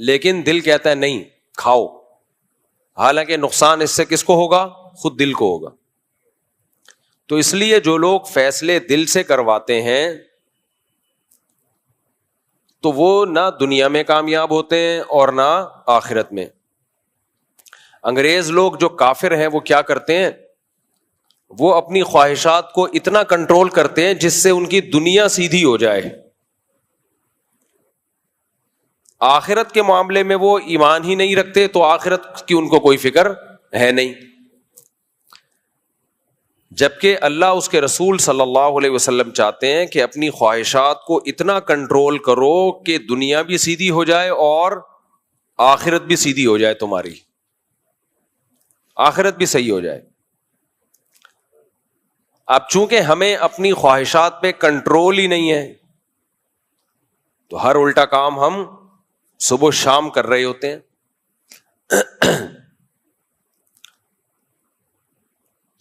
لیکن دل کہتا ہے نہیں کھاؤ، حالانکہ نقصان اس سے کس کو ہوگا؟ خود دل کو ہوگا. تو اس لیے جو لوگ فیصلے دل سے کرواتے ہیں تو وہ نہ دنیا میں کامیاب ہوتے ہیں اور نہ آخرت میں. انگریز لوگ جو کافر ہیں وہ کیا کرتے ہیں؟ وہ اپنی خواہشات کو اتنا کنٹرول کرتے ہیں جس سے ان کی دنیا سیدھی ہو جائے. آخرت کے معاملے میں وہ ایمان ہی نہیں رکھتے تو آخرت کی ان کو کوئی فکر ہے نہیں. جبکہ اللہ اس کے رسول صلی اللہ علیہ وسلم چاہتے ہیں کہ اپنی خواہشات کو اتنا کنٹرول کرو کہ دنیا بھی سیدھی ہو جائے اور آخرت بھی سیدھی ہو جائے، تمہاری آخرت بھی صحیح ہو جائے. اب چونکہ ہمیں اپنی خواہشات پہ کنٹرول ہی نہیں ہے تو ہر الٹا کام ہم صبح و شام کر رہے ہوتے ہیں.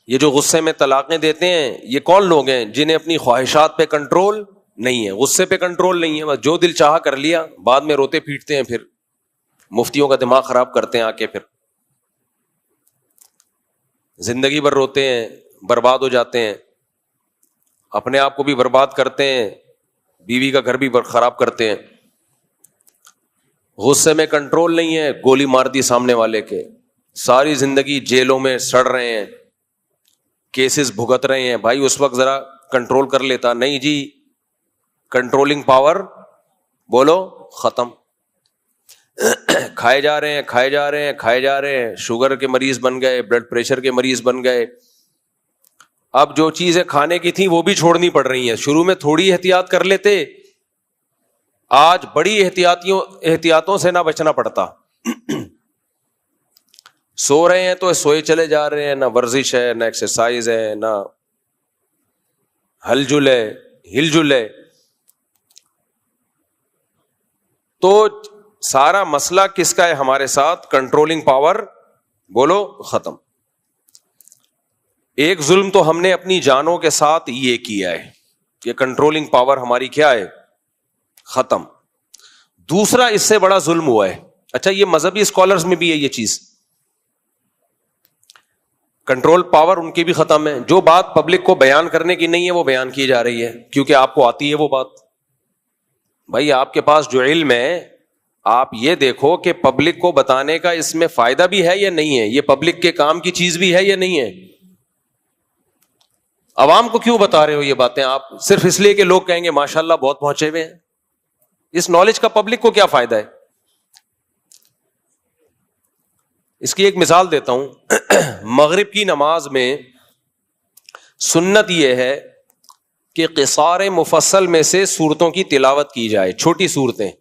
یہ جو غصے میں طلاقیں دیتے ہیں یہ کون لوگ ہیں؟ جنہیں اپنی خواہشات پہ کنٹرول نہیں ہے، غصے پہ کنٹرول نہیں ہے، بس جو دل چاہا کر لیا، بعد میں روتے پیٹتے ہیں، پھر مفتیوں کا دماغ خراب کرتے ہیں آ کے، پھر زندگی بھر روتے ہیں، برباد ہو جاتے ہیں، اپنے آپ کو بھی برباد کرتے ہیں، بیوی کا گھر بھی خراب کرتے ہیں. غصے میں کنٹرول نہیں ہے، گولی مار دی سامنے والے کے، ساری زندگی جیلوں میں سڑ رہے ہیں، کیسز بھگت رہے ہیں. بھائی اس وقت ذرا کنٹرول کر لیتا، نہیں جی کنٹرولنگ پاور بولو ختم. کھائے جا رہے ہیں کھائے جا رہے ہیں کھائے جا رہے ہیں، شوگر کے مریض بن گئے، بلڈ پریشر کے مریض بن گئے. اب جو چیزیں کھانے کی تھیں وہ بھی چھوڑنی پڑ رہی ہیں. شروع میں تھوڑی احتیاط کر لیتے، آج بڑی احتیاطوں سے نہ بچنا پڑتا. سو رہے ہیں تو سوئے چلے جا رہے ہیں، نہ ورزش ہے، نہ ایکسرسائز ہے، نہ ہل جل ہے. تو سارا مسئلہ کس کا ہے ہمارے ساتھ؟ کنٹرولنگ پاور بولو ختم. ایک ظلم تو ہم نے اپنی جانوں کے ساتھ یہ کیا ہے، یہ کنٹرولنگ پاور ہماری کیا ہے؟ ختم. دوسرا اس سے بڑا ظلم ہوا ہے. اچھا یہ مذہبی اسکالرز میں بھی ہے یہ چیز، کنٹرول پاور ان کی بھی ختم ہے. جو بات پبلک کو بیان کرنے کی نہیں ہے وہ بیان کی جا رہی ہے کیونکہ آپ کو آتی ہے وہ بات. بھائی آپ کے پاس جو علم ہے آپ یہ دیکھو کہ پبلک کو بتانے کا اس میں فائدہ بھی ہے یا نہیں ہے، یہ پبلک کے کام کی چیز بھی ہے یا نہیں ہے. عوام کو کیوں بتا رہے ہو یہ باتیں آپ؟ صرف اس لیے کہ لوگ کہیں گے ماشاءاللہ بہت پہنچے ہوئے ہیں. اس نالج کا پبلک کو کیا فائدہ ہے؟ اس کی ایک مثال دیتا ہوں. مغرب کی نماز میں سنت یہ ہے کہ قصار مفصل میں سے سورتوں کی تلاوت کی جائے، چھوٹی صورتیں.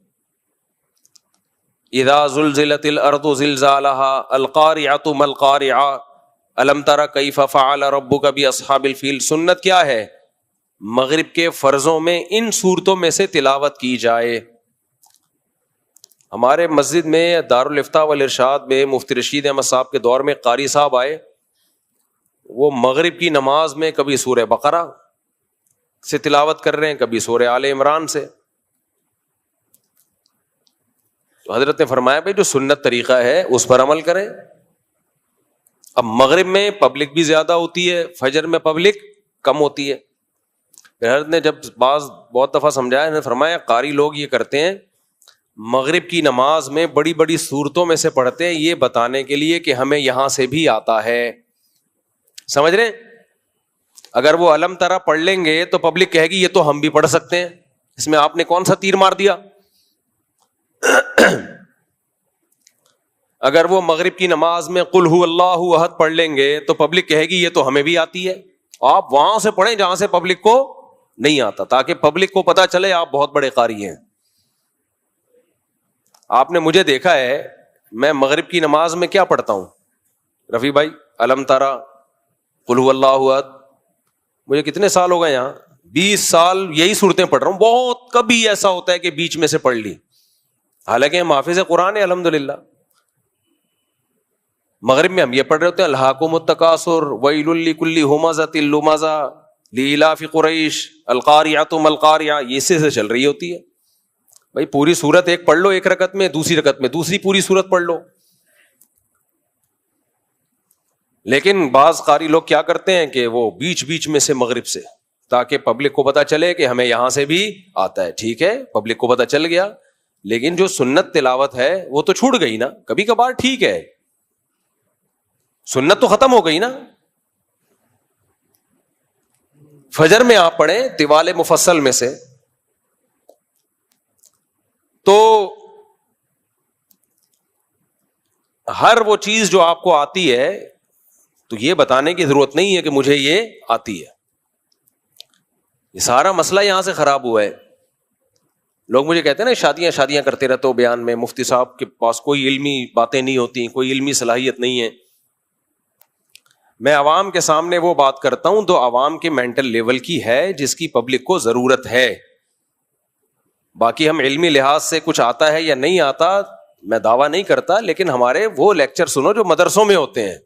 اذا زلزلت الارض زلزالها القارعۃ ما القارعۃ الم تر کیف فعل ربک باصحاب الفیل. سنت کیا ہے؟ مغرب کے فرضوں میں ان صورتوں میں سے تلاوت کی جائے. ہمارے مسجد میں دارالافتاء والارشاد میں مفتی رشید احمد صاحب کے دور میں قاری صاحب آئے، وہ مغرب کی نماز میں کبھی سورہ بقرہ سے تلاوت کر رہے ہیں، کبھی سورہ آل عمران سے. تو حضرت نے فرمایا بھائی جو سنت طریقہ ہے اس پر عمل کریں. اب مغرب میں پبلک بھی زیادہ ہوتی ہے، فجر میں پبلک کم ہوتی ہے. پھر حضرت نے جب بہت دفعہ سمجھایا، نے فرمایا قاری لوگ یہ کرتے ہیں مغرب کی نماز میں بڑی بڑی صورتوں میں سے پڑھتے ہیں یہ بتانے کے لیے کہ ہمیں یہاں سے بھی آتا ہے. سمجھ رہے ہیں؟ اگر وہ علم ترا پڑھ لیں گے تو پبلک کہے گی یہ تو ہم بھی پڑھ سکتے ہیں، اس میں آپ نے کون سا تیر مار دیا. اگر وہ مغرب کی نماز میں قل ہو اللہ احد پڑھ لیں گے تو پبلک کہے گی یہ تو ہمیں بھی آتی ہے. آپ وہاں سے پڑھیں جہاں سے پبلک کو نہیں آتا، تاکہ پبلک کو پتا چلے آپ بہت بڑے قاری ہیں. آپ نے مجھے دیکھا ہے میں مغرب کی نماز میں کیا پڑھتا ہوں رفیع بھائی؟ علم ترا، قل هو اللہ احد. مجھے کتنے سال ہو گئے یہاں؟ 20 سال یہی صورتیں پڑھ رہا ہوں. بہت کبھی ایسا ہوتا ہے کہ بیچ میں سے پڑھ لی، حالانکہ ہم حافظ قرآن ہے الحمدللہ. مغرب میں ہم یہ پڑھ رہے ہوتے ہیں الہاکم التکاثر ویل لکل ہمزۃ لمزہ لإلاف قریش القاریعۃ ما القاریعہ، یہ سے چل رہی ہوتی ہے. بھائی پوری سورت ایک پڑھ لو ایک رکعت میں, دوسری رکعت میں دوسری پوری سورت پڑھ لو. لیکن بعض قاری لوگ کیا کرتے ہیں کہ وہ بیچ بیچ میں سے مغرب سے, تاکہ پبلک کو پتا چلے کہ ہمیں یہاں سے بھی آتا ہے. ٹھیک ہے, پبلک کو پتا چل گیا, لیکن جو سنت تلاوت ہے وہ تو چھوٹ گئی نا. کبھی کبھار ٹھیک ہے, سنت تو ختم ہو گئی نا. فجر میں آپ پڑھیں طوال مفصل میں سے, تو ہر وہ چیز جو آپ کو آتی ہے تو یہ بتانے کی ضرورت نہیں ہے کہ مجھے یہ آتی ہے. یہ سارا مسئلہ یہاں سے خراب ہوا ہے. لوگ مجھے کہتے ہیں نا شادیاں کرتے رہتے ہو بیان میں, مفتی صاحب کے پاس کوئی علمی باتیں نہیں ہوتی, کوئی علمی صلاحیت نہیں ہے. میں عوام کے سامنے وہ بات کرتا ہوں جو عوام کے مینٹل لیول کی ہے, جس کی پبلک کو ضرورت ہے. باقی ہم علمی لحاظ سے کچھ آتا ہے یا نہیں آتا میں دعویٰ نہیں کرتا, لیکن ہمارے وہ لیکچر سنو جو مدرسوں میں ہوتے ہیں.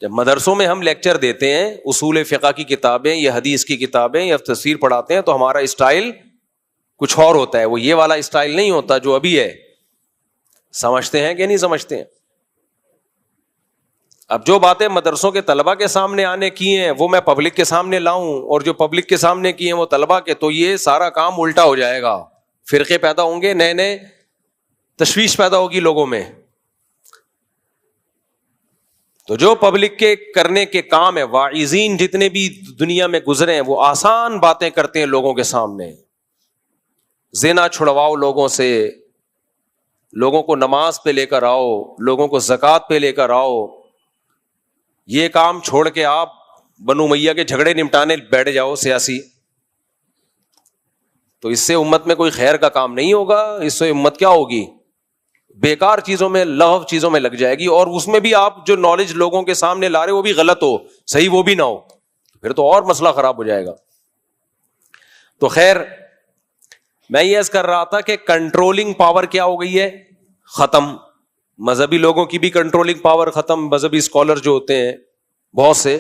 جب مدرسوں میں ہم لیکچر دیتے ہیں, اصول فقہ کی کتابیں یا حدیث کی کتابیں یا تفسیر پڑھاتے ہیں, تو ہمارا اسٹائل کچھ اور ہوتا ہے, وہ یہ والا اسٹائل نہیں ہوتا جو ابھی ہے. سمجھتے ہیں کہ نہیں سمجھتے ہیں؟ اب جو باتیں مدرسوں کے طلبہ کے سامنے آنے کی ہیں وہ میں پبلک کے سامنے لاؤں, اور جو پبلک کے سامنے کی ہیں وہ طلبہ کے, تو یہ سارا کام الٹا ہو جائے گا. فرقے پیدا ہوں گے, نئے نئے تشویش پیدا ہوگی لوگوں میں. تو جو پبلک کے کرنے کے کام ہے, واعظین جتنے بھی دنیا میں گزرے ہیں وہ آسان باتیں کرتے ہیں لوگوں کے سامنے. زنا چھڑواؤ لوگوں سے, لوگوں کو نماز پہ لے کر آؤ, لوگوں کو زکوٰۃ پہ لے کر آؤ. یہ کام چھوڑ کے آپ بنو امیہ کے جھگڑے نمٹانے بیٹھ جاؤ سیاسی, تو اس سے امت میں کوئی خیر کا کام نہیں ہوگا. اس سے امت کیا ہوگی؟ بیکار چیزوں میں, لغو چیزوں میں لگ جائے گی. اور اس میں بھی آپ جو نالج لوگوں کے سامنے لا رہے وہ بھی غلط ہو, صحیح وہ بھی نہ ہو, پھر تو اور مسئلہ خراب ہو جائے گا. تو خیر, میں یہ عرض کر رہا تھا کہ کنٹرولنگ پاور کیا ہو گئی ہے؟ ختم. مذہبی لوگوں کی بھی کنٹرولنگ پاور ختم. مذہبی اسکالر جو ہوتے ہیں بہت سے,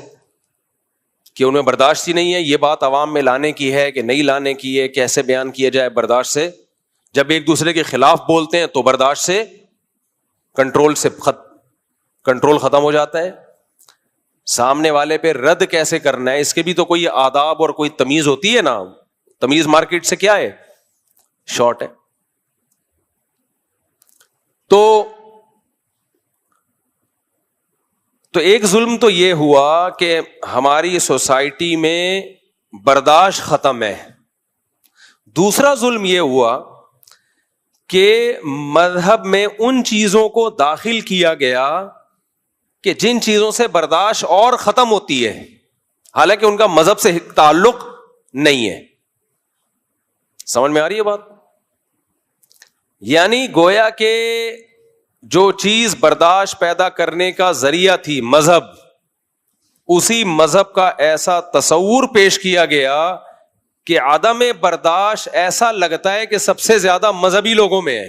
کہ ان میں برداشت ہی نہیں ہے. یہ بات عوام میں لانے کی ہے کہ نہیں لانے کی ہے, کیسے بیان کیا جائے برداشت سے. جب ایک دوسرے کے خلاف بولتے ہیں تو برداشت سے کنٹرول ختم ہو جاتا ہے. سامنے والے پہ رد کیسے کرنا ہے اس کے بھی تو کوئی آداب اور کوئی تمیز ہوتی ہے نا. تمیز مارکیٹ سے کیا ہے؟ شارٹ ہے. تو ایک ظلم تو یہ ہوا کہ ہماری سوسائٹی میں برداشت ختم ہے. دوسرا ظلم یہ ہوا کہ مذہب میں ان چیزوں کو داخل کیا گیا کہ جن چیزوں سے برداشت اور ختم ہوتی ہے, حالانکہ ان کا مذہب سے تعلق نہیں ہے. سمجھ میں آ رہی ہے بات؟ یعنی گویا کہ جو چیز برداشت پیدا کرنے کا ذریعہ تھی مذہب, اسی مذہب کا ایسا تصور پیش کیا گیا کہ عدم برداشت ایسا لگتا ہے کہ سب سے زیادہ مذہبی لوگوں میں ہے.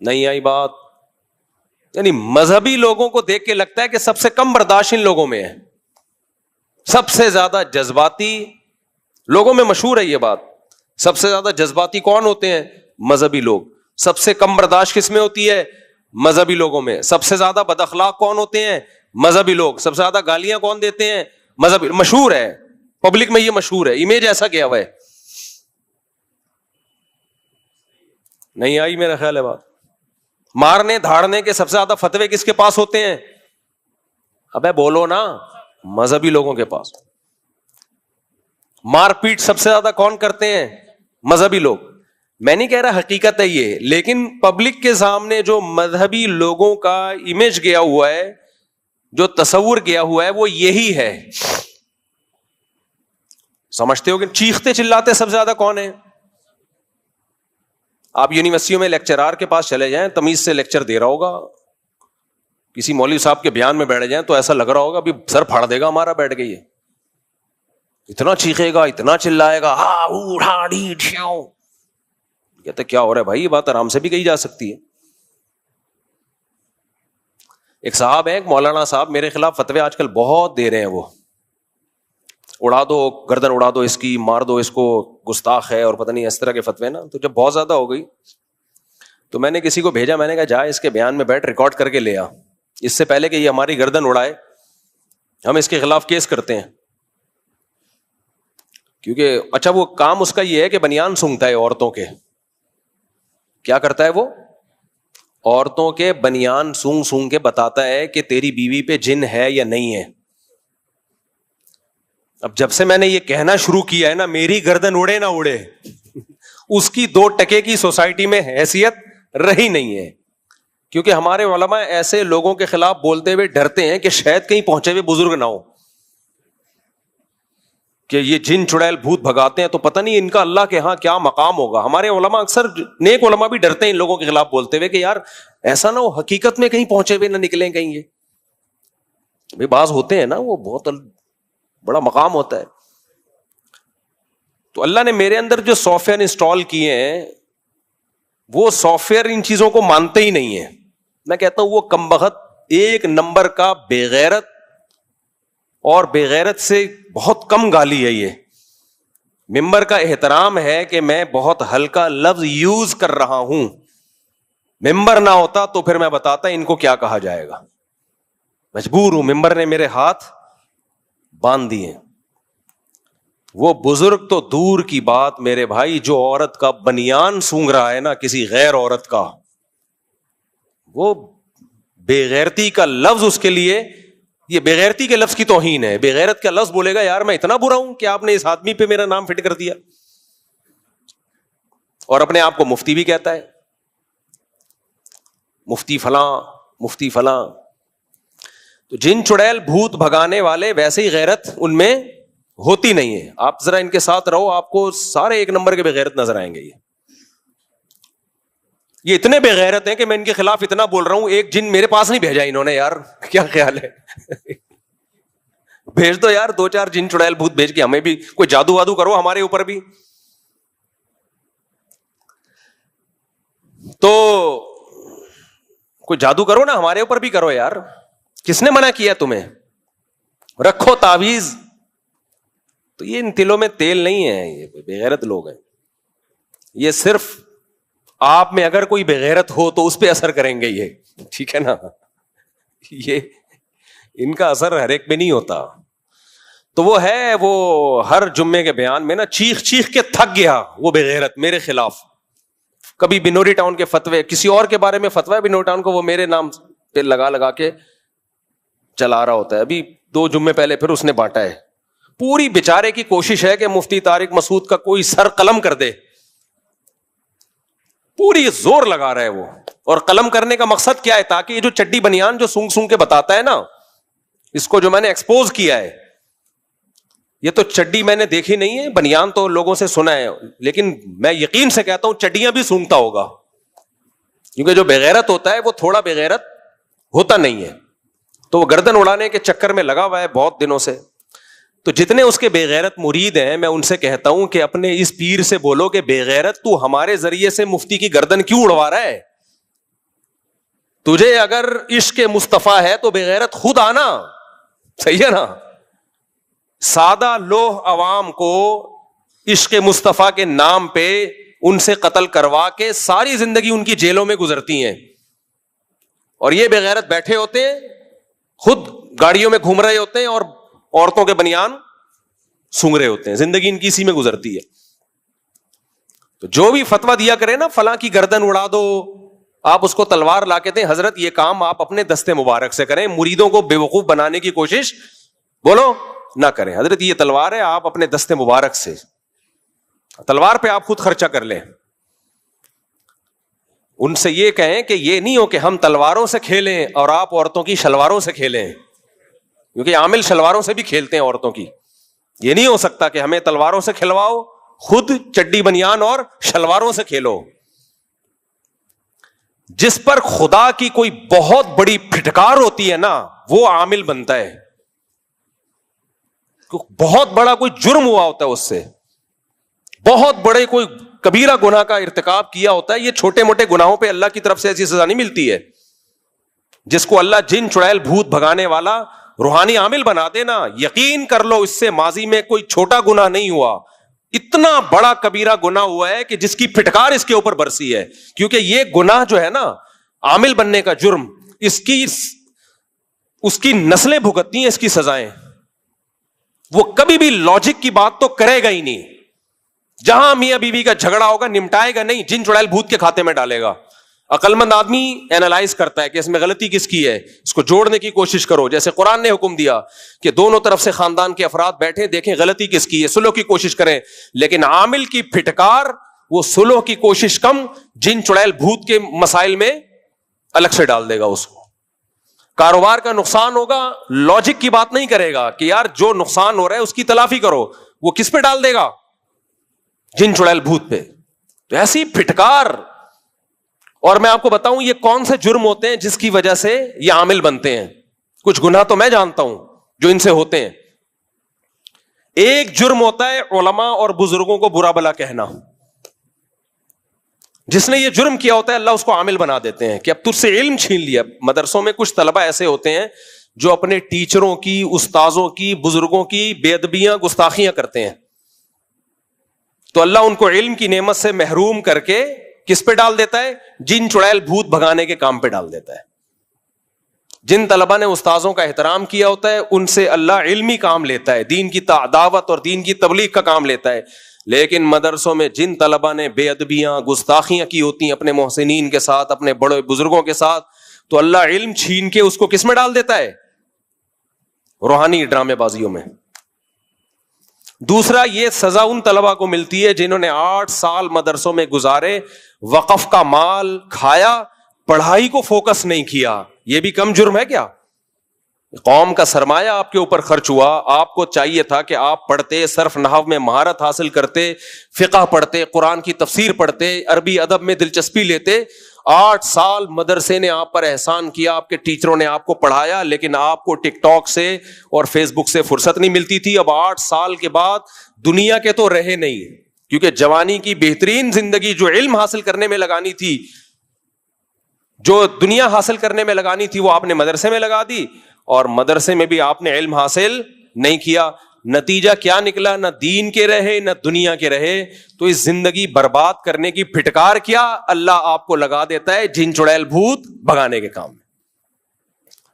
نہیں آئی بات؟ یعنی مذہبی لوگوں کو دیکھ کے لگتا ہے کہ سب سے کم برداشت ان لوگوں میں ہے. سب سے زیادہ جذباتی لوگوں میں مشہور ہے یہ بات. سب سے زیادہ جذباتی کون ہوتے ہیں؟ مذہبی لوگ. سب سے کم برداشت کس میں ہوتی ہے؟ مذہبی لوگوں میں. سب سے زیادہ بد اخلاق کون ہوتے ہیں؟ مذہبی لوگ. سب سے زیادہ گالیاں کون دیتے ہیں؟ مذہبی. مشہور ہے پبلک میں, یہ مشہور ہے, امیج ایسا کیا ہوا ہے. نہیں آئی میرا خیال ہے بات. مارنے دھاڑنے کے سب سے زیادہ فتوے کس کے پاس ہوتے ہیں؟ ابے بولو نا, مذہبی لوگوں کے پاس. مار پیٹ سب سے زیادہ کون کرتے ہیں؟ مذہبی لوگ. میں نہیں کہہ رہا حقیقت ہے یہ, لیکن پبلک کے سامنے جو مذہبی لوگوں کا امیج گیا ہوا ہے, جو تصور گیا ہوا ہے, وہ یہی ہے. سمجھتے ہو کہ چیختے چلاتے سب سے زیادہ کون ہے؟ آپ یونیورسٹیوں میں لیکچرار کے پاس چلے جائیں, تمیز سے لیکچر دے رہا ہوگا, کسی مولوی صاحب کے بیان میں بیٹھ جائیں تو ایسا لگ رہا ہوگا ابھی سر پھاڑ دے گا ہمارا بیٹھ گئی ہے. اتنا چیخے گا, اتنا چلائے گا, کہتے کیا ہو رہا ہے بھائی, یہ بات آرام سے بھی کہی جا سکتی ہے. ایک صاحب ہیں, ایک مولانا صاحب, میرے خلاف فتوے آج کل بہت دے رہے ہیں. وہ اڑا دو گردن اڑا دو اس کی, مار دو اس کو, گستاخ ہے, اور پتہ نہیں اس طرح کے فتوے نا. تو جب بہت زیادہ ہو گئی تو میں نے کسی کو بھیجا, میں نے کہا جا اس کے بیان میں بیٹھ ریکارڈ کر کے لے آ, اس سے پہلے کہ یہ ہماری گردن اڑائے ہم اس کے خلاف کیس کرتے ہیں. کیونکہ اچھا وہ کام اس کا یہ ہے کہ بنیان سونگتا ہے عورتوں کے. کیا کرتا ہے وہ؟ عورتوں کے بنیان سونگ سونگ کے بتاتا ہے کہ تیری بیوی پہ جن ہے یا نہیں ہے. اب جب سے میں نے یہ کہنا شروع کیا ہے نا, میری گردن اڑے نہ اڑے, اس کی 2 ٹکے کی سوسائٹی میں حیثیت رہی نہیں ہے. کیونکہ ہمارے علماء ایسے لوگوں کے خلاف بولتے ہوئے ڈرتے ہیں کہ شاید کہیں پہنچے ہوئے بزرگ نہ ہو, کہ یہ جن چڑیل بھوت بھگاتے ہیں تو پتہ نہیں ان کا اللہ کے ہاں کیا مقام ہوگا. ہمارے علماء اکثر نیک علماء بھی ڈرتے ہیں ان لوگوں کے خلاف بولتے ہوئے کہ یار ایسا نہ ہو حقیقت میں کہیں پہنچے ہوئے نہ نکلیں کہیں. یہ بھائی بعض ہوتے ہیں نا وہ بہت بڑا مقام ہوتا ہے. تو اللہ نے میرے اندر جو سافٹ ویئر انسٹال کیے ہیں وہ سافٹ ویئر ان چیزوں کو مانتے ہی نہیں ہیں. میں کہتا ہوں وہ کمبخت 1 نمبر کا بے غیرت, اور بے غیرت سے بہت کم گالی ہے. یہ ممبر کا احترام ہے کہ میں بہت ہلکا لفظ یوز کر رہا ہوں. ممبر نہ ہوتا تو پھر میں بتاتا ان کو کیا کہا جائے گا. مجبور ہوں, ممبر نے میرے ہاتھ باندھ دیے. وہ بزرگ تو دور کی بات میرے بھائی, جو عورت کا بنیان سونگ رہا ہے نا کسی غیر عورت کا, وہ بے غیرتی کا لفظ اس کے لیے, یہ بے غیرتی کے لفظ کی توہین ہے. بے غیرت کا لفظ بولے گا یار میں اتنا برا ہوں کہ آپ نے اس آدمی پہ میرا نام فٹ کر دیا, اور اپنے آپ کو مفتی بھی کہتا ہے, مفتی فلاں مفتی فلاں. تو جن چڑیل بھوت بھگانے والے ویسے ہی غیرت ان میں ہوتی نہیں ہے. آپ ذرا ان کے ساتھ رہو, آپ کو سارے 1 نمبر کے بے غیرت نظر آئیں گے. یہ اتنے بے غیرت ہیں کہ میں ان کے خلاف اتنا بول رہا ہوں, ایک جن میرے پاس نہیں بھیجا انہوں نے. یار کیا خیال ہے, بھیج دو یار 2-4 جن چڑیل بھوت بھیج کے ہمیں بھی کوئی جادو وادو کرو ہمارے اوپر بھی. تو کوئی جادو کرو نا ہمارے اوپر بھی کرو یار. کس نے منع کیا تمہیں؟ رکھو تعویذ. تو یہ ان تلوں میں تیل نہیں ہے, یہ بے غیرت لوگ ہیں. یہ صرف آپ میں اگر کوئی بے غیرت ہو تو اس پہ اثر کریں گے یہ, ٹھیک ہے نا. یہ ان کا اثر ہر ایک پہ نہیں ہوتا. تو وہ ہے, وہ ہر جمعے کے بیان میں نا چیخ چیخ کے تھک گیا وہ بے غیرت میرے خلاف. کبھی بنوری ٹاؤن کے فتوے, کسی اور کے بارے میں فتویٰ بنوری ٹاؤن کو وہ میرے نام پہ لگا لگا کے چلا رہا ہوتا ہے. ابھی 2 جمعے پہلے پھر اس نے بانٹا ہے. پوری بیچارے کی کوشش ہے کہ مفتی طارق مسعود کا کوئی سر قلم کر دے, پوری زور لگا رہا ہے وہ. اور قلم کرنے کا مقصد کیا ہے؟ تاکہ یہ جو چڈی بنیان جو سونگ سونگ کے بتاتا ہے نا, اس کو جو میں نے ایکسپوز کیا ہے, یہ تو چڈی میں نے دیکھی نہیں ہے, بنیان تو لوگوں سے سنا ہے, لیکن میں یقین سے کہتا ہوں چڈیاں بھی سونگتا ہوگا. کیونکہ جو بے غیرت ہوتا ہے وہ تھوڑا بے غیرت ہوتا نہیں ہے. تو وہ گردن اڑانے کے چکر میں لگا ہوا ہے بہت دنوں سے. تو جتنے اس کے بے غیرت مرید ہیں میں ان سے کہتا ہوں کہ اپنے اس پیر سے بولو کہ بے غیرت تو ہمارے ذریعے سے مفتی کی گردن کیوں اڑوا رہا ہے؟ تجھے اگر عشق مصطفیٰ ہے تو بے غیرت خود آنا. صحیح ہے نا. سادہ لوہ عوام کو عشق مصطفیٰ کے نام پہ ان سے قتل کروا کے ساری زندگی ان کی جیلوں میں گزرتی ہیں, اور یہ بے غیرت بیٹھے ہوتے ہیں خود گاڑیوں میں گھوم رہے ہوتے ہیں اور عورتوں کے بنیان سونگ رہے ہوتے ہیں. زندگی ان کی اسی میں گزرتی ہے. تو جو بھی فتویٰ دیا کرے نا فلاں کی گردن اڑا دو, آپ اس کو تلوار لا کے دیں. حضرت یہ کام آپ اپنے دستے مبارک سے کریں, مریدوں کو بے وقوف بنانے کی کوشش بولو نہ کریں. حضرت یہ تلوار ہے, آپ اپنے دستے مبارک سے تلوار پہ آپ خود خرچہ کر لیں. ان سے یہ کہیں کہ یہ نہیں ہو کہ ہم تلواروں سے کھیلیں اور آپ عورتوں کی شلواروں سے کھیلیں, کیونکہ عامل شلواروں سے بھی کھیلتے ہیں عورتوں کی. یہ نہیں ہو سکتا کہ ہمیں تلواروں سے کھلواؤ, خود چڈی بنیان اور شلواروں سے کھیلو. جس پر خدا کی کوئی بہت بڑی پھٹکار ہوتی ہے نا وہ عامل بنتا ہے. بہت بڑا کوئی جرم ہوا ہوتا ہے اس سے, بہت بڑے کوئی کبیرہ گناہ کا ارتکاب کیا ہوتا ہے. یہ چھوٹے موٹے گناہوں پہ اللہ کی طرف سے ایسی سزا نہیں ملتی ہے. جس کو اللہ جن چڑیل بھوت بھگانے والا روحانی عامل بنا دینا. یقین کر لو اس سے ماضی میں کوئی چھوٹا گناہ نہیں ہوا, اتنا بڑا کبیرہ گناہ ہوا ہے کہ جس کی پھٹکار اس کے اوپر برسی ہے. کیونکہ یہ گناہ جو ہے نا, عامل بننے کا جرم, اس کی نسلیں بھگتتی ہیں اس کی سزائیں. وہ کبھی بھی لاجک کی بات تو کرے گا ہی نہیں. جہاں میاں بیوی کا جھگڑا ہوگا نمٹائے گا نہیں, جن چڑیل بھوت کے کھاتے میں ڈالے گا. عقل مند آدمی اینالائز کرتا ہے کہ اس میں غلطی کس کی ہے, اس کو جوڑنے کی کوشش کرو. جیسے قرآن نے حکم دیا کہ دونوں طرف سے خاندان کے افراد بیٹھے, دیکھیں غلطی کس کی ہے, صلح کی کوشش کریں. لیکن عامل کی پھٹکار وہ صلح کی کوشش کم, جن چڑیل بھوت کے مسائل میں الگ سے ڈال دے گا اس کو. کاروبار کا نقصان ہوگا, لاجک کی بات نہیں کرے گا کہ یار جو نقصان ہو رہا ہے اس کی تلافی کرو. وہ کس پہ ڈال دے گا؟ جن چڑیل بھوت پہ. تو ایسی پھٹکار. اور میں آپ کو بتاؤں یہ کون سے جرم ہوتے ہیں جس کی وجہ سے یہ عامل بنتے ہیں. کچھ گناہ تو میں جانتا ہوں جو ان سے ہوتے ہیں. ایک جرم ہوتا ہے علماء اور بزرگوں کو برا بلا کہنا. جس نے یہ جرم کیا ہوتا ہے اللہ اس کو عامل بنا دیتے ہیں کہ اب تجھ سے علم چھین لیا. مدرسوں میں کچھ طلبہ ایسے ہوتے ہیں جو اپنے ٹیچروں کی, استاذوں کی, بزرگوں کی بے ادبیاں, گستاخیاں کرتے ہیں. تو اللہ ان کو علم کی نعمت سے محروم کر کے کس پہ ڈال دیتا ہے؟ جن چڑیل بھوت بھگانے کے کام پہ ڈال دیتا ہے. جن طلبہ نے استاذوں کا احترام کیا ہوتا ہے ان سے اللہ علمی کام لیتا ہے, دین کی دعوت اور دین کی تبلیغ کا کام لیتا ہے. لیکن مدرسوں میں جن طلبہ نے بے ادبیاں, گستاخیاں کی ہوتی ہیں اپنے محسنین کے ساتھ, اپنے بڑے بزرگوں کے ساتھ, تو اللہ علم چھین کے اس کو کس میں ڈال دیتا ہے؟ روحانی ڈرامے بازیوں میں. دوسرا, یہ سزا ان طلبہ کو ملتی ہے جنہوں نے 8 سال مدرسوں میں گزارے, وقف کا مال کھایا, پڑھائی کو فوکس نہیں کیا. یہ بھی کم جرم ہے کیا؟ قوم کا سرمایہ آپ کے اوپر خرچ ہوا, آپ کو چاہیے تھا کہ آپ پڑھتے, صرف نحو میں مہارت حاصل کرتے, فقہ پڑھتے, قرآن کی تفسیر پڑھتے, عربی ادب میں دلچسپی لیتے. 8 سال مدرسے نے آپ پر احسان کیا, آپ کے ٹیچروں نے آپ کو پڑھایا, لیکن آپ کو ٹک ٹاک سے اور فیس بک سے فرصت نہیں ملتی تھی. اب 8 سال کے بعد دنیا کے تو رہے نہیں, کیونکہ جوانی کی بہترین زندگی جو علم حاصل کرنے میں لگانی تھی, جو دنیا حاصل کرنے میں لگانی تھی, وہ آپ نے مدرسے میں لگا دی, اور مدرسے میں بھی آپ نے علم حاصل نہیں کیا. نتیجہ کیا نکلا؟ نہ دین کے رہے نہ دنیا کے رہے. تو اس زندگی برباد کرنے کی پھٹکار کیا اللہ آپ کو لگا دیتا ہے جن چڑیل بھوت بھگانے کے کام میں.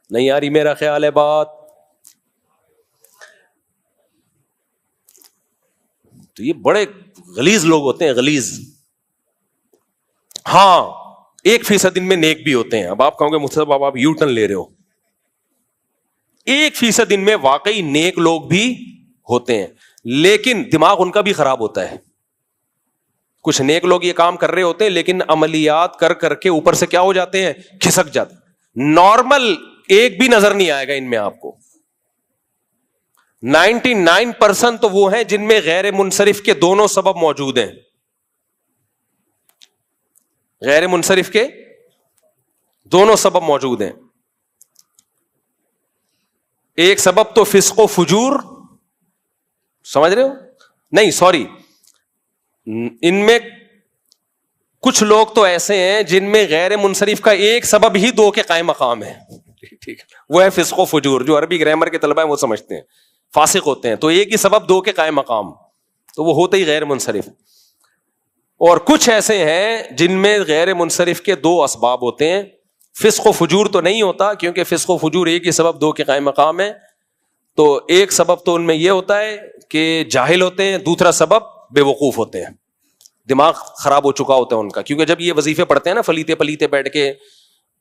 نہیں یاری میرا خیال ہے بات. تو یہ بڑے غلیظ لوگ ہوتے ہیں, غلیظ. ہاں 1% ان میں نیک بھی ہوتے ہیں. اب آپ کہو گے مجھ سے بابا آپ یو ٹرن لے رہے ہو. 1% ان میں واقعی نیک لوگ بھی ہوتے ہیں, لیکن دماغ ان کا بھی خراب ہوتا ہے. کچھ نیک لوگ یہ کام کر رہے ہوتے ہیں لیکن عملیات کر کر کے اوپر سے کیا ہو جاتے ہیں؟ کھسک جاتے. نارمل ایک بھی نظر نہیں آئے گا ان میں آپ کو. 99% تو وہ ہیں جن میں غیر منصرف کے دونوں سبب موجود ہیں. غیر منصرف کے دونوں سبب موجود ہیں. ایک سبب تو فسق و فجور, سمجھ رہے ہو؟ نہیں سوری, ان میں کچھ لوگ تو ایسے ہیں جن میں غیر منصرف کا ایک سبب ہی 2 کے قائم مقام ہے. ٹھیک ہے, وہ ہے فسق و فجور. جو عربی گرامر کے طلبہ ہیں وہ سمجھتے ہیں, فاسق ہوتے ہیں. تو ایک ہی سبب 2 کے قائم مقام, تو وہ ہوتے ہی غیر منصرف. اور کچھ ایسے ہیں جن میں غیر منصرف کے 2 اسباب ہوتے ہیں. فسق و فجور تو نہیں ہوتا, کیونکہ فسق و فجور ایک ہی سبب 2 کے قائم مقام ہے. تو ایک سبب تو ان میں یہ ہوتا ہے کہ جاہل ہوتے ہیں, دوسرا سبب بے وقوف ہوتے ہیں, دماغ خراب ہو چکا ہوتا ہے ان کا. کیونکہ جب یہ وظیفے پڑھتے ہیں نا فلیتے پلیتے بیٹھ کے,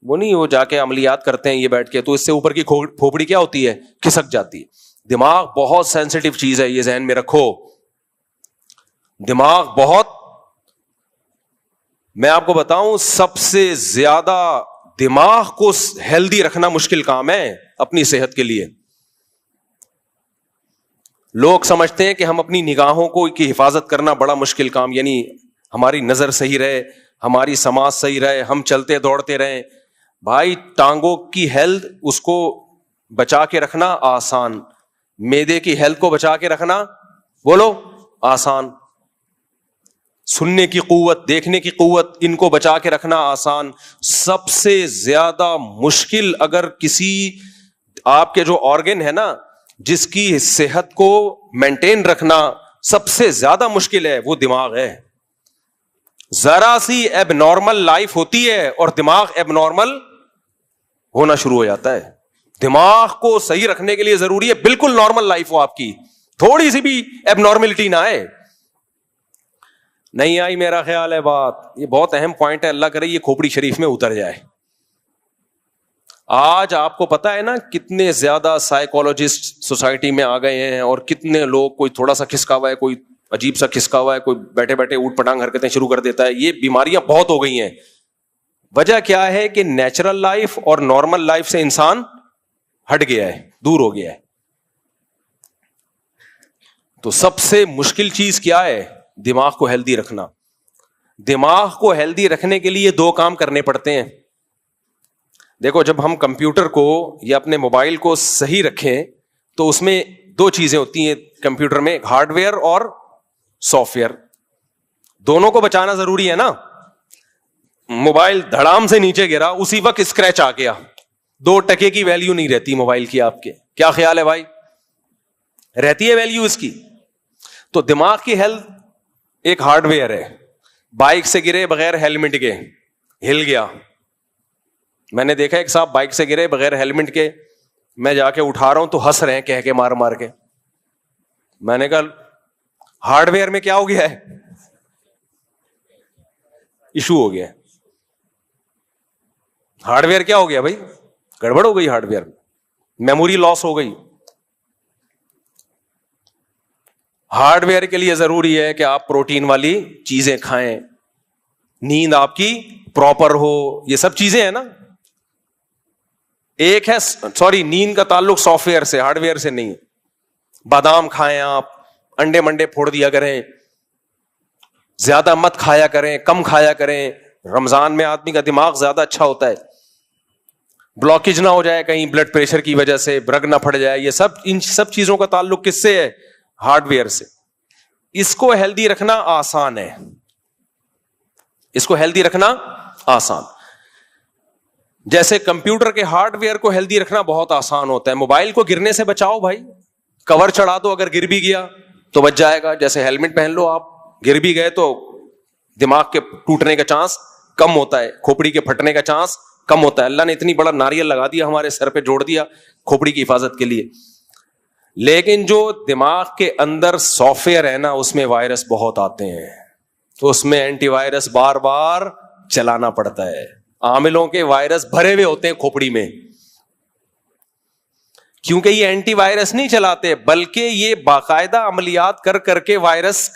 وہ نہیں وہ جا کے عملیات کرتے ہیں یہ بیٹھ کے, تو اس سے اوپر کی کھوپڑی کیا ہوتی ہے؟ کھسک جاتی ہے. دماغ بہت سینسٹیو چیز ہے, یہ ذہن میں رکھو. دماغ بہت, میں آپ کو بتاؤں سب سے زیادہ دماغ کو ہیلدی رکھنا مشکل کام ہے اپنی صحت کے لیے. لوگ سمجھتے ہیں کہ ہم اپنی نگاہوں کو کی حفاظت کرنا بڑا مشکل کام, یعنی ہماری نظر صحیح رہے, ہماری سماعت صحیح رہے, ہم چلتے دوڑتے رہیں. بھائی ٹانگوں کی ہیلتھ اس کو بچا کے رکھنا آسان, معدے کی ہیلتھ کو بچا کے رکھنا بولو آسان, سننے کی قوت, دیکھنے کی قوت, ان کو بچا کے رکھنا آسان. سب سے زیادہ مشکل اگر کسی آپ کے جو آرگن ہے نا, جس کی صحت کو مینٹین رکھنا سب سے زیادہ مشکل ہے, وہ دماغ ہے. ذرا سی ایب نارمل لائف ہوتی ہے اور دماغ ایب نارمل ہونا شروع ہو جاتا ہے. دماغ کو صحیح رکھنے کے لیے ضروری ہے بالکل نارمل لائف ہو آپ کی, تھوڑی سی بھی ایب نارملٹی نہ آئے. نہیں آئی میرا خیال ہے بات, یہ بہت اہم پوائنٹ ہے, اللہ کرے یہ کھوپڑی شریف میں اتر جائے. آج آپ کو پتا ہے نا کتنے زیادہ سائیکولوجسٹ سوسائٹی میں آ گئے ہیں, اور کتنے لوگ, کوئی تھوڑا سا کھسکا ہوا ہے, کوئی عجیب سا کھسکا ہوا ہے, کوئی بیٹھے بیٹھے اوٹ پٹانگ حرکتیں شروع کر دیتا ہے. یہ بیماریاں بہت ہو گئی ہیں. وجہ کیا ہے کہ نیچرل لائف اور نارمل لائف سے انسان ہٹ گیا ہے, دور ہو گیا ہے. تو سب سے مشکل چیز کیا ہے؟ دماغ کو ہیلدی رکھنا. دماغ کو ہیلدی رکھنے کے لیے 2 کام کرنے پڑتے ہیں. دیکھو, جب ہم کمپیوٹر کو یا اپنے موبائل کو صحیح رکھیں تو اس میں 2 چیزیں ہوتی ہیں کمپیوٹر میں, ہارڈ ویئر اور سافٹ ویئر. دونوں کو بچانا ضروری ہے نا. موبائل دھڑام سے نیچے گرا, اسی وقت اسکریچ آ گیا, 2 ٹکے کی ویلیو نہیں رہتی موبائل کی. آپ کے کیا خیال ہے بھائی؟ رہتی ہے ویلیو اس کی. تو دماغ کی ہیلتھ ایک ہارڈ ویئر ہے. بائک سے گرے بغیر ہیلمٹ کے, ہل گیا. میں نے دیکھا ایک صاحب بائک سے گرے بغیر ہیلمٹ کے, میں جا کے اٹھا رہا ہوں تو ہنس رہے ہیں کہہ کے, مار مار کے. میں نے کہا ہارڈ ویئر میں کیا ہو گیا ہے, ایشو ہو گیا. ہارڈ ویئر کیا ہو گیا بھائی؟ گڑبڑ ہو گئی. ہارڈ ویئر میں میموری لاس ہو گئی. ہارڈ ویئر کے لیے ضروری ہے کہ آپ پروٹین والی چیزیں کھائیں, نیند آپ کی پراپر ہو, یہ سب چیزیں ہیں نا. ایک ہے نیند کا تعلق سافٹ ویئر سے, ہارڈ ویئر سے نہیں. بادام کھائیں آپ, انڈے منڈے پھوڑ دیا کریں, زیادہ مت کھایا کریں, کم کھایا کریں. رمضان میں آدمی کا دماغ زیادہ اچھا ہوتا ہے, بلاکیج نہ ہو جائے کہیں بلڈ پریشر کی وجہ سے, برگ نہ پھٹ جائے. یہ سب, ان سب چیزوں کا تعلق کس سے ہے؟ ہارڈ ویئر سے. اس کو ہیلدی رکھنا آسان ہے, اس کو ہیلدی رکھنا آسان. جیسے کمپیوٹر کے ہارڈ ویئر کو ہیلدی رکھنا بہت آسان ہوتا ہے. موبائل کو گرنے سے بچاؤ بھائی, کور چڑھا دو, اگر گر بھی گیا تو بچ جائے گا. جیسے ہیلمٹ پہن لو, آپ گر بھی گئے تو دماغ کے ٹوٹنے کا چانس کم ہوتا ہے, کھوپڑی کے پھٹنے کا چانس کم ہوتا ہے. اللہ نے اتنی بڑا ناریل لگا دیا ہمارے سر پہ, جوڑ دیا کھوپڑی کی حفاظت کے لیے. لیکن جو دماغ کے اندر سافٹ ویئر ہے نا, اس میں وائرس بہت آتے ہیں, تو اس میں اینٹی وائرس بار بار چلانا پڑتا ہے. عاملوں کے وائرس بھرے ہوئے ہوتے ہیں کھوپڑی میں, کیونکہ یہ اینٹی وائرس نہیں چلاتے, بلکہ یہ باقاعدہ عملیات کر کر کے وائرس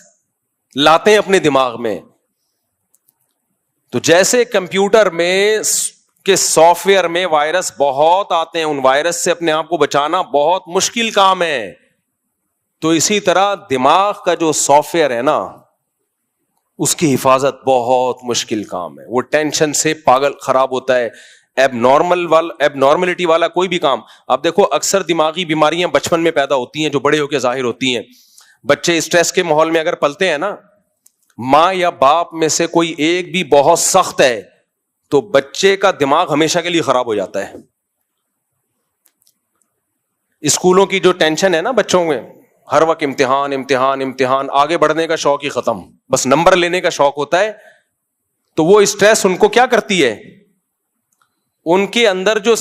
لاتے ہیں اپنے دماغ میں. تو جیسے کمپیوٹر میں کہ سافٹ ویئر میں وائرس بہت آتے ہیں, ان وائرس سے اپنے آپ کو بچانا بہت مشکل کام ہے. تو اسی طرح دماغ کا جو سافٹ ویئر ہے نا, اس کی حفاظت بہت مشکل کام ہے. وہ ٹینشن سے پاگل خراب ہوتا ہے. ایب نارملٹی والا کوئی بھی کام آپ دیکھو, اکثر دماغی بیماریاں بچپن میں پیدا ہوتی ہیں جو بڑے ہو کے ظاہر ہوتی ہیں. بچے اسٹریس کے ماحول میں اگر پلتے ہیں نا, ماں یا باپ میں سے کوئی ایک بھی بہت سخت ہے تو بچے کا دماغ ہمیشہ کے لیے خراب ہو جاتا ہے. اسکولوں کی جو ٹینشن ہے نا بچوں میں, ہر وقت امتحان امتحان امتحان, آگے بڑھنے کا شوق ہی ختم, بس نمبر لینے کا شوق ہوتا ہے. تو وہ اسٹریس ان کو کیا کرتی ہے, ان کے اندر جو,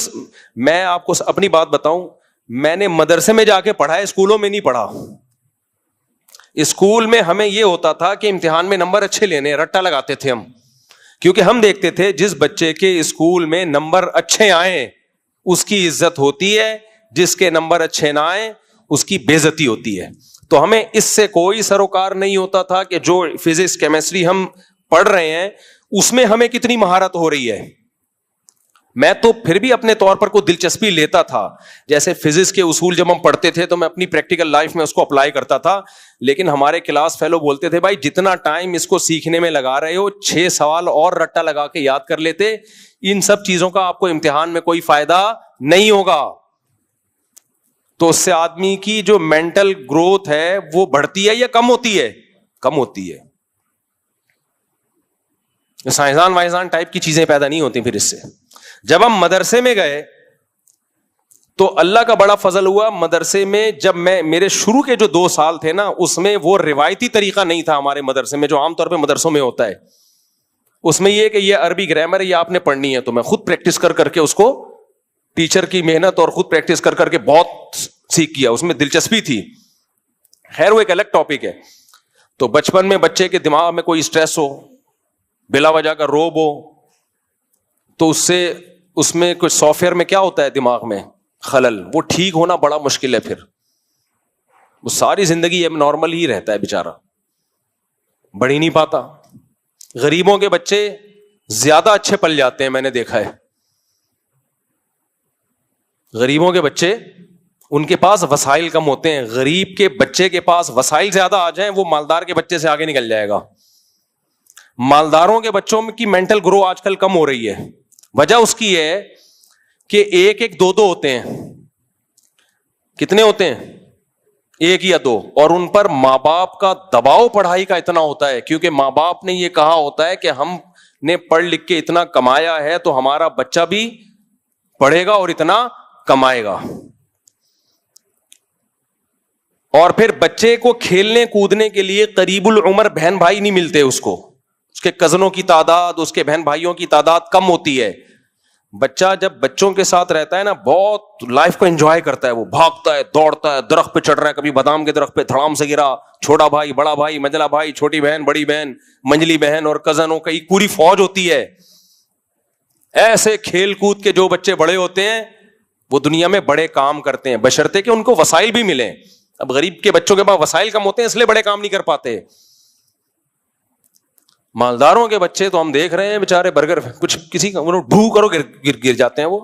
میں آپ کو اپنی بات بتاؤں, میں نے مدرسے میں جا کے پڑھا ہے, اسکولوں میں نہیں پڑھا. اسکول میں ہمیں یہ ہوتا تھا کہ امتحان میں نمبر اچھے لینے, رٹا لگاتے تھے ہم, کیونکہ ہم دیکھتے تھے جس بچے کے اسکول میں نمبر اچھے آئیں اس کی عزت ہوتی ہے, جس کے نمبر اچھے نہ آئیں اس کی بے عزتی ہوتی ہے. تو ہمیں اس سے کوئی سروکار نہیں ہوتا تھا کہ جو فزکس کیمسٹری ہم پڑھ رہے ہیں اس میں ہمیں کتنی مہارت ہو رہی ہے. میں تو پھر بھی اپنے طور پر کوئی دلچسپی لیتا تھا, جیسے فزکس کے اصول جب ہم پڑھتے تھے تو میں اپنی پریکٹیکل لائف میں اس کو اپلائی کرتا تھا. لیکن ہمارے کلاس فیلو بولتے تھے بھائی جتنا ٹائم اس کو سیکھنے میں لگا رہے ہو 6 سوال اور رٹا لگا کے یاد کر لیتے, ان سب چیزوں کا آپ کو امتحان میں کوئی فائدہ نہیں ہوگا. تو اس سے آدمی کی جو مینٹل گروتھ ہے وہ بڑھتی ہے یا کم ہوتی ہے؟ کم ہوتی ہے. سائنسدان وائنسدان ٹائپ کی چیزیں پیدا نہیں ہوتی پھر اس سے. جب ہم مدرسے میں گئے تو اللہ کا بڑا فضل ہوا مدرسے میں، جب میرے شروع کے جو 2 سال تھے نا، اس میں وہ روایتی طریقہ نہیں تھا ہمارے مدرسے میں جو عام طور پہ مدرسوں میں ہوتا ہے. اس میں یہ کہ یہ عربی گرامر ہے، یہ آپ نے پڑھنی ہے. تو میں خود پریکٹس کر کے اس کو، ٹیچر کی محنت اور خود پریکٹس کر کے بہت سیکھ کیا. اس میں دلچسپی تھی. خیر وہ ایک الگ ٹاپک ہے. تو بچپن میں بچے کے دماغ میں کوئی اسٹریس ہو، بلا وجہ کا روب ہو، تو اس میں کچھ سافٹ ویئر میں کیا ہوتا ہے دماغ میں خلل، وہ ٹھیک ہونا بڑا مشکل ہے. پھر وہ ساری زندگی اب نارمل ہی رہتا ہے بیچارہ، بڑھ ہی نہیں پاتا. غریبوں کے بچے زیادہ اچھے پل جاتے ہیں، میں نے دیکھا ہے. غریبوں کے بچے، ان کے پاس وسائل کم ہوتے ہیں. غریب کے بچے کے پاس وسائل زیادہ آ جائیں، وہ مالدار کے بچے سے آگے نکل جائے گا. مالداروں کے بچوں کی مینٹل گرو آج کل کم ہو رہی ہے. وجہ اس کی ہے کہ 1 2 ہوتے ہیں. کتنے ہوتے ہیں؟ 1 یا 2. اور ان پر ماں باپ کا دباؤ پڑھائی کا اتنا ہوتا ہے، کیونکہ ماں باپ نے یہ کہا ہوتا ہے کہ ہم نے پڑھ لکھ کے اتنا کمایا ہے تو ہمارا بچہ بھی پڑھے گا اور اتنا کمائے گا. اور پھر بچے کو کھیلنے کودنے کے لیے قریب العمر بہن بھائی نہیں ملتے. اس کے کزنوں کی تعداد، اس کے بہن بھائیوں کی تعداد کم ہوتی ہے. بچہ جب بچوں کے ساتھ رہتا ہے نا، بہت لائف کو انجوائے کرتا ہے. وہ بھاگتا ہے، دوڑتا ہے، درخت پہ چڑھ رہا ہے، کبھی بادام کے درخت پہ دھڑام سے گرا، چھوٹا بھائی، بڑا بھائی، منجلا بھائی، چھوٹی بہن، بڑی بہن، منجلی بہن اور کزنوں کی پوری فوج ہوتی ہے. ایسے کھیل کود کے جو بچے بڑے ہوتے ہیں وہ دنیا میں بڑے کام کرتے ہیں، بشرطے کہ ان کو وسائل بھی ملیں. اب غریب کے بچوں کے پاس وسائل کم ہوتے ہیں، اس لیے بڑے کام نہیں کر پاتے. مالداروں کے بچے تو ہم دیکھ رہے ہیں بیچارے برگر، کچھ کسی کا ڈھو کرو گر جاتے ہیں وہ.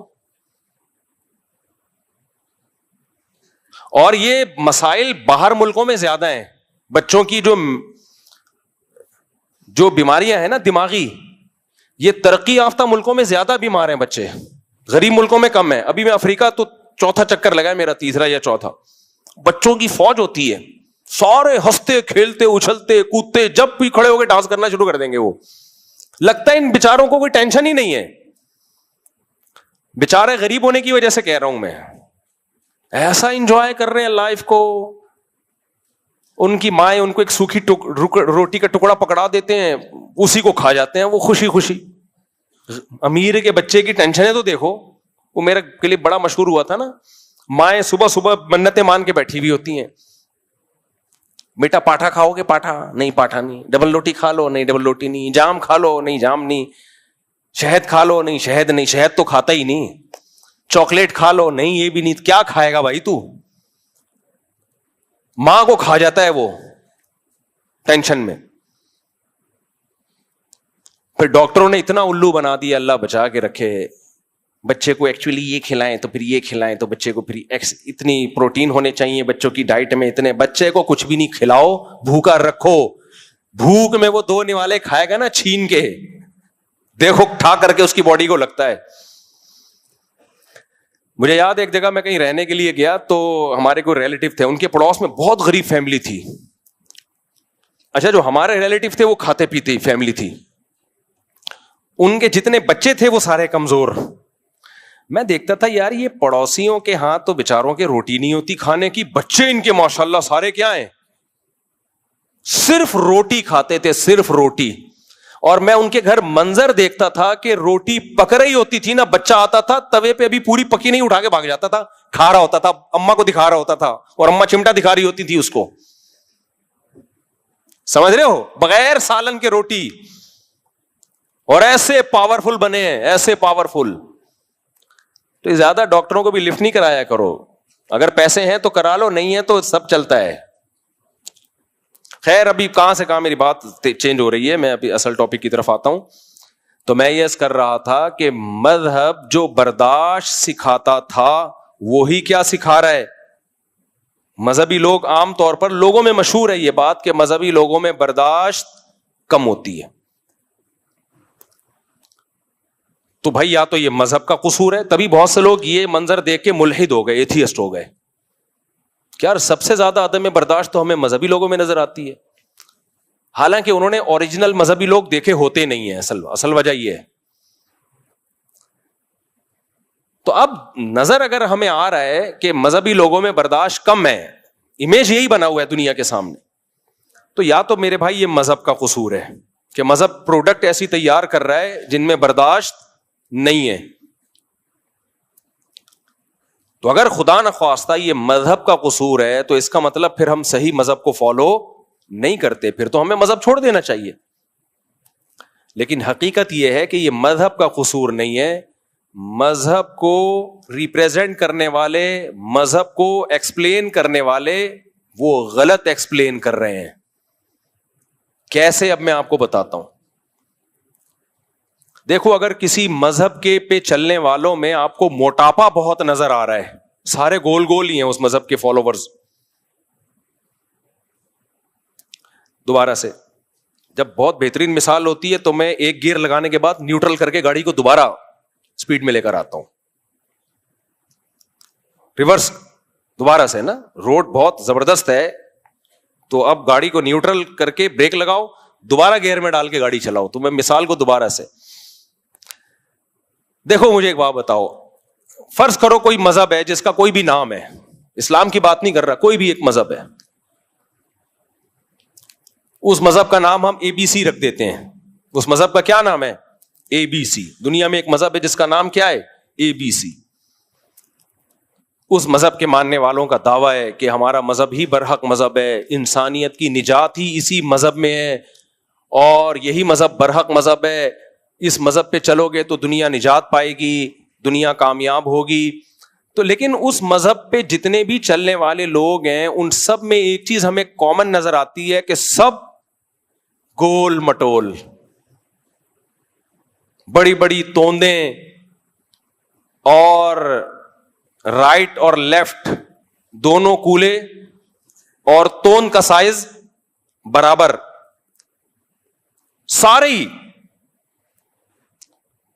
اور یہ مسائل باہر ملکوں میں زیادہ ہیں. بچوں کی جو بیماریاں ہیں نا دماغی، یہ ترقی یافتہ ملکوں میں زیادہ بیمار ہیں بچے، غریب ملکوں میں کم ہے. ابھی میں افریقہ تو 4تھا چکر لگا ہے میرا، 3 یا 4. بچوں کی فوج ہوتی ہے، سارے ہنستے کھیلتے اچھلتے کودتے، جب بھی کھڑے ہو کے ڈانس کرنا شروع کر دیں گے. وہ لگتا ہے ان بیچاروں کو کوئی ٹینشن ہی نہیں ہے. بیچارے غریب ہونے کی وجہ سے کہہ رہا ہوں میں، ایسا انجوائے کر رہے ہیں لائف کو. ان کی مائیں ان کو ایک سوکھی روٹی کا ٹکڑا پکڑا دیتے ہیں، اسی کو کھا جاتے ہیں وہ خوشی خوشی. امیر کے بچے کی ٹینشنیں تو دیکھو. وہ میرا کلپ بڑا مشہور ہوا تھا نا، مائیں صبح صبح منتیں مان کے بیٹھی ہوئی ہوتی ہیں. بیٹا پاٹھا کھاؤ گے؟ پاٹھا نہیں، پاٹھا نہیں. ڈبل روٹی کھا لو؟ نہیں ڈبل روٹی نہیں. جام کھا لو؟ نہیں جام نہیں. شہد کھا لو؟ نہیں شہد نہیں، شہد تو کھاتا ہی نہیں. چاکلیٹ کھا لو؟ نہیں یہ بھی نہیں. کیا کھائے گا بھائی تو؟ ماں کو کھا جاتا ہے وہ ٹینشن میں. پھر ڈاکٹروں نے اتنا الو بنا دیا، اللہ بچا کے رکھے. بچے کو ایکچولی یہ کھلائیں تو پھر یہ کھلائیں تو بچے کو پھر اتنی پروٹین ہونے چاہیے بچوں کی ڈائٹ میں اتنے. بچے کو کچھ بھی نہیں کھلاؤ، بھوکا رکھو. بھوک میں وہ 2 نوالے کھائے گا نا چھین کے، دیکھو ٹھا کر کے اس کی باڈی کو لگتا ہے. مجھے یاد ہے ایک جگہ میں کہیں رہنے کے لیے گیا تو ہمارے کوئی ریلیٹیو تھے، ان کے پڑوس میں بہت غریب فیملی تھی. اچھا جو ہمارے ریلیٹیو تھے وہ کھاتے پیتے فیملی تھی. ان کے جتنے بچے تھے وہ سارے کمزور. میں دیکھتا تھا یار یہ پڑوسیوں کے ہاں تو بیچاروں کے روٹی نہیں ہوتی کھانے کی، بچے ان کے ماشاءاللہ سارے کیا ہیں، صرف روٹی کھاتے تھے، صرف روٹی. اور میں ان کے گھر منظر دیکھتا تھا کہ روٹی پک رہی ہوتی تھی نا، بچہ آتا تھا توے پہ ابھی پوری پکی نہیں، اٹھا کے بھاگ جاتا تھا، کھا رہا ہوتا تھا، اما کو دکھا رہا ہوتا تھا، اور اما چمٹا دکھا رہی ہوتی تھی اس کو. سمجھ رہے ہو؟ بغیر سالن کے روٹی. اور ایسے پاورفل بنے ہیں، ایسے پاورفل. تو زیادہ ڈاکٹروں کو بھی لفٹ نہیں کرایا کرو. اگر پیسے ہیں تو کرا لو، نہیں ہے تو سب چلتا ہے. خیر ابھی کہاں سے کہاں میری بات چینج ہو رہی ہے، میں ابھی اصل ٹاپک کی طرف آتا ہوں. تو میں یہ کر رہا تھا کہ مذہب جو برداشت سکھاتا تھا وہی کیا سکھا رہا ہے. مذہبی لوگ عام طور پر، لوگوں میں مشہور ہے یہ بات کہ مذہبی لوگوں میں برداشت کم ہوتی ہے. تو بھائی یا تو یہ مذہب کا قصور ہے، تبھی بہت سے لوگ یہ منظر دیکھ کے ملحد ہو گئے، ایتھیسٹ ہو گئے. کیا سب سے زیادہ عدم برداشت تو ہمیں مذہبی لوگوں میں نظر آتی ہے، حالانکہ انہوں نے اوریجنل مذہبی لوگ دیکھے ہوتے نہیں ہیں. اصل وجہ یہ ہے. تو اب نظر اگر ہمیں آ رہا ہے کہ مذہبی لوگوں میں برداشت کم ہے، امیج یہی بنا ہوا ہے دنیا کے سامنے، تو یا تو میرے بھائی یہ مذہب کا قصور ہے کہ مذہب پروڈکٹ ایسی تیار کر رہا ہے جن میں برداشت نہیں ہے. تو اگر خدا نخواستہ یہ مذہب کا قصور ہے تو اس کا مطلب پھر ہم صحیح مذہب کو فالو نہیں کرتے، پھر تو ہمیں مذہب چھوڑ دینا چاہیے. لیکن حقیقت یہ ہے کہ یہ مذہب کا قصور نہیں ہے، مذہب کو ریپریزنٹ کرنے والے، مذہب کو ایکسپلین کرنے والے وہ غلط ایکسپلین کر رہے ہیں. کیسے؟ اب میں آپ کو بتاتا ہوں. دیکھو، اگر کسی مذہب کے پہ چلنے والوں میں آپ کو موٹاپا بہت نظر آ رہا ہے، سارے گول گول ہی ہیں اس مذہب کے فالوورز. دوبارہ سے جب بہت بہترین مثال ہوتی ہے تو میں ایک گیئر لگانے کے بعد نیوٹرل کر کے گاڑی کو دوبارہ سپیڈ میں لے کر آتا ہوں، ریورس دوبارہ سے نا. روڈ بہت زبردست ہے تو اب گاڑی کو نیوٹرل کر کے بریک لگاؤ، دوبارہ گیئر میں ڈال کے گاڑی چلاؤ. تو میں مثال کو دوبارہ سے دیکھو. مجھے ایک بات بتاؤ، فرض کرو کوئی مذہب ہے جس کا کوئی بھی نام ہے، اسلام کی بات نہیں کر رہا، کوئی بھی ایک مذہب ہے، اس مذہب کا نام ہم اے بی سی رکھ دیتے ہیں. اس مذہب کا کیا نام ہے؟ اے بی سی. دنیا میں ایک مذہب ہے جس کا نام کیا ہے؟ اے بی سی. اس مذہب کے ماننے والوں کا دعویٰ ہے کہ ہمارا مذہب ہی برحق مذہب ہے، انسانیت کی نجات ہی اسی مذہب میں ہے، اور یہی مذہب برحق مذہب ہے. اس مذہب پہ چلو گے تو دنیا نجات پائے گی، دنیا کامیاب ہوگی. تو لیکن اس مذہب پہ جتنے بھی چلنے والے لوگ ہیں ان سب میں ایک چیز ہمیں کامن نظر آتی ہے کہ سب گول مٹول، بڑی بڑی توندیں، اور رائٹ اور لیفٹ دونوں کولے، اور توند کا سائز برابر، سارے ہی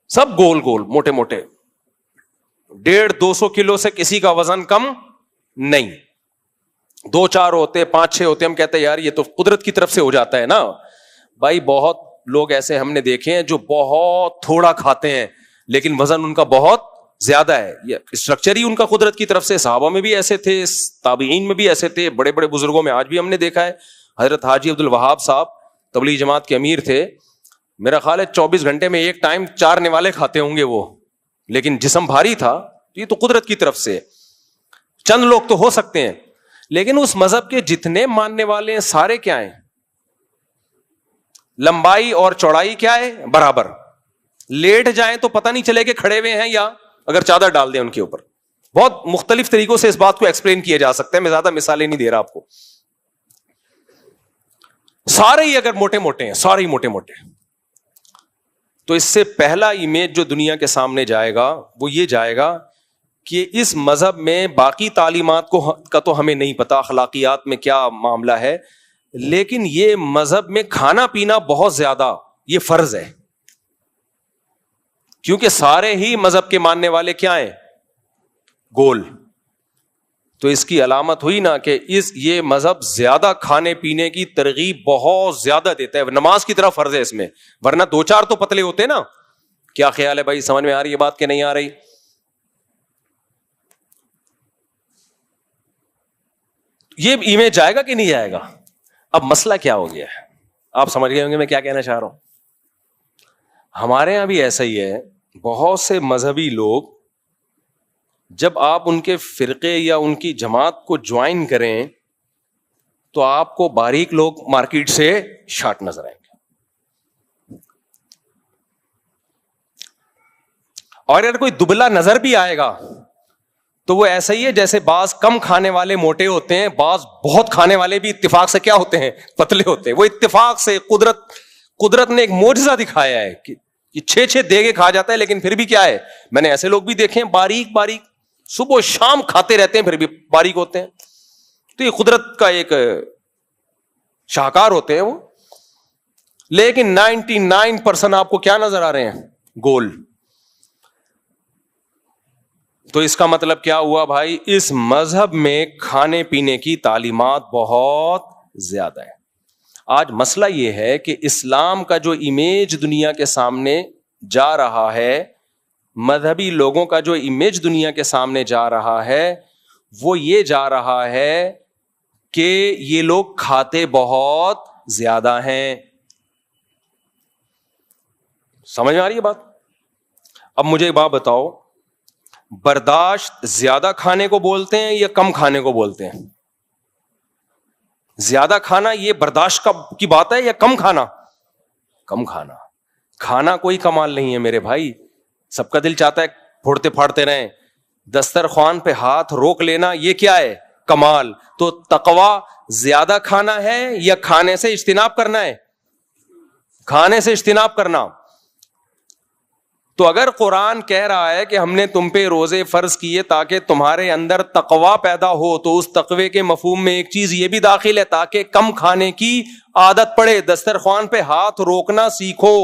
سب گول گول موٹے موٹے، 150-200 کلو سے کسی کا وزن کم نہیں. 2-4 ہوتے، 5-6 ہوتے، ہم کہتے ہیں یار یہ تو قدرت کی طرف سے ہو جاتا ہے نا. بھائی بہت لوگ ایسے ہم نے دیکھے ہیں جو بہت تھوڑا کھاتے ہیں لیکن وزن ان کا بہت زیادہ ہے. یہ اسٹرکچر ہی ان کا قدرت کی طرف سے. صحابہ میں بھی ایسے تھے، تابعین میں بھی ایسے تھے، بڑے بڑے بزرگوں میں آج بھی ہم نے دیکھا ہے. حضرت حاجی عبد الوہاب صاحب تبلیغ جماعت کے امیر تھے، میرا خیال ہے 24 گھنٹے میں ایک ٹائم 4 نوالے کھاتے ہوں گے وہ، لیکن جسم بھاری تھا. یہ تو قدرت کی طرف سے. چند لوگ تو ہو سکتے ہیں، لیکن اس مذہب کے جتنے ماننے والے ہیں سارے کیا ہیں؟ لمبائی اور چوڑائی کیا ہے؟ برابر. لیٹ جائیں تو پتہ نہیں چلے کہ کھڑے ہوئے ہیں یا اگر چادر ڈال دیں ان کے اوپر. بہت مختلف طریقوں سے اس بات کو ایکسپلین کیا جا سکتا ہے، میں زیادہ مثالیں نہیں دے رہا آپ کو. سارے ہی اگر موٹے موٹے ہیں، سارے ہی موٹے موٹے، تو اس سے پہلا امیج جو دنیا کے سامنے جائے گا وہ یہ جائے گا کہ اس مذہب میں باقی تعلیمات کا تو ہمیں نہیں پتا، اخلاقیات میں کیا معاملہ ہے، لیکن یہ مذہب میں کھانا پینا بہت زیادہ یہ فرض ہے. کیونکہ سارے ہی مذہب کے ماننے والے کیا ہیں؟ گول. تو اس کی علامت ہوئی نا کہ یہ مذہب زیادہ کھانے پینے کی ترغیب بہت زیادہ دیتا ہے. نماز کی طرح فرض ہے اس میں، ورنہ 2-4 تو پتلے ہوتے نا. کیا خیال ہے بھائی؟ سمجھ میں آ رہی ہے بات کہ نہیں آ رہی؟ یہ ایمیج جائے گا کہ نہیں جائے گا؟ اب مسئلہ کیا ہو گیا ہے، آپ سمجھ گئے ہوں گے میں کیا کہنا چاہ رہا ہوں. ہمارے یہاں بھی ایسا ہی ہے. بہت سے مذہبی لوگ جب آپ ان کے فرقے یا ان کی جماعت کو جوائن کریں تو آپ کو باریک لوگ مارکیٹ سے شارٹ نظر آئیں گے، اور اگر کوئی دبلا نظر بھی آئے گا تو وہ ایسا ہی ہے جیسے بعض کم کھانے والے موٹے ہوتے ہیں، بعض بہت کھانے والے بھی اتفاق سے کیا ہوتے ہیں؟ پتلے ہوتے ہیں. وہ اتفاق سے قدرت نے ایک معجزہ دکھایا ہے کہ 6 دیگے کھا جاتا ہے، لیکن پھر بھی کیا ہے؟ میں نے ایسے لوگ بھی دیکھے ہیں باریک باریک، صبح و شام کھاتے رہتے ہیں پھر بھی باریک ہوتے ہیں. تو یہ قدرت کا ایک شاہکار ہوتے ہیں وہ. لیکن 99% آپ کو کیا نظر آ رہے ہیں؟ گول. تو اس کا مطلب کیا ہوا بھائی؟ اس مذہب میں کھانے پینے کی تعلیمات بہت زیادہ ہے. آج مسئلہ یہ ہے کہ اسلام کا جو امیج دنیا کے سامنے جا رہا ہے مذہبی لوگوں کا جو امیج دنیا کے سامنے جا رہا ہے وہ یہ جا رہا ہے کہ یہ لوگ کھاتے بہت زیادہ ہیں. سمجھ میں آ رہی ہے بات؟ اب مجھے ایک بات بتاؤ, برداشت زیادہ کھانے کو بولتے ہیں یا کم کھانے کو بولتے ہیں؟ زیادہ کھانا یہ برداشت کی بات ہے یا کم کھانا؟ کم کھانا. کھانا کوئی کمال نہیں ہے میرے بھائی, سب کا دل چاہتا ہے پھوڑتے پھاڑتے رہیں. دسترخوان پہ ہاتھ روک لینا یہ کیا ہے؟ کمال. تو تقویٰ زیادہ کھانا ہے یا کھانے سے اجتناب کرنا ہے؟ کھانے سے اجتناب کرنا. تو اگر قرآن کہہ رہا ہے کہ ہم نے تم پہ روزے فرض کیے تاکہ تمہارے اندر تقویٰ پیدا ہو, تو اس تقوی کے مفہوم میں ایک چیز یہ بھی داخل ہے تاکہ کم کھانے کی عادت پڑے, دسترخوان پہ ہاتھ روکنا سیکھو.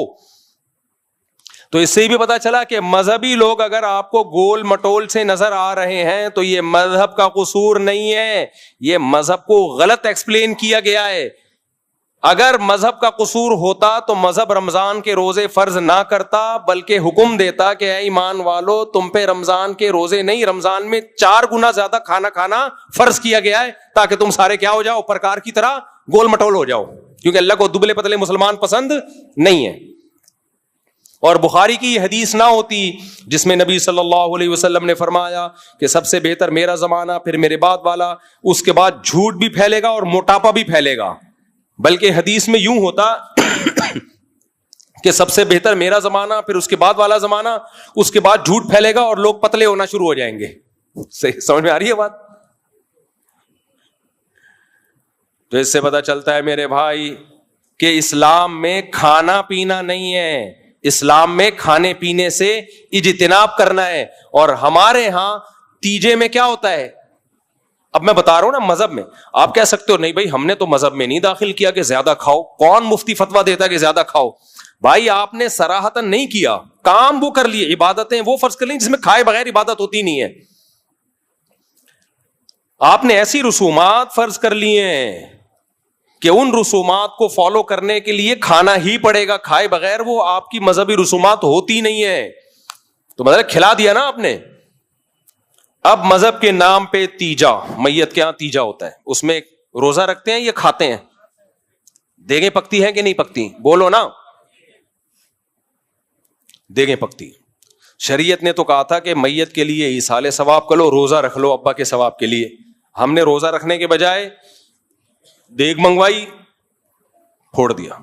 تو اس سے بھی پتا چلا کہ مذہبی لوگ اگر آپ کو گول مٹول سے نظر آ رہے ہیں تو یہ مذہب کا قصور نہیں ہے, یہ مذہب کو غلط ایکسپلین کیا گیا ہے. اگر مذہب کا قصور ہوتا تو مذہب رمضان کے روزے فرض نہ کرتا بلکہ حکم دیتا کہ اے ایمان والو تم پہ رمضان کے روزے نہیں, رمضان میں 4 گنا زیادہ کھانا فرض کیا گیا ہے تاکہ تم سارے کیا ہو جاؤ, پرکار کی طرح گول مٹول ہو جاؤ, کیونکہ اللہ کو دبلے پتلے مسلمان پسند نہیں ہے. اور بخاری کی یہ حدیث نہ ہوتی جس میں نبی صلی اللہ علیہ وسلم نے فرمایا کہ سب سے بہتر میرا زمانہ پھر میرے بعد والا, اس کے بعد جھوٹ بھی پھیلے گا اور موٹاپا بھی پھیلے گا, بلکہ حدیث میں یوں ہوتا کہ سب سے بہتر میرا زمانہ پھر اس کے بعد والا زمانہ, اس کے بعد جھوٹ پھیلے گا اور لوگ پتلے ہونا شروع ہو جائیں گے. سمجھ میں آ رہی ہے بات؟ تو اس سے پتا چلتا ہے میرے بھائی کہ اسلام میں کھانا پینا نہیں ہے, اسلام میں کھانے پینے سے اجتناب کرنا ہے. اور ہمارے ہاں تیجے میں کیا ہوتا ہے؟ اب میں بتا رہا ہوں نا, مذہب میں آپ کہہ سکتے ہو نہیں بھائی ہم نے تو مذہب میں نہیں داخل کیا کہ زیادہ کھاؤ. کون مفتی فتویٰ دیتا کہ زیادہ کھاؤ؟ بھائی آپ نے صراحتاً نہیں کیا, کام وہ کر لیے, عبادتیں وہ فرض کر لی جس میں کھائے بغیر عبادت ہوتی نہیں ہے. آپ نے ایسی رسومات فرض کر لیے ہیں کہ ان رسومات کو فالو کرنے کے لیے کھانا ہی پڑے گا, کھائے بغیر وہ آپ کی مذہبی رسومات ہوتی نہیں ہے. تو مطلب کھلا دیا نا آپ نے. اب مذہب کے نام پہ تیجا, میت کے یہاں تیجا ہوتا ہے, اس میں روزہ رکھتے ہیں یا کھاتے ہیں؟ دیگیں پکتی ہیں کہ نہیں پکتی؟ بولو نا. دیگیں پکتی. شریعت نے تو کہا تھا کہ میت کے لیے ایصال ثواب کرو, روزہ رکھ لو ابا کے ثواب کے لیے. ہم نے روزہ رکھنے کے بجائے دیگ منگوائی, پھوڑ دیا.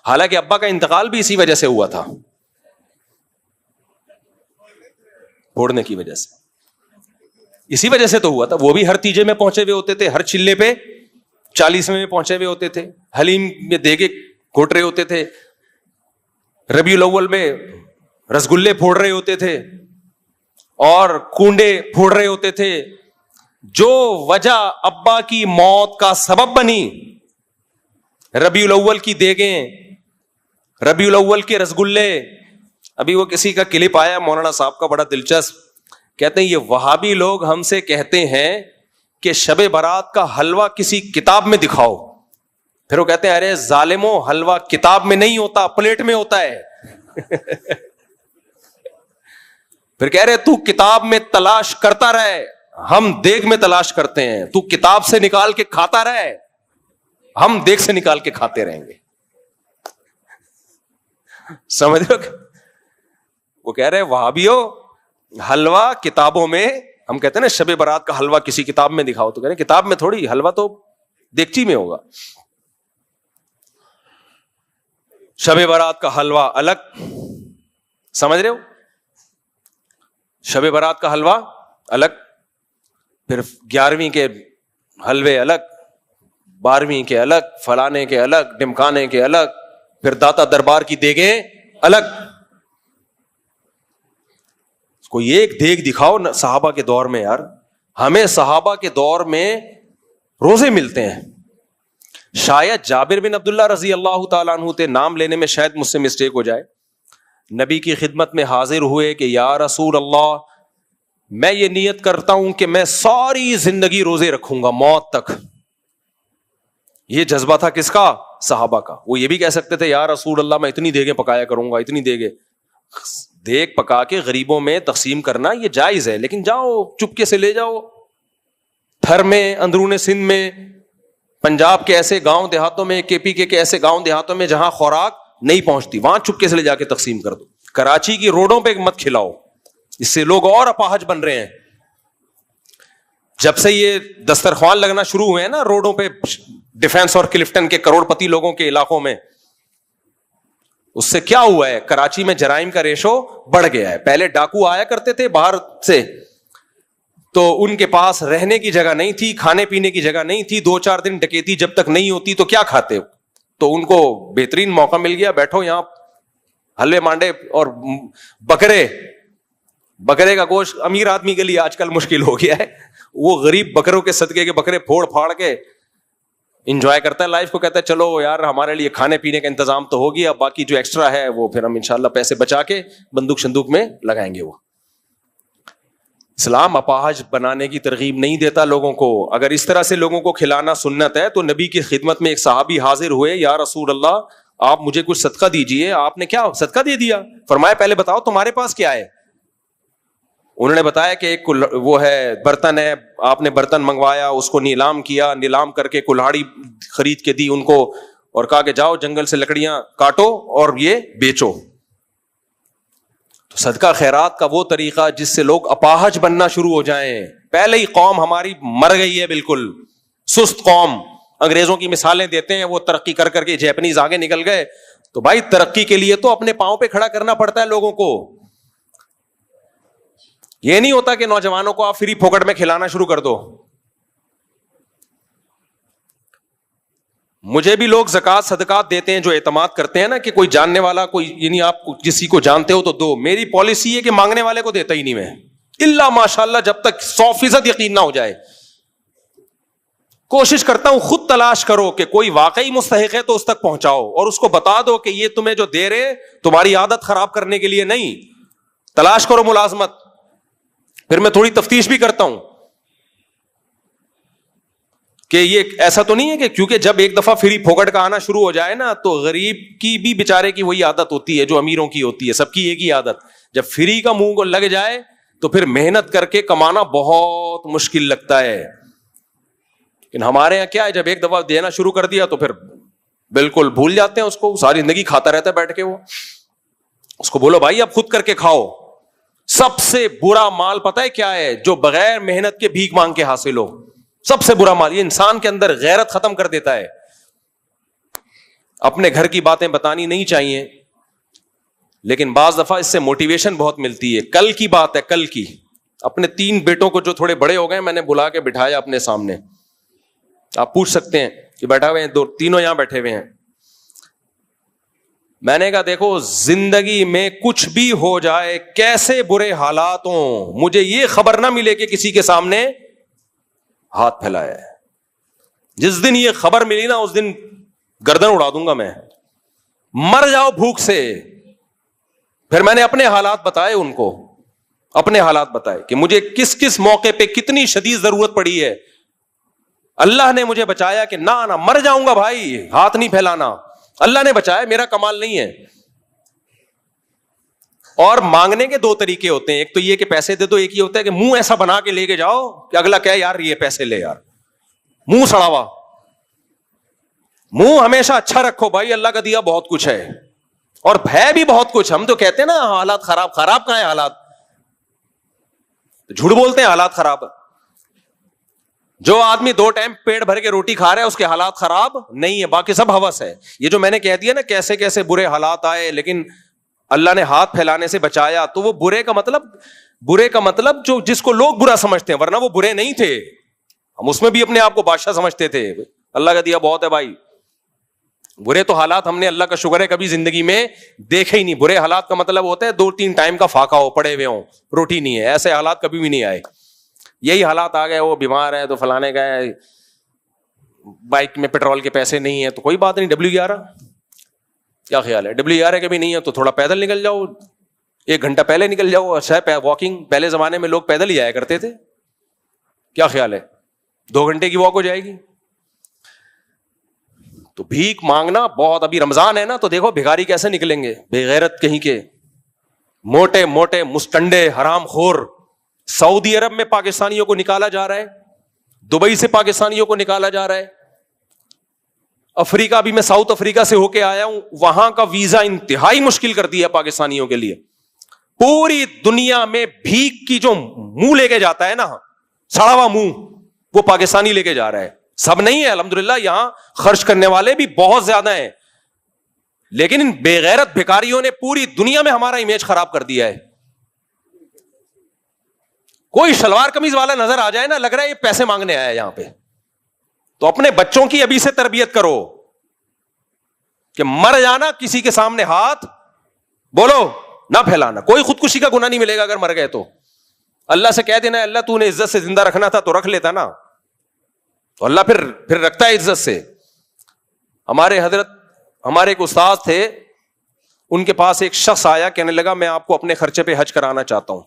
حالانکہ ابا کا انتقال بھی اسی وجہ سے ہوا تھا, پھوڑنے کی وجہ سے, اسی وجہ سے تو ہوا تھا. وہ بھی ہر تیجے میں پہنچے ہوئے ہوتے تھے, ہر چلے پہ 40ویں میں پہنچے ہوئے ہوتے تھے, حلیم میں دیگے گھوٹ رہے ہوتے تھے, ربیع الاول میں رسگلے پھوڑ رہے ہوتے تھے اور کنڈے پھوڑ رہے ہوتے تھے. جو وجہ ابا کی موت کا سبب بنی, ربیع الاول کی دیگیں, ربیع الاول کے رسگلے. ابھی وہ کسی کا کلپ آیا مولانا صاحب کا بڑا دلچسپ, کہتے ہیں یہ وہابی لوگ ہم سے کہتے ہیں کہ شب برات کا حلوہ کسی کتاب میں دکھاؤ. پھر وہ کہتے ہیں ارے ظالمو, حلوہ کتاب میں نہیں ہوتا, پلیٹ میں ہوتا ہے. پھر کہہ رہے تو کتاب میں تلاش کرتا رہے, ہم دیگ میں تلاش کرتے ہیں. تو کتاب سے نکال کے کھاتا رہے, ہم دیگ سے نکال کے کھاتے رہیں گے. سمجھ رہے ہو؟ وہ کہہ رہے وہابیو, حلوہ کتابوں میں, ہم کہتے ہیں نا شب برات کا حلوہ کسی کتاب میں دکھاؤ, تو کہہ رہے کتاب میں تھوڑی, حلوہ تو دیگچی میں ہوگا. شب برات کا حلوہ الگ, سمجھ رہے ہو؟ شب برات کا حلوہ الگ, پھر 11ویں کے حلوے الگ, 12ویں کے الگ, فلانے کے الگ, ڈمکانے کے الگ, پھر داتا دربار کی دیگیں الگ. کوئی ایک دیگ دکھاؤ صحابہ کے دور میں. یار ہمیں صحابہ کے دور میں روزے ملتے ہیں. شاید جابر بن عبداللہ رضی اللہ تعالیٰ عنہ تھے, نام لینے میں شاید مجھ سے مسٹیک ہو جائے. نبی کی خدمت میں حاضر ہوئے کہ یا رسول اللہ, میں یہ نیت کرتا ہوں کہ میں ساری زندگی روزے رکھوں گا موت تک. یہ جذبہ تھا کس کا؟ صحابہ کا. وہ یہ بھی کہہ سکتے تھے یا رسول اللہ میں اتنی دیگیں پکایا کروں گا, اتنی دیگیں. دیگ پکا کے غریبوں میں تقسیم کرنا یہ جائز ہے, لیکن جاؤ چپکے سے لے جاؤ. تھر میں, اندرون سندھ میں, پنجاب کے ایسے گاؤں دیہاتوں میں, کے پی کے ایسے گاؤں دیہاتوں میں جہاں خوراک نہیں پہنچتی, وہاں چپکے سے لے جا کے تقسیم کر دو. کراچی کی روڈوں پہ مت کھلاؤ, اس سے لوگ اور اپاہج بن رہے ہیں. جب سے یہ دسترخوان لگنا شروع ہوئے ہیں نا روڈوں پہ, ڈیفینس اور کلفٹن کے کروڑ پتی لوگوں کے علاقوں میں, اس سے کیا ہوا ہے, کراچی میں جرائم کا ریشو بڑھ گیا ہے. پہلے ڈاکو آیا کرتے تھے باہر سے, تو ان کے پاس رہنے کی جگہ نہیں تھی, کھانے پینے کی جگہ نہیں تھی, 2-4 دن ڈکیتی جب تک نہیں ہوتی تو کیا کھاتے. تو ان کو بہترین موقع مل گیا, بیٹھو یہاں حلوے مانڈے اور بکرے کا گوشت امیر آدمی کے لیے آج کل مشکل ہو گیا ہے. وہ غریب بکروں کے صدقے کے بکرے پھوڑ پھاڑ کے انجوائے کرتا ہے لائف کو, کہتا ہے چلو یار ہمارے لیے کھانے پینے کا انتظام تو ہو گیا, باقی جو ایکسٹرا ہے وہ پھر ہم انشاءاللہ پیسے بچا کے بندوق شندوق میں لگائیں گے. وہ اسلام اپاہج بنانے کی ترغیب نہیں دیتا لوگوں کو. اگر اس طرح سے لوگوں کو کھلانا سنت ہے تو نبی کی خدمت میں ایک صحابی حاضر ہوئے, یا رسول اللہ آپ مجھے کچھ صدقہ دیجئے. آپ نے کیا صدقہ دے دیا؟ فرمایا پہلے بتاؤ تمہارے پاس کیا ہے. انہوں نے بتایا کہ ایک وہ ہے برتن ہے, آپ نے برتن منگوایا, اس کو نیلام کیا, نیلام کر کے کلہاڑی خرید کے دی ان کو, اور کہا کہ جاؤ جنگل سے لکڑیاں کاٹو اور یہ بیچو. تو صدقہ خیرات کا وہ طریقہ جس سے لوگ اپاہج بننا شروع ہو جائیں. پہلے ہی قوم ہماری مر گئی ہے, بالکل سست قوم. انگریزوں کی مثالیں دیتے ہیں, وہ ترقی کر کر کے جیپنیز آگے نکل گئے. تو بھائی ترقی کے لیے تو اپنے پاؤں پہ کھڑا کرنا پڑتا ہے لوگوں کو. یہ نہیں ہوتا کہ نوجوانوں کو آپ فری پھوکٹ میں کھلانا شروع کر دو. مجھے بھی لوگ زکات صدقات دیتے ہیں جو اعتماد کرتے ہیں نا کہ کوئی جاننے والا, کوئی یعنی آپ کسی کو جانتے ہو تو دو. میری پالیسی ہے کہ مانگنے والے کو دیتا ہی نہیں میں, الا ماشاءاللہ جب تک 100% یقین نہ ہو جائے. کوشش کرتا ہوں خود تلاش کرو کہ کوئی واقعی مستحق ہے تو اس تک پہنچاؤ, اور اس کو بتا دو کہ یہ تمہیں جو دے رہے تمہاری عادت خراب کرنے کے لیے نہیں. تلاش کرو ملازمت. پھر میں تھوڑی تفتیش بھی کرتا ہوں کہ یہ ایسا تو نہیں ہے کہ کیونکہ جب ایک دفعہ فری پھوکٹ کا آنا شروع ہو جائے نا تو غریب کی بھی بیچارے کی وہی عادت ہوتی ہے جو امیروں کی ہوتی ہے, سب کی ایک ہی عادت. جب فری کا منہ کو لگ جائے تو پھر محنت کر کے کمانا بہت مشکل لگتا ہے. لیکن ہمارے یہاں کیا ہے, جب ایک دفعہ دینا شروع کر دیا تو پھر بالکل بھول جاتے ہیں اس کو, ساری زندگی کھاتا رہتا ہے بیٹھ کے. وہ اس کو بولو بھائی اب خود کر کے کھاؤ. سب سے برا مال پتہ ہے کیا ہے؟ جو بغیر محنت کے بھیک مانگ کے حاصل ہو. سب سے برا مال. یہ انسان کے اندر غیرت ختم کر دیتا ہے. اپنے گھر کی باتیں بتانی نہیں چاہیے, لیکن بعض دفعہ اس سے موٹیویشن بہت ملتی ہے. کل کی بات ہے, کل کی. اپنے 3 بیٹوں کو جو تھوڑے بڑے ہو گئے میں نے بلا کے بٹھایا اپنے سامنے. آپ پوچھ سکتے ہیں کہ بیٹھا ہوئے ہیں, 2 یہاں بیٹھے ہوئے ہیں. میں نے کہا دیکھو زندگی میں کچھ بھی ہو جائے, کیسے برے حالات ہوں, مجھے یہ خبر نہ ملے کہ کسی کے سامنے ہاتھ پھیلایا ہے. جس دن یہ خبر ملی نا اس دن گردن اڑا دوں گا میں. مر جاؤ بھوک سے. پھر میں نے اپنے حالات بتائے ان کو, اپنے حالات بتائے کہ مجھے کس کس موقع پہ کتنی شدید ضرورت پڑی ہے. اللہ نے مجھے بچایا کہ نہ مر جاؤں گا بھائی, ہاتھ نہیں پھیلانا. اللہ نے بچایا, میرا کمال نہیں ہے. اور مانگنے کے 2 طریقے ہوتے ہیں. ایک تو یہ کہ پیسے دے دو, ایک یہ ہوتا ہے کہ منہ ایسا بنا کے لے کے جاؤ کہ اگلا کہے یار یہ پیسے لے یار. منہ سڑا ہوا. منہ ہمیشہ اچھا رکھو بھائی, اللہ کا دیا بہت کچھ ہے اور ہے بھی بہت کچھ. ہم تو کہتے ہیں نا حالات خراب. خراب کہاں ہے حالات؟ جھوٹ بولتے ہیں حالات خراب. جو آدمی 2 ٹائم پیٹ بھر کے روٹی کھا رہا ہے اس کے حالات خراب نہیں ہے, باقی سب ہوس ہے. یہ جو میں نے کہہ دیا نا کیسے کیسے برے حالات آئے لیکن اللہ نے ہاتھ پھیلانے سے بچایا, تو وہ برے کا مطلب جو جس کو لوگ برا سمجھتے ہیں, ورنہ وہ برے نہیں تھے. ہم اس میں بھی اپنے آپ کو بادشاہ سمجھتے تھے. اللہ کا دیا بہت ہے بھائی. برے تو حالات ہم نے اللہ کا شکر ہے کبھی زندگی میں دیکھے ہی نہیں. برے حالات کا مطلب ہوتا ہے 2-3 ٹائم کا فاقہ ہو, پڑے ہوئے ہوں, روٹی نہیں ہے. ایسے حالات کبھی بھی نہیں آئے. یہی حالات آ گئے, وہ بیمار ہے تو فلانے کا ہے, بائک میں پیٹرول کے پیسے نہیں ہے تو کوئی بات نہیں, WR کیا خیال ہے, WR کے بھی نہیں ہے تو تھوڑا پیدل نکل جاؤ, 1 گھنٹہ پہلے نکل جاؤ. اچھا ہے واکنگ, پہلے زمانے میں لوگ پیدل ہی آیا کرتے تھے. کیا خیال ہے, 2 گھنٹے کی واک ہو جائے گی. تو بھیک مانگنا بہت, ابھی رمضان ہے نا تو دیکھو بھکاری کیسے نکلیں گے, بے غیرت کہیں کے. موٹے موٹے مستنڈے حرام خور سعودی عرب میں پاکستانیوں کو نکالا جا رہا ہے, دبئی سے پاکستانیوں کو نکالا جا رہا ہے. افریقہ بھی میں ساؤتھ افریقہ سے ہو کے آیا ہوں, وہاں کا ویزا انتہائی مشکل کر دیا پاکستانیوں کے لیے. پوری دنیا میں بھیک کی جو منہ لے کے جاتا ہے نا, سڑا ہوا منہ, وہ پاکستانی لے کے جا رہا ہے. سب نہیں ہے الحمدللہ, یہاں خرچ کرنے والے بھی بہت زیادہ ہیں, لیکن ان بے غیرت بھکاریوں نے پوری دنیا میں ہمارا امیج خراب کر دیا ہے. کوئی شلوار قمیض والا نظر آ جائے نا, لگ رہا ہے یہ پیسے مانگنے آیا ہے یہاں پہ. تو اپنے بچوں کی ابھی سے تربیت کرو کہ مر جانا کسی کے سامنے ہاتھ بولو نہ پھیلانا. کوئی خودکشی کا گناہ نہیں ملے گا اگر مر گئے تو. اللہ سے کہہ دینا اللہ تو نے عزت سے زندہ رکھنا تھا تو رکھ لیتا نا, تو اللہ پھر رکھتا ہے عزت سے. ہمارے ایک استاد تھے, ان کے پاس ایک شخص آیا, کہنے لگا میں آپ کو اپنے خرچے پہ حج کرانا چاہتا ہوں.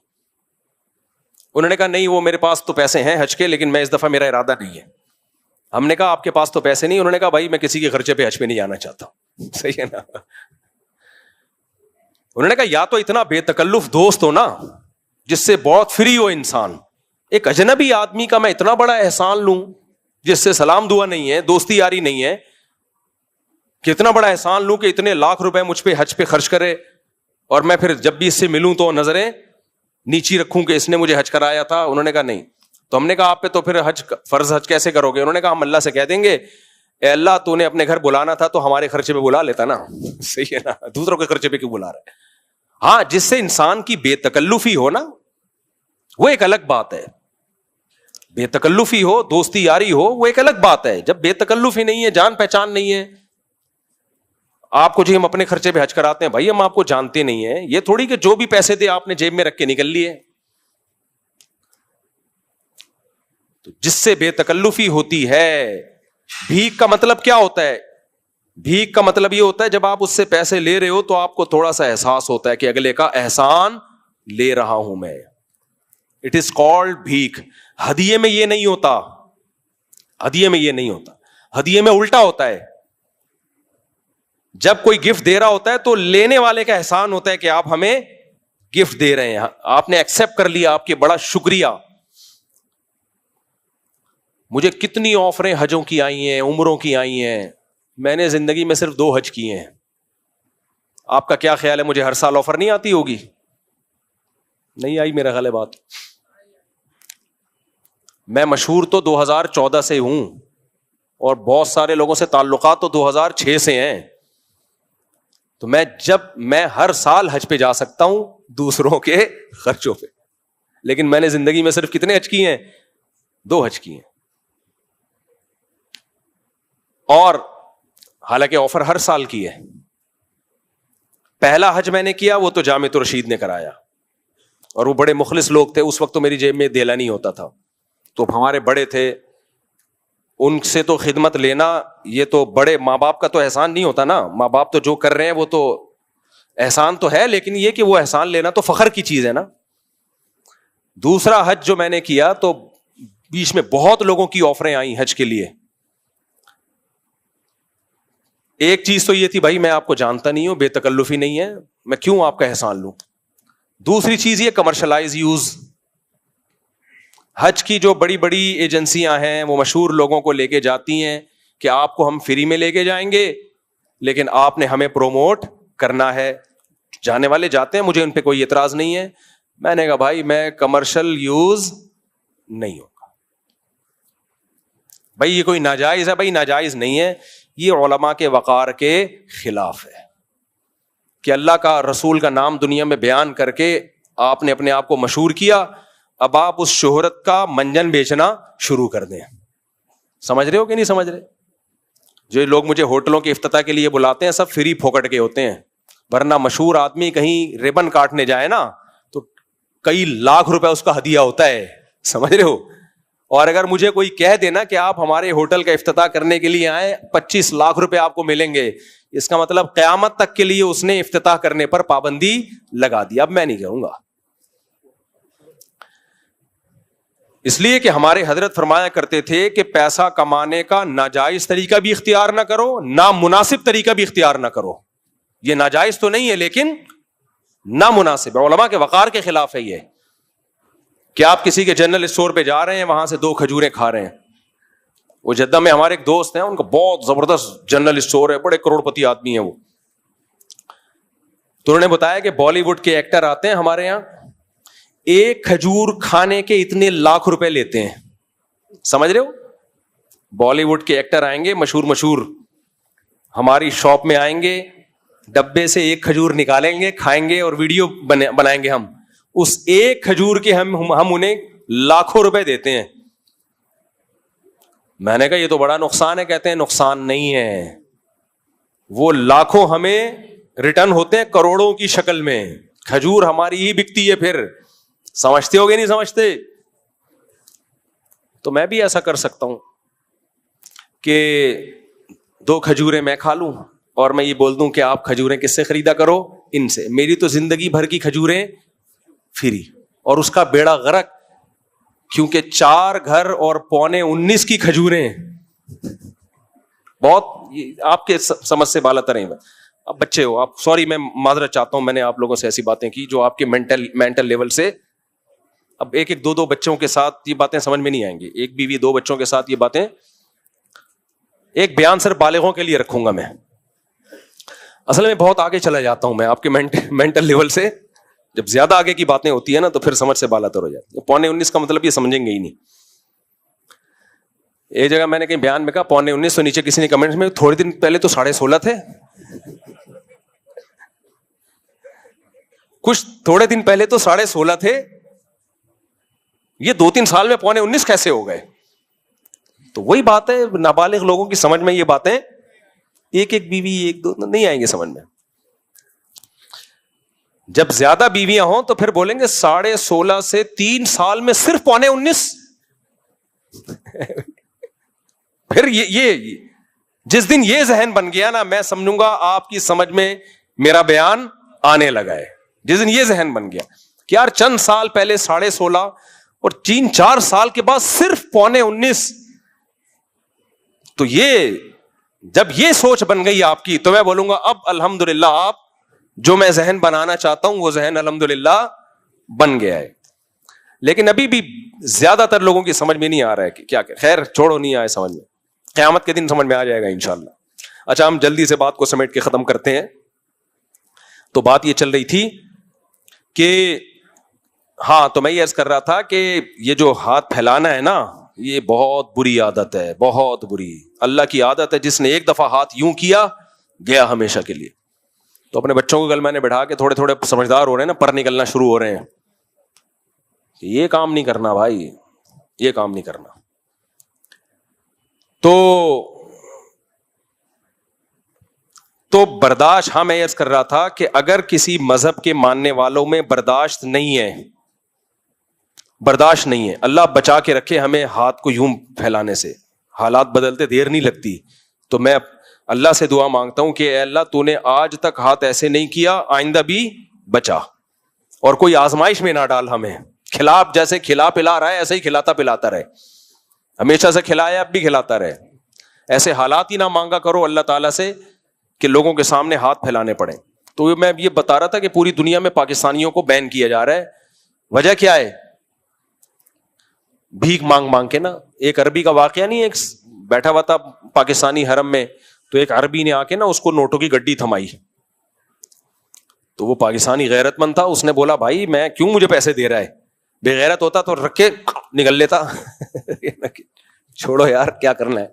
انہوں نے کہا نہیں وہ میرے پاس تو پیسے ہیں حج کے, لیکن میں اس دفعہ میرا ارادہ نہیں ہے. ہم نے کہا آپ کے پاس تو پیسے نہیں. انہوں نے کہا بھائی میں کسی کے خرچے پہ حج پہ نہیں جانا چاہتا. صحیح ہے نا. انہوں نے کہا یا تو اتنا بے تکلف دوست ہو نا جس سے بہت فری ہو انسان. ایک اجنبی آدمی کا میں اتنا بڑا احسان لوں جس سے سلام دعا نہیں ہے, دوستی یاری نہیں ہے, کہ اتنا بڑا احسان لوں کہ اتنے لاکھ روپے مجھ پہ حج پہ خرچ کرے, اور میں پھر جب بھی اس سے ملوں تو نظریں نیچی رکھوں کہ اس نے مجھے حج کرایا تھا. انہوں نے کہا نہیں. تو ہم نے کہا آپ پہ تو پھر فرض حج کیسے کرو گے؟ انہوں نے کہا ہم اللہ سے کہہ دیں گے اے اللہ تو نے اپنے گھر بلانا تھا تو ہمارے خرچے پہ بلا لیتا نا. صحیح ہے نا, دوسروں کے خرچے پہ کیوں بلا رہا ہے؟ ہاں جس سے انسان کی بے تکلفی ہو نا وہ ایک الگ بات ہے. بے تکلفی ہو, دوستی یاری ہو, وہ ایک الگ بات ہے. جب بے تکلفی نہیں ہے, جان پہچان نہیں ہے, آپ کو جو ہم اپنے خرچے پہ حج کراتے ہیں بھائی ہم آپ کو جانتے نہیں ہیں, یہ تھوڑی کہ جو بھی پیسے دے آپ نے جیب میں رکھ کے نکل لیے. تو جس سے بے تکلفی ہوتی ہے. بھیک کا مطلب کیا ہوتا ہے؟ بھیک کا مطلب یہ ہوتا ہے جب آپ اس سے پیسے لے رہے ہو تو آپ کو تھوڑا سا احساس ہوتا ہے کہ اگلے کا احسان لے رہا ہوں میں. اٹ از کالڈ بھیک. ہدیے میں یہ نہیں ہوتا. ہدیے میں یہ نہیں ہوتا. ہدیے میں الٹا ہوتا ہے. جب کوئی گفٹ دے رہا ہوتا ہے تو لینے والے کا احسان ہوتا ہے کہ آپ ہمیں گفٹ دے رہے ہیں, آپ نے ایکسپٹ کر لیا, آپ کے بڑا شکریہ. مجھے کتنی آفریں حجوں کی آئی ہیں, عمروں کی آئی ہیں, میں نے زندگی میں صرف 2 حج کیے ہیں. آپ کا کیا خیال ہے مجھے ہر سال آفر نہیں آتی ہوگی؟ نہیں آئی میرا خیال ہے بات. میں مشہور تو 2014 سے ہوں اور بہت سارے لوگوں سے تعلقات تو 2006 سے ہیں. تو میں ہر سال حج پہ جا سکتا ہوں دوسروں کے خرچوں پہ, لیکن میں نے زندگی میں صرف کتنے حج کیے ہیں؟ 2 حج کیے ہیں. اور حالانکہ آفر ہر سال کی ہے. پہلا حج میں نے کیا وہ تو جامع رشید نے کرایا, اور وہ بڑے مخلص لوگ تھے. اس وقت تو میری جیب میں دیلا نہیں ہوتا تھا, تو ہمارے بڑے تھے, ان سے تو خدمت لینا یہ تو بڑے ماں باپ کا تو احسان نہیں ہوتا نا. ماں باپ تو جو کر رہے ہیں وہ تو احسان تو ہے, لیکن یہ کہ وہ احسان لینا تو فخر کی چیز ہے نا. دوسرا حج جو میں نے کیا تو بیچ میں بہت لوگوں کی آفریں آئیں حج کے لیے. ایک چیز تو یہ تھی بھائی میں آپ کو جانتا نہیں ہوں, بے تکلفی نہیں ہے, میں کیوں آپ کا احسان لوں. دوسری چیز یہ کمرشلائز یوز. حج کی جو بڑی بڑی ایجنسیاں ہیں وہ مشہور لوگوں کو لے کے جاتی ہیں کہ آپ کو ہم فری میں لے کے جائیں گے, لیکن آپ نے ہمیں پروموٹ کرنا ہے. جانے والے جاتے ہیں, مجھے ان پہ کوئی اعتراض نہیں ہے. میں نے کہا بھائی میں کمرشل یوز نہیں ہوگا. بھائی یہ کوئی ناجائز ہے؟ بھائی ناجائز نہیں ہے, یہ علماء کے وقار کے خلاف ہے کہ اللہ کا رسول کا نام دنیا میں بیان کر کے آپ نے اپنے آپ کو مشہور کیا, اب آپ اس شہرت کا منجن بیچنا شروع کر دیں. سمجھ رہے ہو کہ نہیں سمجھ رہے؟ جو لوگ مجھے ہوٹلوں کے افتتاح کے لیے بلاتے ہیں سب فری پھوکٹ کے ہوتے ہیں, ورنہ مشہور آدمی کہیں ریبن کاٹنے جائے نا تو کئی لاکھ روپے اس کا ہدیہ ہوتا ہے. سمجھ رہے ہو؟ اور اگر مجھے کوئی کہہ دینا کہ آپ ہمارے ہوٹل کا افتتاح کرنے کے لیے آئے 25 لاکھ روپے آپ کو ملیں گے, اس کا مطلب قیامت تک کے لیے اس نے افتتاح کرنے پر پابندی لگا دی. اب میں نہیں کہوں گا, اس لیے کہ ہمارے حضرت فرمایا کرتے تھے کہ پیسہ کمانے کا ناجائز طریقہ بھی اختیار نہ کرو, نامناسب طریقہ بھی اختیار نہ کرو. یہ ناجائز تو نہیں ہے لیکن نامناسب ہے, علماء کے وقار کے خلاف ہے یہ کہ آپ کسی کے جنرل اسٹور پہ جا رہے ہیں, وہاں سے 2 کھجوریں کھا رہے ہیں. وہ جدہ میں ہمارے ایک دوست ہیں, ان کا بہت زبردست جنرل اسٹور ہے, بڑے کروڑ پتی آدمی ہیں وہ. تو انہوں نے بتایا کہ بالی ووڈ کے ایکٹر آتے ہیں ہمارے یہاں, 1 کھجور کھانے کے اتنے لاکھ روپے لیتے ہیں. سمجھ رہے ہو؟ بالی ووڈ کے ایکٹر آئیں گے, مشہور ہماری شاپ میں آئیں گے, ڈبے سے 1 کھجور نکالیں گے, کھائیں گے اور ویڈیو بنائیں گے. ہم اس 1 کھجور کے ہم انہیں لاکھوں روپے دیتے ہیں. میں نے کہا یہ تو بڑا نقصان ہے. کہتے ہیں نقصان نہیں ہے, وہ لاکھوں ہمیں ریٹرن ہوتے ہیں کروڑوں کی شکل میں. کھجور ہماری ہی بکتی ہے. پھر سمجھتے ہو گے نہیں سمجھتے؟ تو میں بھی ایسا کر سکتا ہوں کہ 2 کھجوریں میں کھا لوں اور میں یہ بول دوں کہ آپ کھجوریں کس سے خریدا کرو؟ ان سے. میری تو زندگی بھر کی کھجوریں فری, اور اس کا بیڑا غرق, کیونکہ 4 گھر اور 19.25 کی کھجوریں. بہت آپ کے سمجھ سے بالا تر ہیں. اب بچے ہو آپ, سوری میں معذرت چاہتا ہوں, میں نے آپ لوگوں سے ایسی باتیں کی جو آپ کے مینٹل لیول سے, اب 1 2 بچوں کے ساتھ یہ باتیں سمجھ میں نہیں آئیں گی. 1 بیوی 2 بچوں کے ساتھ یہ باتیں, ایک بیان صرف بالغوں کے لیے رکھوں گا میں. اصل میں بہت آگے چلا جاتا ہوں میں آپ کے مینٹل لیول سے. جب زیادہ آگے کی باتیں ہوتی ہیں نا تو پھر سمجھ سے بالا تر ہو جاتی ہے. 19.25 کا مطلب یہ سمجھیں گے ہی نہیں. ایک جگہ میں نے کہیں بیان میں کہا 19.25, تو نیچے کسی نے کمنٹس میں تھوڑے دن پہلے تو 16.5 تھے. کچھ تھوڑے دن پہلے تو 16.5 تھے, یہ 2-3 سال میں 19.25 کیسے ہو گئے؟ تو وہی بات ہے, نابالغ لوگوں کی سمجھ میں یہ باتیں 1 بیوی 1 2 نہیں آئیں گے سمجھ میں. جب زیادہ بیویاں ہوں تو پھر بولیں گے 16.5 سے 3 سال میں صرف 19.25. پھر یہ جس دن یہ ذہن بن گیا نا, میں سمجھوں گا آپ کی سمجھ میں میرا بیان آنے لگا ہے. جس دن یہ ذہن بن گیا کہ یار چند سال پہلے 16.5 اور 3-4 سال کے بعد صرف 19.25, تو یہ جب یہ سوچ بن گئی آپ کی, تو میں بولوں گا اب الحمدللہ آپ جو میں ذہن بنانا چاہتا ہوں وہ ذہن الحمدللہ بن گیا ہے. لیکن ابھی بھی زیادہ تر لوگوں کی سمجھ میں نہیں آ رہا ہے کہ کیا کہ خیر چھوڑو, نہیں آئے سمجھ میں, قیامت کے دن سمجھ میں آ جائے گا انشاءاللہ. اچھا, ہم جلدی سے بات کو سمیٹ کے ختم کرتے ہیں. تو بات یہ چل رہی تھی کہ ہاں, تو میں یہ عرض کر رہا تھا کہ یہ جو ہاتھ پھیلانا ہے نا, یہ بہت بری عادت ہے, بہت بری. اللہ کی عادت ہے, جس نے 1 دفعہ ہاتھ یوں کیا گیا ہمیشہ کے لیے. تو اپنے بچوں کو کل میں نے بٹھا کے, تھوڑے تھوڑے سمجھدار ہو رہے ہیں نا, پر نکلنا شروع ہو رہے ہیں, یہ کام نہیں کرنا بھائی, یہ کام نہیں کرنا. تو برداشت, ہاں میں عرض کر رہا تھا کہ اگر کسی مذہب کے ماننے والوں میں برداشت نہیں ہے, برداشت نہیں ہے, اللہ بچا کے رکھے ہمیں ہاتھ کو یوں پھیلانے سے, حالات بدلتے دیر نہیں لگتی. تو میں اللہ سے دعا مانگتا ہوں کہ اے اللہ تو نے آج تک ہاتھ ایسے نہیں کیا, آئندہ بھی بچا, اور کوئی آزمائش میں نہ ڈال ہمیں. جیسے کھلا پلا رہا ہے ایسے ہی کھلاتا پلاتا رہے, ہمیشہ سے کھلایا اب بھی کھلاتا رہے. ایسے حالات ہی نہ مانگا کرو اللہ تعالیٰ سے کہ لوگوں کے سامنے ہاتھ پھیلانے پڑے. تو میں یہ بتا رہا تھا کہ پوری دنیا میں پاکستانیوں کو بین کیا جا رہا ہے. وجہ کیا ہے؟ بھیک مانگ مانگ کے نا. ایک عربی کا واقعہ نہیں, ایک بیٹھا ہوا تھا پاکستانی حرم میں, تو ایک عربی نے آ کے نا اس کو نوٹوں کی گڈی تھمائی. تو وہ پاکستانی غیرت مند تھا, اس نے بولا بھائی میں کیوں مجھے پیسے دے رہا ہے, بے غیرت ہوتا تو رکھ کے نکل لیتا. چھوڑو یار کیا کرنا ہے.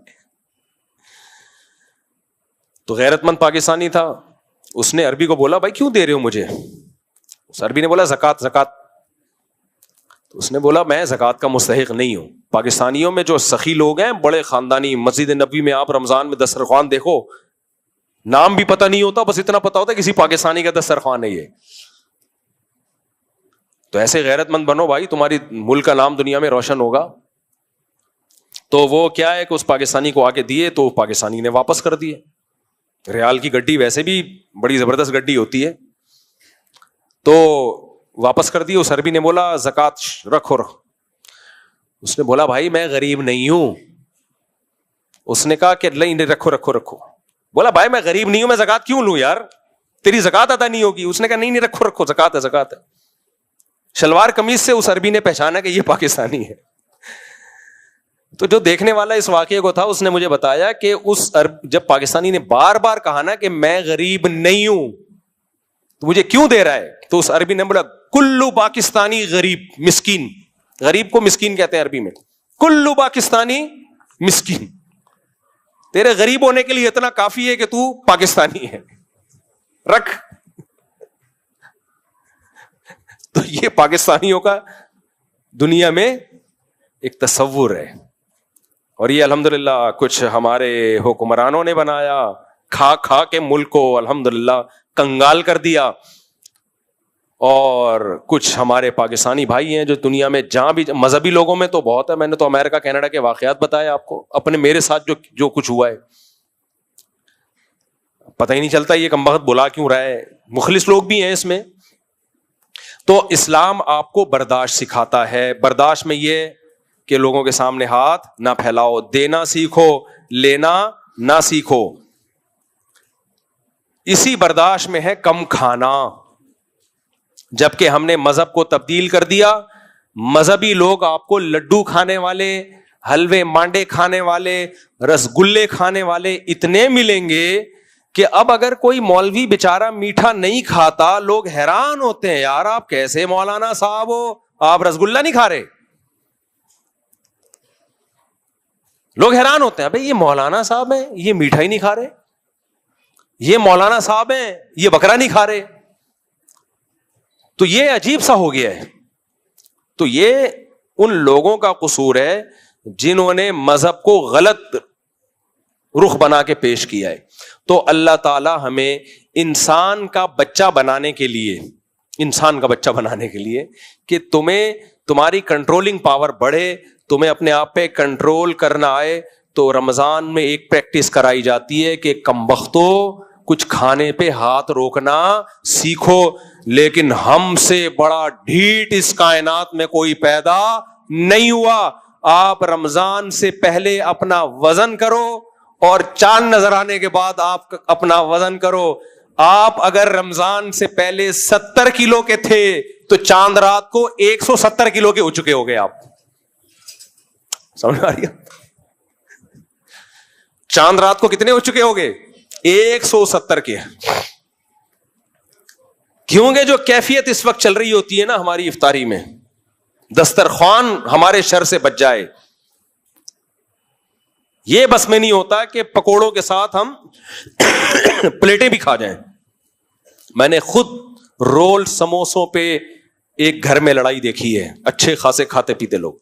تو غیرت مند پاکستانی تھا, اس نے عربی کو بولا بھائی کیوں دے رہے ہو مجھے؟ اس عربی نے بولا زکات زکات. تو اس نے بولا میں زکات کا مستحق نہیں ہوں. پاکستانیوں میں جو سخی لوگ ہیں, بڑے خاندانی, مسجد نبوی میں آپ رمضان میں دسترخوان دیکھو, نام بھی پتہ نہیں ہوتا, بس اتنا پتا ہوتا ہے کسی پاکستانی کا دسترخوان ہے یہ. تو ایسے غیرت مند بنو بھائی, تمہاری ملک کا نام دنیا میں روشن ہوگا. تو وہ کیا ہے کہ اس پاکستانی کو آگے دیے, تو پاکستانی نے واپس کر دیے. ریال کی گڈی ویسے بھی بڑی زبردست گڈی ہوتی ہے, تو واپس کر دی. اس عربی نے بولا زکات رکھو. اس نے بولا بھائی میں غریب نہیں ہوں. اس نے کہا کہ نہیں رکھو رکھو رکھو. بولا بھائی میں غریب نہیں ہوں, میں زکات کیوں لوں یار, تیری زکات ادا نہیں ہوگی. اس نے کہا نہیں رکھو رکھو, زکات ہے زکات ہے. شلوار قمیض سے اس عربی نے پہچانا کہ یہ پاکستانی ہے. تو جو دیکھنے والا اس واقعے کو تھا اس نے مجھے بتایا کہ جب پاکستانی نے بار بار کہا نا کہ میں غریب نہیں ہوں تو مجھے کیوں دے رہا ہے, تو اس عربی نے بولا کلو پاکستانی غریب مسکین. غریب کو مسکین کہتے ہیں عربی میں. کلو پاکستانی مسکین, تیرے غریب ہونے کے لیے اتنا کافی ہے کہ تو پاکستانی ہے, رکھ. تو یہ پاکستانیوں کا دنیا میں ایک تصور ہے, اور یہ الحمدللہ کچھ ہمارے حکمرانوں نے بنایا, کھا کھا کے ملک کو الحمدللہ کنگال کر دیا. اور کچھ ہمارے پاکستانی بھائی ہیں جو دنیا میں جہاں بھی, مذہبی لوگوں میں تو بہت ہے, میں نے تو امریکہ کینیڈا کے واقعات بتائے آپ کو, اپنے میرے ساتھ جو کچھ ہوا ہے پتہ ہی نہیں چلتا یہ کمبخت بلا کیوں رہا ہے. مخلص لوگ بھی ہیں اس میں. تو اسلام آپ کو برداشت سکھاتا ہے. برداشت میں یہ کہ لوگوں کے سامنے ہاتھ نہ پھیلاؤ, دینا سیکھو, لینا نہ سیکھو. اسی برداشت میں ہے کم کھانا. جبکہ ہم نے مذہب کو تبدیل کر دیا, مذہبی لوگ آپ کو لڈو کھانے والے, حلوے مانڈے کھانے والے, رسگلے کھانے والے اتنے ملیں گے کہ اب اگر کوئی مولوی بیچارہ میٹھا نہیں کھاتا لوگ حیران ہوتے ہیں, یار آپ کیسے مولانا صاحب ہو, آپ رسگلہ نہیں کھا رہے. لوگ حیران ہوتے ہیں, بھائی یہ مولانا صاحب ہیں یہ میٹھا ہی نہیں کھا رہے, یہ مولانا صاحب ہیں یہ بکرا نہیں کھا رہے. تو یہ عجیب سا ہو گیا ہے. تو یہ ان لوگوں کا قصور ہے جنہوں نے مذہب کو غلط رخ بنا کے پیش کیا ہے. تو اللہ تعالی ہمیں انسان کا بچہ بنانے کے لیے کہ تمہاری کنٹرولنگ پاور بڑھے, تمہیں اپنے آپ پہ کنٹرول کرنا آئے, تو رمضان میں ایک پریکٹس کرائی جاتی ہے کہ کمبختو کچھ کھانے پہ ہاتھ روکنا سیکھو. لیکن ہم سے بڑا ڈھیٹ اس کائنات میں کوئی پیدا نہیں ہوا. آپ رمضان سے پہلے اپنا وزن کرو اور چاند نظر آنے کے بعد آپ اپنا وزن کرو. آپ اگر رمضان سے پہلے 70 کلو کے تھے تو چاند رات کو 170 کلو کے ہو چکے ہو گئے. آپ سمجھ آ رہی ہے؟ چاند رات کو کتنے ہو چکے ہو گئے؟ 170 کے. کیونکہ جو کیفیت اس وقت چل رہی ہوتی ہے نا ہماری افطاری میں, دسترخوان ہمارے شر سے بچ جائے, یہ بس میں نہیں ہوتا کہ پکوڑوں کے ساتھ ہم پلیٹیں بھی کھا جائیں. میں نے خود رول سموسوں پہ ایک گھر میں لڑائی دیکھی ہے, اچھے خاصے کھاتے پیتے لوگ.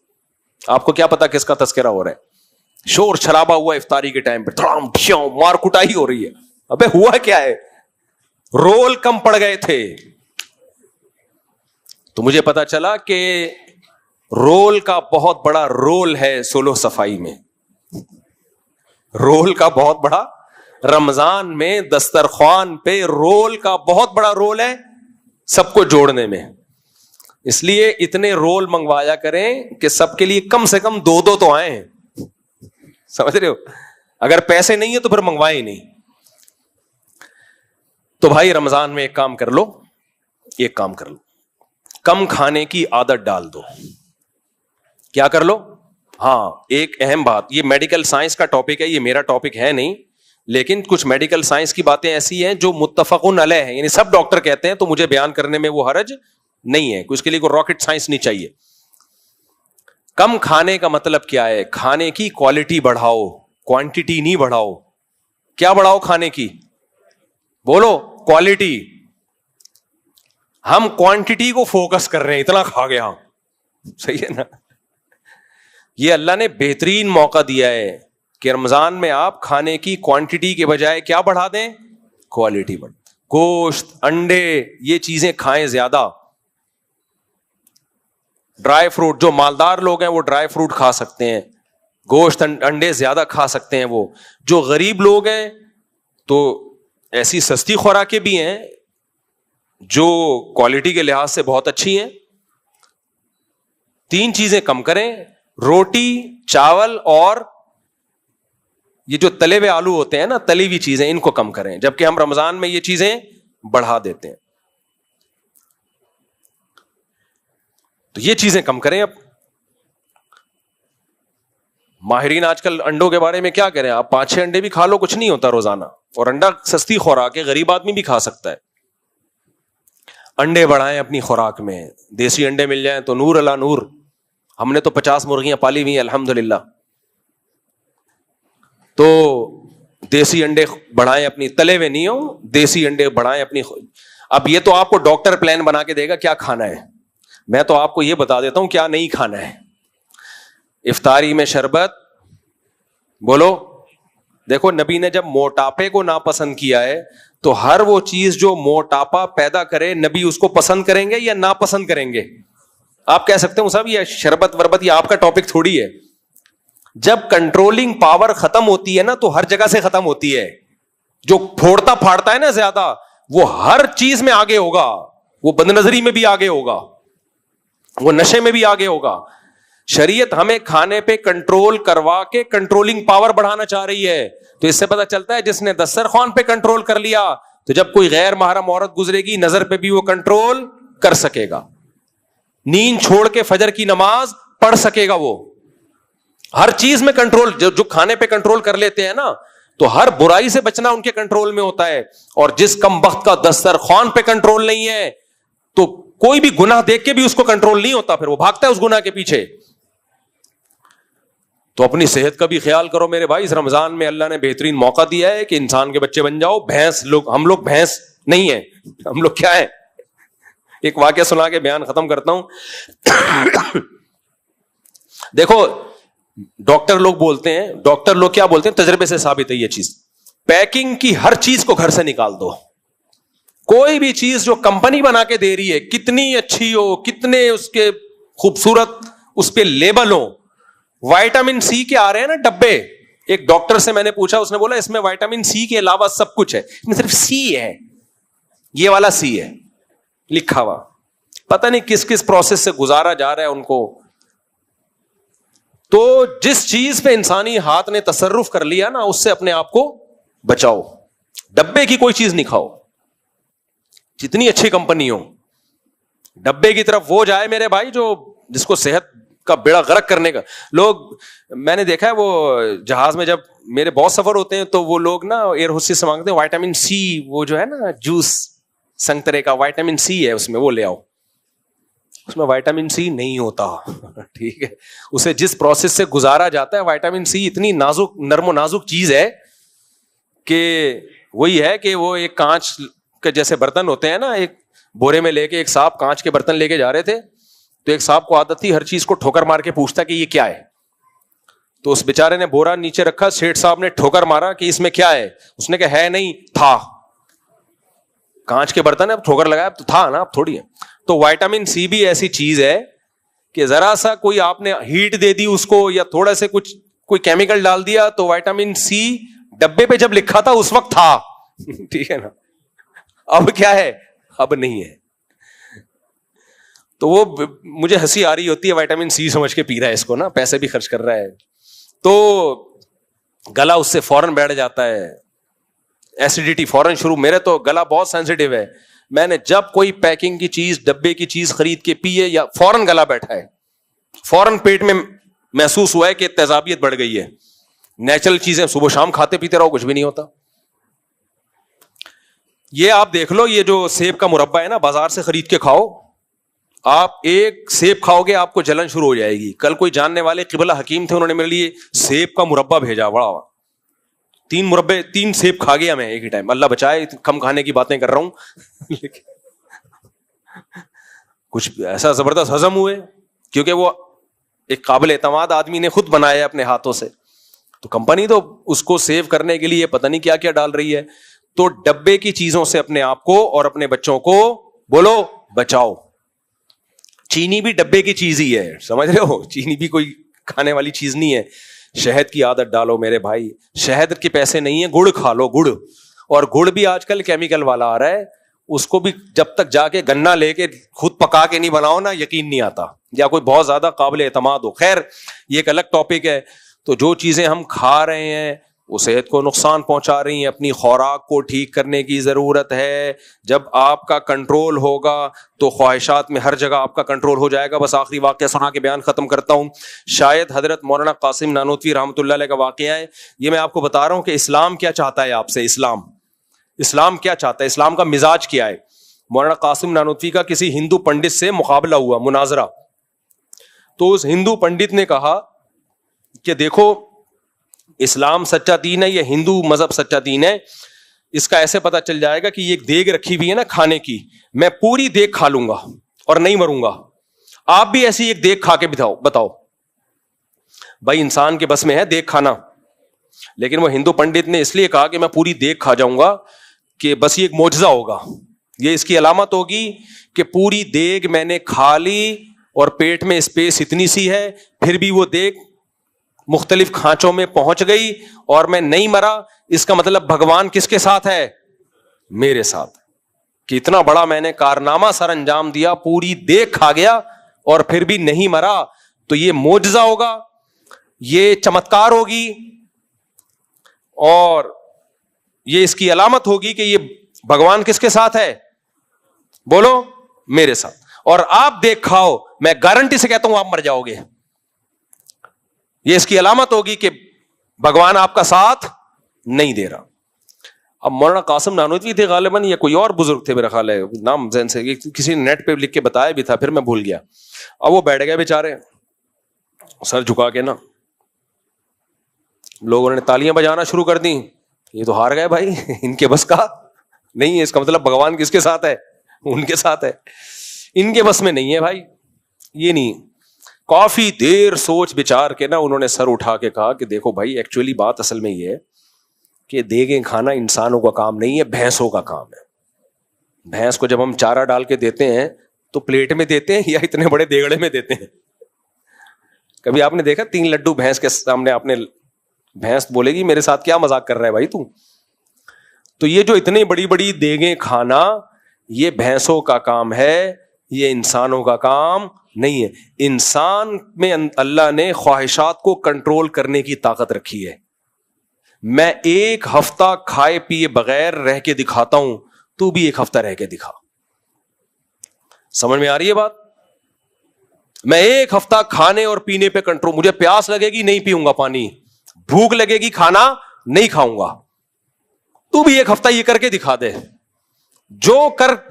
آپ کو کیا پتا کس کا تذکرہ ہو رہا ہے؟ شور شرابہ ہوا افطاری کے ٹائم پہ, مار کٹائی ہو رہی ہے. ابے ہوا کیا ہے؟ رول کم پڑ گئے تھے. تو مجھے پتا چلا کہ رول کا بہت بڑا رول ہے سولو صفائی میں. رول کا بہت بڑا, رمضان میں دسترخوان پہ رول کا بہت بڑا رول ہے سب کو جوڑنے میں. اس لیے اتنے رول منگوایا کریں کہ سب کے لیے کم سے کم 2 تو آئیں. سمجھ رہے ہو؟ اگر پیسے نہیں ہیں تو پھر منگوائے ہی نہیں. تو بھائی رمضان میں ایک کام کر لو, کم کھانے کی عادت ڈال دو. کیا کر لو؟ ہاں, ایک اہم بات, یہ میڈیکل سائنس کا ٹاپک ہے, یہ میرا ٹاپک ہے نہیں, لیکن کچھ میڈیکل سائنس کی باتیں ایسی ہیں جو متفقن علیہ ہیں, یعنی سب ڈاکٹر کہتے ہیں, تو مجھے بیان کرنے میں وہ حرج نہیں ہے, اس کے لیے کوئی راکٹ سائنس نہیں چاہیے. کم کھانے کا مطلب کیا ہے؟ کھانے کی کوالٹی بڑھاؤ, کوانٹٹی نہیں بڑھاؤ. کیا بڑھاؤ کھانے کی؟ بولو, کوالٹی. ہم کوانٹٹی کو فوکس کر رہے ہیں, اتنا کھا گیا. صحیح ہے نا؟ یہ اللہ نے بہترین موقع دیا ہے کہ رمضان میں آپ کھانے کی کوانٹٹی کے بجائے کیا بڑھا دیں؟ کوالٹی بڑھ. گوشت, انڈے, یہ چیزیں کھائیں زیادہ. ڈرائی فروٹ, جو مالدار لوگ ہیں وہ ڈرائی فروٹ کھا سکتے ہیں, گوشت انڈے زیادہ کھا سکتے ہیں. وہ جو غریب لوگ ہیں تو ایسی سستی خوراکیں بھی ہیں جو کوالٹی کے لحاظ سے بہت اچھی ہیں. 3 چیزیں کم کریں, روٹی, چاول اور یہ جو تلے ہوئے آلو ہوتے ہیں نا, تلی ہوئی چیزیں, ان کو کم کریں. جبکہ ہم رمضان میں یہ چیزیں بڑھا دیتے ہیں. تو یہ چیزیں کم کریں. اب ماہرین آج کل انڈوں کے بارے میں کیا کہہ رہے ہیں؟ آپ 5-6 انڈے بھی کھا لو, کچھ نہیں ہوتا روزانہ, اور انڈا سستی خوراک ہے, غریب آدمی بھی کھا سکتا ہے. انڈے بڑھائیں اپنی خوراک میں, دیسی انڈے مل جائیں تو نور اللہ نور. ہم نے تو 50 مرغیاں پالی ہوئی ہیں الحمدللہ. تو دیسی انڈے بڑھائیں اپنی, تلے ہوئے نہیں ہو, دیسی انڈے بڑھائیں اپنی. اب یہ تو آپ کو ڈاکٹر پلان بنا کے دے گا کیا کھانا ہے, میں تو آپ کو یہ بتا دیتا ہوں کیا نہیں کھانا ہے. افطاری میں شربت, بولو. دیکھو نبی نے جب موٹاپے کو ناپسند کیا ہے تو ہر وہ چیز جو موٹاپا پیدا کرے نبی اس کو پسند کریں گے یا ناپسند کریں گے؟ آپ کہہ سکتے ہو صاحب یہ شربت وربت یہ آپ کا ٹاپک تھوڑی ہے. جب کنٹرولنگ پاور ختم ہوتی ہے نا تو ہر جگہ سے ختم ہوتی ہے. جو پھوڑتا پھاڑتا ہے نا زیادہ, وہ ہر چیز میں آگے ہوگا, وہ بد نظری میں بھی آگے ہوگا, وہ نشے میں بھی آگے ہوگا. شریعت ہمیں کھانے پہ کنٹرول کروا کے کنٹرولنگ پاور بڑھانا چاہ رہی ہے. تو اس سے پتہ چلتا ہے جس نے دسترخوان پہ کنٹرول کر لیا تو جب کوئی غیر محرم عورت گزرے گی نظر پہ بھی وہ کنٹرول کر سکے گا. نیند چھوڑ کے فجر کی نماز پڑھ سکے گا. وہ ہر چیز میں کنٹرول, جو کھانے پہ کنٹرول کر لیتے ہیں نا تو ہر برائی سے بچنا ان کے کنٹرول میں ہوتا ہے. اور جس کم بخت کا دسترخوان پہ کنٹرول نہیں ہے تو کوئی بھی گناہ دیکھ کے بھی اس کو کنٹرول نہیں ہوتا, پھر وہ بھاگتا ہے اس گناہ کے پیچھے. تو اپنی صحت کا بھی خیال کرو میرے بھائی. اس رمضان میں اللہ نے بہترین موقع دیا ہے کہ انسان کے بچے بن جاؤ. ہم لوگ بھینس نہیں ہیں, ہم لوگ کیا ہے؟ ایک واقعہ سنا کے بیان ختم کرتا ہوں. دیکھو ڈاکٹر لوگ کیا بولتے ہیں, تجربے سے ثابت ہے یہ چیز. پیکنگ کی ہر چیز کو گھر سے نکال دو. کوئی بھی چیز جو کمپنی بنا کے دے رہی ہے, کتنی اچھی ہو, کتنے اس کے خوبصورت اس پہ لیبل ہو. وائٹامن سی کے آ رہے ہیں نا ڈبے. ایک ڈاکٹر سے میں نے پوچھا, اس نے بولا اس میں وائٹامن سی کے علاوہ سب کچھ ہے, اس میں صرف سی ہے, یہ والا سی ہے لکھا ہوا. پتہ نہیں کس کس پروسیس سے گزارا جا رہا ہے ان کو. تو جس چیز پہ انسانی ہاتھ نے تصرف کر لیا نا اس سے اپنے آپ کو بچاؤ. ڈبے کی کوئی چیز نہیں کھاؤ, جتنی اچھی کمپنی ہو. ڈبے کی طرف وہ جائے میرے بھائی جو جس کو صحت کا بیڑا غرق کرنے کا. لوگ میں نے دیکھا ہے وہ جہاز میں جب میرے بہت سفر ہوتے ہیں تو وہ لوگ نا ایئر ہوسٹس سے مانگتے ہیں وائٹامن سی, وہ جو ہے نا جوس سنگترے کا وائٹامن سی ہے اس میں, وہ لے آؤ. اس میں وائٹامن سی نہیں ہوتا. ٹھیک ہے, اسے جس پروسیس سے گزارا جاتا ہے. وائٹامن سی اتنی نازک, نرم و نازک چیز ہے کہ وہی ہے کہ وہ ایک کانچ کے جیسے برتن ہوتے ہیں نا, ایک بورے میں لے کے ایک صاحب کانچ کے برتن لے کے جا رہے تھے تو ایک صاحب کو عادت تھی ہر چیز کو ٹھوکر مار کے پوچھتا کہ یہ کیا ہے. تو اس بیچارے نے بورا نیچے رکھا, سیٹھ صاحب نے ٹھوکر مارا کہ اس میں کیا ہے. اس نے کہا ہے نہیں, تھا. کانچ کے برتن ہے, اب ٹھوکر لگایا تو تھا نا, اب تھوڑی ہے. تو وائٹامن سی بھی ایسی چیز ہے کہ ذرا سا کوئی آپ نے ہیٹ دے دی اس کو یا تھوڑا سے کچھ کوئی کیمیکل ڈال دیا تو وائٹامن سی ڈبے پہ جب لکھا تھا اس وقت تھا. ٹھیک ہے نا, اب کیا ہے, اب نہیں ہے. تو وہ مجھے ہنسی آ رہی ہوتی ہے, وائٹامن سی سمجھ کے پی رہا ہے اس کو نا, پیسے بھی خرچ کر رہا ہے. تو گلا اس سے فوراً بیٹھ جاتا ہے, ایسیڈیٹی فوراً شروع. میرے تو گلا بہت سینسیٹیو ہے, میں نے جب کوئی پیکنگ کی چیز ڈبے کی چیز خرید کے پیے یا فوراً گلا بیٹھا ہے, فوراً پیٹ میں محسوس ہوا ہے کہ تیزابیت بڑھ گئی ہے. نیچرل چیزیں صبح شام کھاتے پیتے رہو کچھ بھی نہیں ہوتا. یہ آپ دیکھ لو, یہ جو سیب کا مربع ہے نا بازار سے خرید کے کھاؤ, آپ ایک سیب کھاؤ گے آپ کو جلن شروع ہو جائے گی. کل کوئی جاننے والے قبلہ حکیم تھے, انہوں نے میرے لیے سیب کا مربع بھیجا, بڑا 3 سیب کھا گیا میں ایک ہی ٹائم. اللہ بچائے, کم کھانے کی باتیں کر رہا ہوں. کچھ ایسا زبردست ہضم ہوئے کیونکہ وہ ایک قابل اعتماد آدمی نے خود بنایا اپنے ہاتھوں سے. تو کمپنی تو اس کو سیو کرنے کے لیے پتہ نہیں کیا کیا ڈال رہی ہے. تو ڈبے کی چیزوں سے اپنے آپ کو اور اپنے بچوں کو بولو بچاؤ. چینی بھی ڈبے کی چیز ہی ہے, سمجھ رہے ہو, چینی بھی کوئی کھانے والی چیز نہیں ہے. شہد کی عادت ڈالو میرے بھائی, شہد کے پیسے نہیں ہیں, گڑ کھا لو, گڑ. اور گڑ بھی آج کل کیمیکل والا آ رہا ہے, اس کو بھی جب تک جا کے گنا لے کے خود پکا کے نہیں بناؤ نا یقین نہیں آتا, یا کوئی بہت زیادہ قابل اعتماد ہو. خیر یہ ایک الگ ٹاپک ہے. تو جو چیزیں ہم کھا رہے ہیں وہ صحت کو نقصان پہنچا رہی ہیں. اپنی خوراک کو ٹھیک کرنے کی ضرورت ہے. جب آپ کا کنٹرول ہوگا تو خواہشات میں ہر جگہ آپ کا کنٹرول ہو جائے گا. بس آخری واقعہ سنا کے بیان ختم کرتا ہوں. شاید حضرت مولانا قاسم نانوتوی رحمۃ اللہ علیہ کا واقعہ ہے. یہ میں آپ کو بتا رہا ہوں کہ اسلام کیا چاہتا ہے آپ سے. اسلام کیا چاہتا ہے, اسلام کا مزاج کیا ہے. مولانا قاسم نانوتوی کا کسی ہندو پنڈت سے مقابلہ ہوا, مناظرہ. تو اس ہندو پنڈت نے کہا کہ دیکھو اسلام سچا دین ہے, یہ ہندو مذہب سچا دین ہے. اس کا ایسے پتہ چل جائے گا کہ یہ ایک دیگ رکھی ہوئی ہے نا کھانے کی, میں پوری دیگ کھا لوں گا اور نہیں مروں گا. آپ بھی ایسی ایک دیگ کھا کے بتاؤ. بھائی انسان کے بس میں ہے دیگ کھانا, لیکن وہ ہندو پنڈت نے اس لیے کہا کہ میں پوری دیگ کھا جاؤں گا کہ بس یہ ایک معجزہ ہوگا, یہ اس کی علامت ہوگی کہ پوری دیگ میں نے کھا لی اور پیٹ میں اسپیس اتنی سی ہے, پھر بھی وہ دیگ مختلف کھانچوں میں پہنچ گئی اور میں نہیں مرا. اس کا مطلب بھگوان کس کے ساتھ ہے؟ میرے ساتھ. کہ اتنا بڑا میں نے کارنامہ سر انجام دیا, پوری دیگ کھا گیا اور پھر بھی نہیں مرا. تو یہ معجزہ ہوگا, یہ چمتکار ہوگی, اور یہ اس کی علامت ہوگی کہ یہ بھگوان کس کے ساتھ ہے؟ بولو, میرے ساتھ. اور آپ دیکھ کھاؤ, میں گارنٹی سے کہتا ہوں آپ مر جاؤ گے. یہ اس کی علامت ہوگی کہ بھگوان آپ کا ساتھ نہیں دے رہا. اب مولانا قاسم نانوتوی تھے غالباً, یا کوئی اور بزرگ تھے میرا خیال ہے, نام ذہن سے کسی نے نیٹ پہ لکھ کے بتایا بھی تھا, پھر میں بھول گیا. اب وہ بیٹھ گئے بیچارے سر جھکا کے نا, لوگوں نے تالیاں بجانا شروع کر دی. یہ تو ہار گئے بھائی, ان کے بس کا نہیں ہے. اس کا مطلب بھگوان کس کے ساتھ ہے؟ ان کے ساتھ ہے. ان کے بس میں نہیں ہے بھائی, یہ نہیں. کافی دیر سوچ بچار کے نا انہوں نے سر اٹھا کے کہا کہ دیکھو بھائی, ایکچولی بات اصل میں یہ ہے کہ دیگیں کھانا انسانوں کا کام نہیں ہے, بھینسوں کا کام ہے. بھینس کو جب ہم چارہ ڈال کے دیتے ہیں تو پلیٹ میں دیتے ہیں یا اتنے بڑے دیگڑے میں دیتے ہیں؟ کبھی آپ نے دیکھا 3 لڈو بھینس کے سامنے آپ نے, بھینس بولے گی میرے ساتھ کیا مذاق کر رہا ہے بھائی تو. تو یہ جو اتنی بڑی بڑی دیگیں کھانا, یہ بھینسوں کا کام ہے, یہ انسانوں کا کام نہیں ہے. انسان میں اللہ نے خواہشات کو کنٹرول کرنے کی طاقت رکھی ہے. میں 1 ہفتہ کھائے پیے بغیر رہ کے دکھاتا ہوں, تو بھی 1 ہفتہ رہ کے دکھا. سمجھ میں آ رہی ہے بات؟ میں 1 ہفتہ کھانے اور پینے پہ کنٹرول, مجھے پیاس لگے گی نہیں پیوں گا پانی, بھوک لگے گی کھانا نہیں کھاؤں گا. تو بھی 1 ہفتہ یہ کر کے دکھا دے.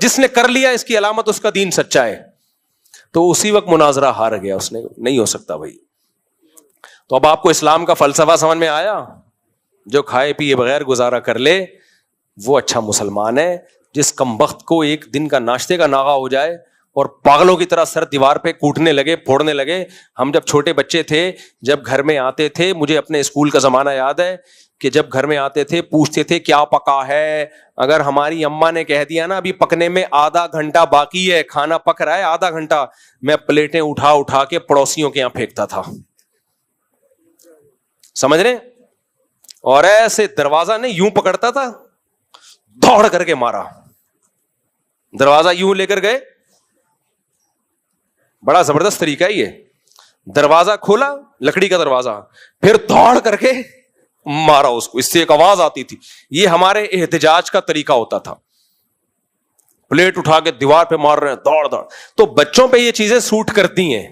جس نے کر لیا اس کی علامت اس کا دین سچا ہے. تو اسی وقت مناظرہ ہار گیا اس نے, نہیں ہو سکتا بھائی. تو اب آپ کو اسلام کا فلسفہ سمجھ میں آیا؟ جو کھائے پیے بغیر گزارا کر لے وہ اچھا مسلمان ہے. جس کمبخت کو ایک دن کا ناشتے کا ناغہ ہو جائے اور پاگلوں کی طرح سر دیوار پہ کوٹنے لگے, پھوڑنے لگے. ہم جب چھوٹے بچے تھے, جب گھر میں آتے تھے, مجھے اپنے اسکول کا زمانہ یاد ہے کہ جب گھر میں آتے تھے پوچھتے تھے کیا پکا ہے. اگر ہماری اماں نے کہہ دیا نا ابھی پکنے میں آدھا گھنٹہ باقی ہے, کھانا پک رہا ہے آدھا گھنٹہ, میں پلیٹیں اٹھا کے پڑوسیوں کے یہاں پھینکتا تھا. سمجھ رہے؟ اور ایسے دروازہ نہیں یوں پکڑتا تھا, دوڑ کر کے مارا. دروازہ یوں لے کر گئے, بڑا زبردست طریقہ ہے یہ. دروازہ کھولا, لکڑی کا دروازہ, پھر دوڑ کر کے مارا اس کو. اس سے ایک آواز آتی تھی. یہ ہمارے احتجاج کا طریقہ ہوتا تھا. پلیٹ اٹھا کے دیوار پہ مار رہے ہیں, دوڑ دوڑ. تو بچوں پہ یہ چیزیں سوٹ کرتی ہیں.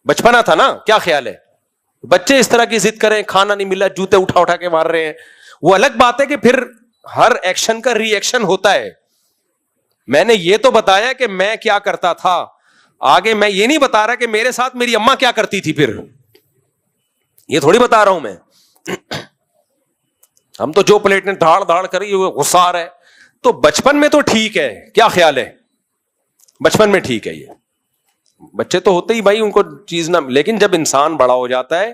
بچپنا تھا نا, کیا خیال ہے؟ بچے اس طرح کی ضد کریں, کھانا نہیں ملا, جوتے اٹھا کے مار رہے ہیں. وہ الگ بات ہے کہ پھر ہر ایکشن کا ری ایکشن ہوتا ہے. میں نے یہ تو بتایا کہ میں کیا کرتا تھا, آگے میں یہ نہیں بتا رہا کہ میرے ساتھ میری اماں کیا کرتی تھی. پھر یہ تھوڑی بتا رہا ہوں میں. ہم تو جو پلیٹ نے دھاڑ کری وہ غصہ آ رہا ہے. تو بچپن میں تو ٹھیک ہے, کیا خیال ہے؟ بچپن میں ٹھیک ہے. یہ بچے تو ہوتے ہی بھائی, ان کو چیز نہ, لیکن جب انسان بڑا ہو جاتا ہے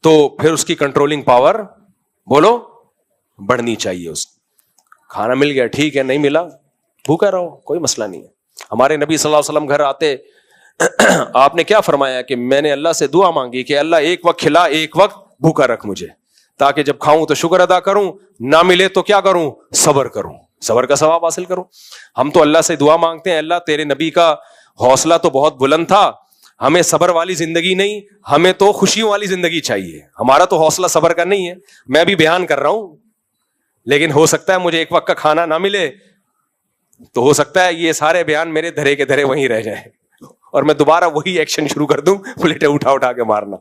تو پھر اس کی کنٹرولنگ پاور بولو بڑھنی چاہیے. اس کھانا مل گیا ٹھیک ہے, نہیں ملا بھوکا رہو, کوئی مسئلہ نہیں ہے. ہمارے نبی صلی اللہ علیہ وسلم گھر آتے, آپ نے کیا فرمایا کہ میں نے اللہ سے دعا مانگی کہ اللہ ایک وقت کھلا, ایک وقت بھوکا رکھ مجھے, تاکہ جب کھاؤں تو شکر ادا کروں, نہ ملے تو کیا کروں, صبر کروں, صبر کا ثواب حاصل کروں. ہم تو اللہ سے دعا مانگتے ہیں, اللہ تیرے نبی کا حوصلہ تو بہت بلند تھا, ہمیں صبر والی زندگی نہیں, ہمیں تو خوشیوں والی زندگی چاہیے. ہمارا تو حوصلہ صبر کا نہیں ہے. میں بھی بیان کر رہا ہوں, لیکن ہو سکتا ہے مجھے ایک وقت کا کھانا نہ ملے, تو ہو سکتا ہے یہ سارے بیان میرے دھرے کے دھرے وہیں رہ جائیں اور میں دوبارہ وہی ایکشن شروع کر دوں, پلیٹیں اٹھا کے مارنا.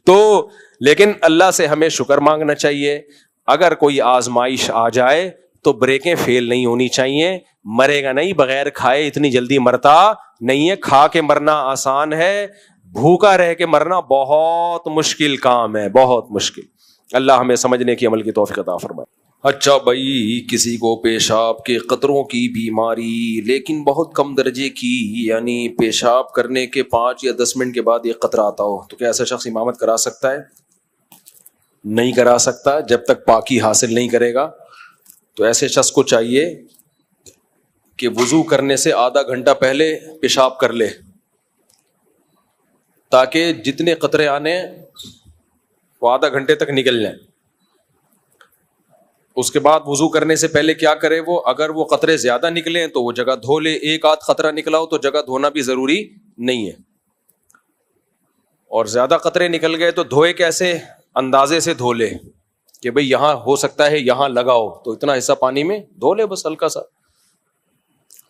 تو لیکن اللہ سے ہمیں شکر مانگنا چاہیے. اگر کوئی آزمائش آ جائے تو بریکیں فیل نہیں ہونی چاہیے. مرے گا نہیں بغیر کھائے, اتنی جلدی مرتا نہیں ہے. کھا کے مرنا آسان ہے, بھوکا رہ کے مرنا بہت مشکل کام ہے, بہت مشکل. اللہ ہمیں سمجھنے کی عمل کی توفیق عطا فرمائے. اچھا بھائی, کسی کو پیشاب کے قطروں کی بیماری, لیکن بہت کم درجے کی, یعنی پیشاب کرنے کے 5 یا 10 منٹ کے بعد ایک قطرہ آتا ہو, تو کیا ایسا شخص امامت کرا سکتا ہے؟ نہیں کرا سکتا جب تک پاکی حاصل نہیں کرے گا. تو ایسے شخص کو چاہیے کہ وضو کرنے سے آدھا گھنٹہ پہلے پیشاب کر لے, تاکہ جتنے قطرے آنے وہ آدھا گھنٹے تک نکل جائیں. اس کے بعد وضو کرنے سے پہلے کیا کرے وہ, اگر وہ قطرے زیادہ نکلے تو وہ جگہ دھو لے. ایک آدھ قطرہ نکلا ہو تو جگہ دھونا بھی ضروری نہیں ہے. اور زیادہ قطرے نکل گئے تو دھوئے کیسے, اندازے سے دھو لے کہ بھئی یہاں ہو سکتا ہے یہاں لگاؤ, تو اتنا حصہ پانی میں دھو لے بس ہلکا سا.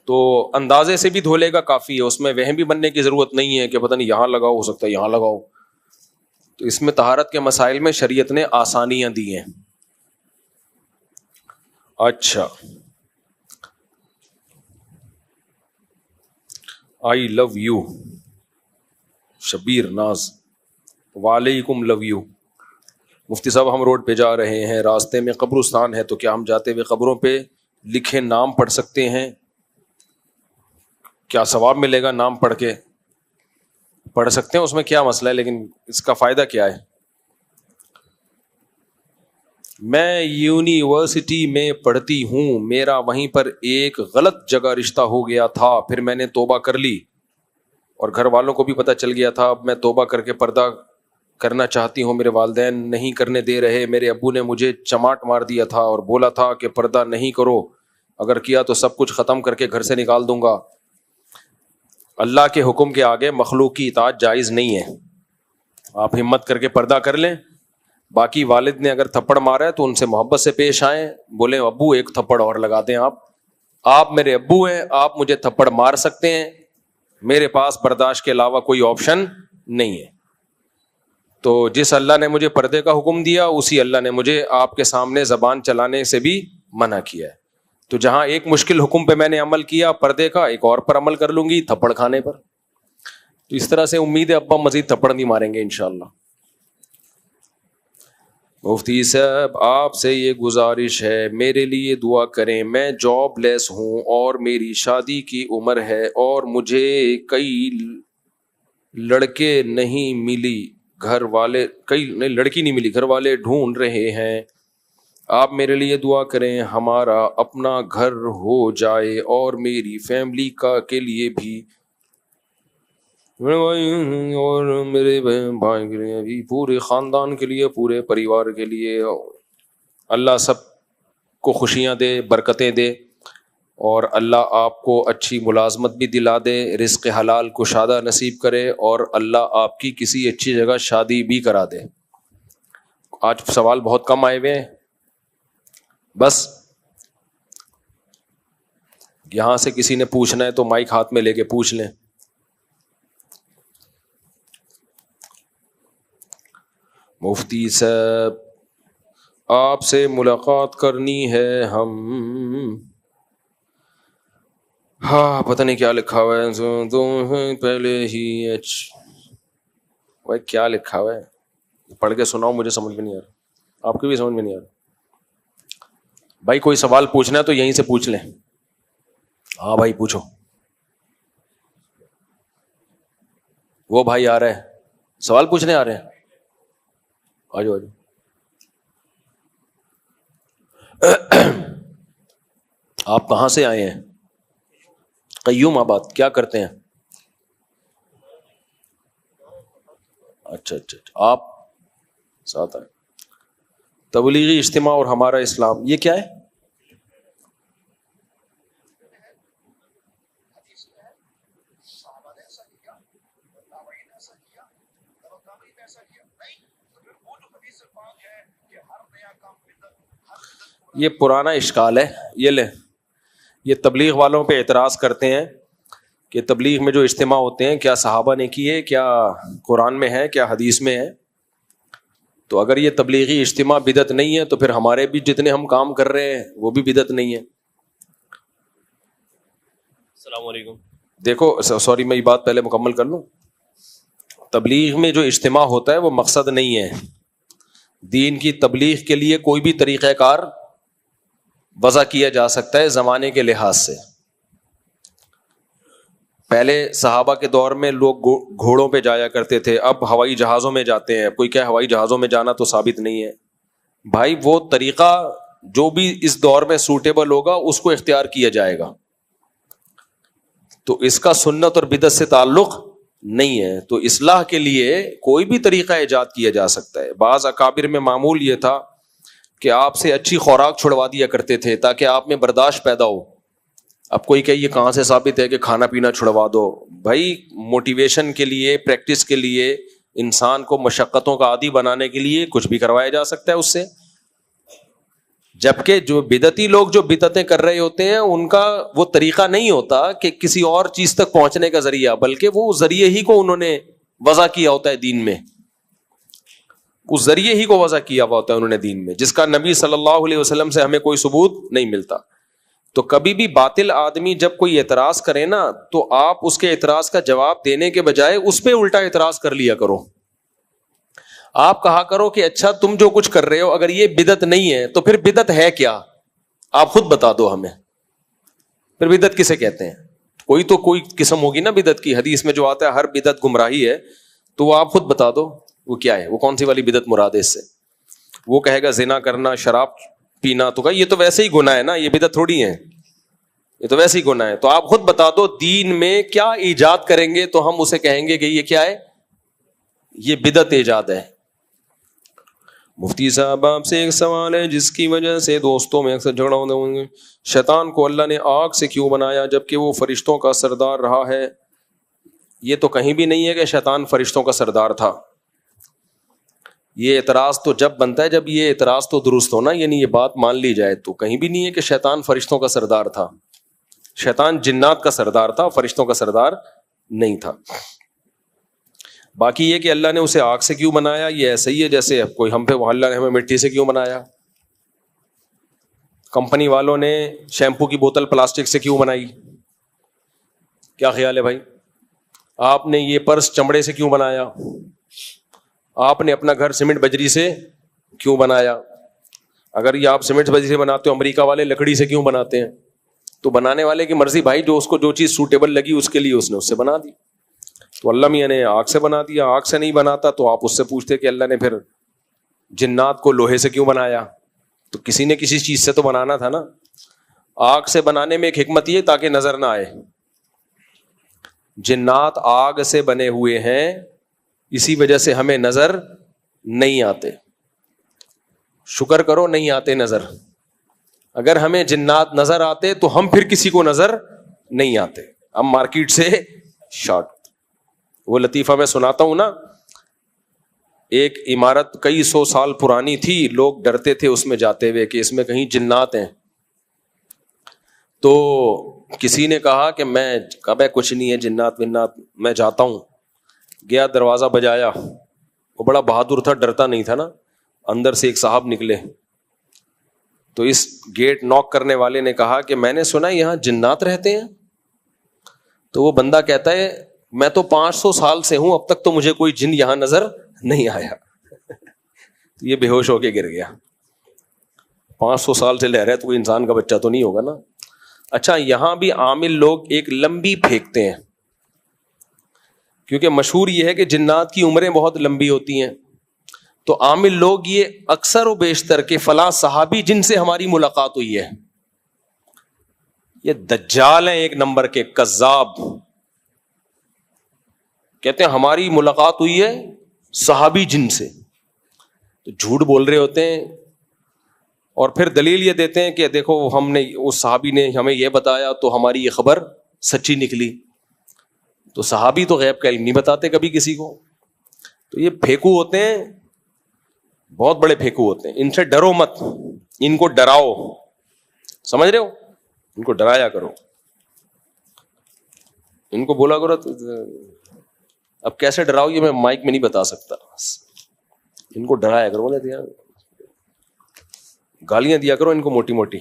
تو اندازے سے بھی دھو لے گا کافی ہے, اس میں وہم بھی بننے کی ضرورت نہیں ہے کہ پتہ نہیں یہاں لگاؤ, ہو سکتا ہے یہاں لگاؤ. تو اس میں طہارت کے مسائل میں شریعت نے آسانیاں دی ہیں. اچھا, آئی لو یو شبیر ناز, وعلیکم لو یو. مفتی صاحب ہم روڈ پہ جا رہے ہیں, راستے میں قبرستان ہے, تو کیا ہم جاتے ہوئے قبروں پہ لکھے نام پڑھ سکتے ہیں؟ کیا ثواب ملے گا نام پڑھ کے؟ پڑھ سکتے ہیں, اس میں کیا مسئلہ ہے, لیکن اس کا فائدہ کیا ہے؟ میں یونیورسٹی میں پڑھتی ہوں, میرا وہیں پر ایک غلط جگہ رشتہ ہو گیا تھا, پھر میں نے توبہ کر لی اور گھر والوں کو بھی پتہ چل گیا تھا. اب میں توبہ کر کے پردہ کرنا چاہتی ہوں, میرے والدین نہیں کرنے دے رہے. میرے ابو نے مجھے چماٹ مار دیا تھا اور بولا تھا کہ پردہ نہیں کرو, اگر کیا تو سب کچھ ختم کر کے گھر سے نکال دوں گا. اللہ کے حکم کے آگے مخلوق کی اطاعت جائز نہیں ہے. آپ ہمت کر کے پردہ کر لیں. باقی والد نے اگر تھپڑ مارا ہے تو ان سے محبت سے پیش آئیں, بولیں ابو ایک تھپڑ اور لگا دیں. آپ میرے ابو ہیں, آپ مجھے تھپڑ مار سکتے ہیں, میرے پاس برداشت کے علاوہ کوئی آپشن نہیں ہے. تو جس اللہ نے مجھے پردے کا حکم دیا, اسی اللہ نے مجھے آپ کے سامنے زبان چلانے سے بھی منع کیا ہے. تو جہاں ایک مشکل حکم پہ میں نے عمل کیا پردے کا, ایک اور پر عمل کر لوں گی تھپڑ کھانے پر. تو اس طرح سے امید ہے ابا مزید تھپڑ نہیں ماریں گے انشاءاللہ. مفتی صاحب آپ سے یہ گزارش ہے, میرے لیے دعا کریں. میں جاب لیس ہوں اور میری شادی کی عمر ہے, اور مجھے کئی لڑکے نہیں ملی, لڑکی نہیں ملی, گھر والے ڈھونڈ رہے ہیں. آپ میرے لیے دعا کریں, ہمارا اپنا گھر ہو جائے اور میری فیملی کے لیے بھی, اور میرے بھائی کے لیے بھی, پورے خاندان کے لیے, پورے پریوار کے لیے. اللہ سب کو خوشیاں دے, برکتیں دے, اور اللہ آپ کو اچھی ملازمت بھی دلا دے, رزق حلال کشادہ نصیب کرے, اور اللہ آپ کی کسی اچھی جگہ شادی بھی کرا دے. آج سوال بہت کم آئے ہوئے ہیں, بس یہاں سے کسی نے پوچھنا ہے تو مائک ہاتھ میں لے کے پوچھ لیں. مفتی صاحب آپ سے ملاقات کرنی ہے ہم. ہاں پتہ نہیں کیا لکھا ہوا ہے, پہلے ہی بھائی کیا لکھا ہوا ہے, پڑھ کے سناؤ, مجھے سمجھ میں نہیں آ رہا, آپ کو بھی سمجھ میں نہیں آ رہا. بھائی کوئی سوال پوچھنا ہے تو یہیں سے پوچھ لیں. ہاں بھائی پوچھو. وہ بھائی آ رہا ہے, سوال پوچھنے آ رہے ہیں, آ جاؤ. آپ کہاں سے آئے ہیں؟ قیوم آباد. کیا کرتے ہیں؟ اچھا, آپ ساتھ آئے. تبلیغی اجتماع اور ہمارا اسلام, یہ کیا ہے؟ یہ پرانا اشکال ہے. یہ لے, یہ تبلیغ والوں پہ اعتراض کرتے ہیں کہ تبلیغ میں جو اجتماع ہوتے ہیں کیا صحابہ نے کیے, کیا قرآن میں ہے, کیا حدیث میں ہے. تو اگر یہ تبلیغی اجتماع بدعت نہیں ہے تو پھر ہمارے بھی جتنے ہم کام کر رہے ہیں وہ بھی بدعت نہیں ہے. السلام علیکم. دیکھو سوری میں یہ بات پہلے مکمل کر لوں. تبلیغ میں جو اجتماع ہوتا ہے وہ مقصد نہیں ہے. دین کی تبلیغ کے لیے کوئی بھی طریقہ کار وضع کیا جا سکتا ہے زمانے کے لحاظ سے. پہلے صحابہ کے دور میں لوگ گھوڑوں پہ جایا کرتے تھے, اب ہوائی جہازوں میں جاتے ہیں. کوئی کہے ہوائی جہازوں میں جانا تو ثابت نہیں ہے. بھائی وہ طریقہ جو بھی اس دور میں سوٹیبل ہوگا اس کو اختیار کیا جائے گا. تو اس کا سنت اور بدعت سے تعلق نہیں ہے. تو اصلاح کے لیے کوئی بھی طریقہ ایجاد کیا جا سکتا ہے. بعض اکابر میں معمول یہ تھا کہ آپ سے اچھی خوراک چھڑوا دیا کرتے تھے تاکہ آپ میں برداشت پیدا ہو. اب کوئی کہ یہ کہاں سے ثابت ہے کہ کھانا پینا چھڑوا دو. بھائی موٹیویشن کے لیے, پریکٹس کے لیے, انسان کو مشقتوں کا عادی بنانے کے لیے کچھ بھی کروایا جا سکتا ہے اس سے. جبکہ جو بدعتی لوگ جو بدعتیں کر رہے ہوتے ہیں ان کا وہ طریقہ نہیں ہوتا کہ کسی اور چیز تک پہنچنے کا ذریعہ, بلکہ وہ ذریعے ہی کو انہوں نے وضع کیا ہوتا ہے دین میں. اس ذریعے ہی کو وضع کیا ہوا ہوتا ہے انہوں نے دین میں, جس کا نبی صلی اللہ علیہ وسلم سے ہمیں کوئی ثبوت نہیں ملتا. تو کبھی بھی باطل آدمی جب کوئی اعتراض کرے نا تو آپ اس کے اعتراض کا جواب دینے کے بجائے اس پہ الٹا اعتراض کر لیا کرو. آپ کہا کرو کہ اچھا تم جو کچھ کر رہے ہو اگر یہ بدعت نہیں ہے تو پھر بدعت ہے کیا, آپ خود بتا دو ہمیں. پھر بدعت کسے کہتے ہیں؟ کوئی تو کوئی قسم ہوگی نا بدعت کی. حدیث میں جو آتا ہے ہر بدعت گمراہی ہے, تو وہ آپ خود بتا دو وہ کیا ہے, وہ کون سی والی بدعت مراد ہے اس سے. وہ کہے گا زنا کرنا, شراب پینا, تو کہ یہ تو ویسے ہی گناہ ہے نا, یہ بدعت تھوڑی ہے, یہ تو ویسے ہی گناہ ہے. تو آپ خود بتا دو دین میں کیا ایجاد کریں گے تو ہم اسے کہیں گے کہ یہ کیا ہے, یہ بدعت ایجاد ہے. مفتی صاحب آپ سے ایک سوال ہے جس کی وجہ سے دوستوں میں اکثر جھگڑا ہوتے ہوں گے. شیطان کو اللہ نے آگ سے کیوں بنایا جبکہ وہ فرشتوں کا سردار رہا ہے؟ یہ تو کہیں بھی نہیں ہے کہ شیطان فرشتوں کا سردار تھا. یہ اعتراض تو جب بنتا ہے جب یہ اعتراض تو درست ہونا, یعنی یہ بات مان لی جائے. تو کہیں بھی نہیں ہے کہ شیطان فرشتوں کا سردار تھا. شیطان جنات کا سردار تھا, فرشتوں کا سردار نہیں تھا. باقی یہ کہ اللہ نے اسے آگ سے کیوں بنایا, یہ ایسا ہی ہے جیسے کوئی ہم پہ اللہ نے ہمیں مٹی سے کیوں بنایا. کمپنی والوں نے شیمپو کی بوتل پلاسٹک سے کیوں بنائی, کیا خیال ہے بھائی؟ آپ نے یہ پرس چمڑے سے کیوں بنایا, آپ نے اپنا گھر سیمنٹ بجری سے کیوں بنایا. اگر یہ آپ سیمنٹ بجری سے بناتے ہو, امریکہ والے لکڑی سے کیوں بناتے ہیں؟ تو بنانے والے کی مرضی بھائی, جو اس کو جو چیز سوٹیبل لگی اس کے لیے اس نے اس سے بنا دی. تو اللہ میاں نے آگ سے بنا دیا. آگ سے نہیں بناتا تو آپ اس سے پوچھتے کہ اللہ نے پھر جنات کو لوہے سے کیوں بنایا؟ تو کسی نے کسی چیز سے تو بنانا تھا نا. آگ سے بنانے میں ایک حکمت یہ تاکہ نظر نہ آئے. جنات آگ سے بنے ہوئے ہیں, اسی وجہ سے ہمیں نظر نہیں آتے. شکر کرو نہیں آتے نظر. اگر ہمیں جنات نظر آتے تو ہم پھر کسی کو نظر نہیں آتے, ہم مارکیٹ سے شارٹ. وہ لطیفہ میں سناتا ہوں نا, ایک عمارت کئی 100 سال پرانی تھی, لوگ ڈرتے تھے اس میں جاتے ہوئے کہ اس میں کہیں جنات ہیں. تو کسی نے کہا کہ میں کب ہے کچھ نہیں ہے جنات ونات, میں جاتا ہوں. گیا, دروازہ بجایا, وہ بڑا بہادر تھا, ڈرتا نہیں تھا نا. اندر سے ایک صاحب نکلے تو اس گیٹ نوک کرنے والے نے کہا کہ میں نے سنا یہاں جنات رہتے ہیں. تو وہ بندہ کہتا ہے میں تو 500 سال سے ہوں, اب تک تو مجھے کوئی جن یہاں نظر نہیں آیا. یہ بے ہوش ہو کے گر گیا. 500 سال سے لے رہا ہے تو کوئی انسان کا بچہ تو نہیں ہوگا نا. اچھا, یہاں بھی عامل لوگ ایک لمبی پھینکتے ہیں, کیونکہ مشہور یہ ہے کہ جنات کی عمریں بہت لمبی ہوتی ہیں. تو عامل لوگ یہ اکثر و بیشتر کہ فلاں صحابی جن سے ہماری ملاقات ہوئی ہے, یہ دجال ہیں ایک نمبر کے, کذاب. کہتے ہیں ہماری ملاقات ہوئی ہے صحابی جن سے, تو جھوٹ بول رہے ہوتے ہیں. اور پھر دلیل یہ دیتے ہیں کہ دیکھو ہم نے, اس صحابی نے ہمیں یہ بتایا تو ہماری یہ خبر سچی نکلی. تو صحابی تو غیب کا علم نہیں بتاتے کبھی کسی کو. تو یہ پھیکو ہوتے ہیں, بہت بڑے پھیکو ہوتے ہیں, ان سے ڈرو مت, ان کو ڈراؤ, سمجھ رہے ہو, ان کو ڈرایا کرو, ان کو بولا کرو. اب کیسے ڈراؤ یہ میں مائک میں نہیں بتا سکتا, ان کو ڈرایا کرو, بولے دیا گالیاں دیا کرو ان کو موٹی موٹی.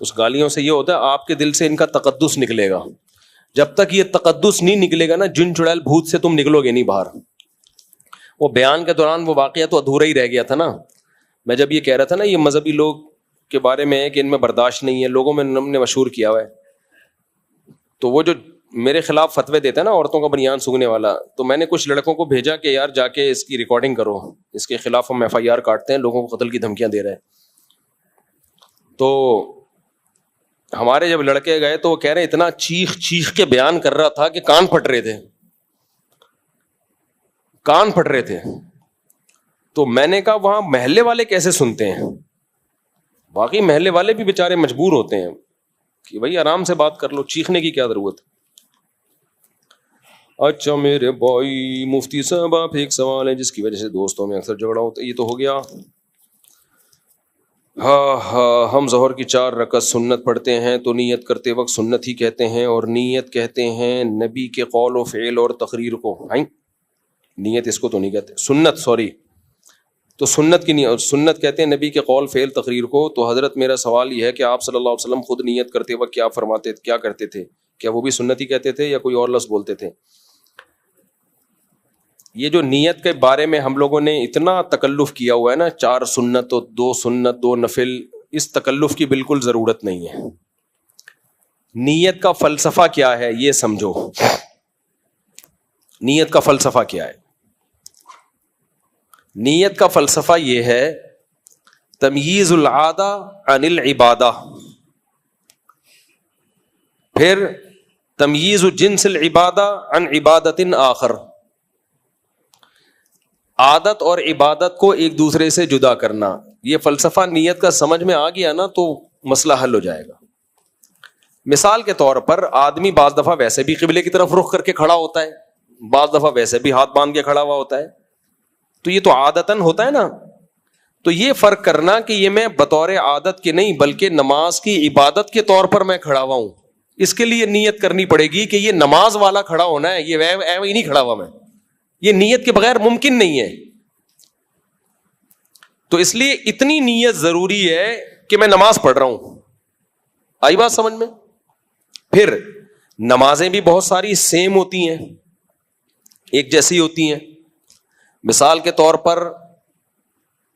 اس گالیوں سے یہ ہوتا ہے آپ کے دل سے ان کا تقدس نکلے گا. جب تک یہ تقدس نہیں نکلے گا نا, جن چڑیل بھوت سے تم نکلو گے نہیں باہر. وہ بیان کے دوران وہ واقعہ تو ادھورا ہی رہ گیا تھا نا. میں جب یہ کہہ رہا تھا نا یہ مذہبی لوگ کے بارے میں کہ ان میں برداشت نہیں ہے, لوگوں میں ہم نے مشہور کیا ہوا ہے. تو وہ جو میرے خلاف فتوے دیتا ہے نا عورتوں کا بنیان سونگھنے والا, تو میں نے کچھ لڑکوں کو بھیجا کہ یار جا کے اس کی ریکارڈنگ کرو, اس کے خلاف ہم FIR کاٹتے ہیں, لوگوں کو قتل کی دھمکیاں دے رہے ہیں. تو ہمارے جب لڑکے گئے تو وہ کہہ رہے اتنا چیخ چیخ کے بیان کر رہا تھا کہ کان پھٹ رہے تھے, کان پھٹ رہے تھے. تو میں نے کہا وہاں محلے والے کیسے سنتے ہیں؟ باقی محلے والے بھی بےچارے مجبور ہوتے ہیں کہ بھائی آرام سے بات کر لو, چیخنے کی کیا ضرورت ہے. اچھا میرے بھائی مفتی صاحب آپ ایک سوال ہے جس کی وجہ سے دوستوں میں اکثر جھگڑا ہوتا ہے, یہ تو ہو گیا. ہاں ہم ظہر کی 4 رکعت سنت پڑھتے ہیں تو نیت کرتے وقت سنت ہی کہتے ہیں, اور نیت کہتے ہیں نبی کے قول و فعل اور تقریر کو. نیت اس کو تو نہیں کہتے, سنت سوری, تو سنت کی نیت, سنت کہتے ہیں نبی کے قول فعل تقریر کو. تو حضرت میرا سوال یہ ہے کہ آپ صلی اللہ علیہ وسلم خود نیت کرتے وقت کیا فرماتے, کیا کرتے تھے؟ کیا وہ بھی سنت ہی کہتے تھے یا کوئی اور لفظ بولتے تھے؟ یہ جو نیت کے بارے میں ہم لوگوں نے اتنا تکلف کیا ہوا ہے نا, 4 سنت و 2 سنت 2 نفل, اس تکلف کی بالکل ضرورت نہیں ہے. نیت کا فلسفہ کیا ہے یہ سمجھو. نیت کا فلسفہ کیا ہے؟ نیت کا فلسفہ یہ ہے تمییز العادہ عن العبادہ, پھر تمییز جنس العبادہ عن عبادت آخر. عادت اور عبادت کو ایک دوسرے سے جدا کرنا. یہ فلسفہ نیت کا سمجھ میں آ گیا نا تو مسئلہ حل ہو جائے گا. مثال کے طور پر آدمی بعض دفعہ ویسے بھی قبلے کی طرف رخ کر کے کھڑا ہوتا ہے, بعض دفعہ ویسے بھی ہاتھ باندھ کے کھڑا ہوا ہوتا ہے, تو یہ تو عادتاً ہوتا ہے نا. تو یہ فرق کرنا کہ یہ میں بطور عادت کے نہیں بلکہ نماز کی عبادت کے طور پر میں کھڑا ہوا ہوں, اس کے لیے نیت کرنی پڑے گی کہ یہ نماز والا کھڑا ہونا ہے, یہ ہی نہیں کھڑا ہوا میں, یہ نیت کے بغیر ممکن نہیں ہے. تو اس لیے اتنی نیت ضروری ہے کہ میں نماز پڑھ رہا ہوں. آئی بات سمجھ میں؟ پھر نمازیں بھی بہت ساری سیم ہوتی ہیں, ایک جیسی ہوتی ہیں. مثال کے طور پر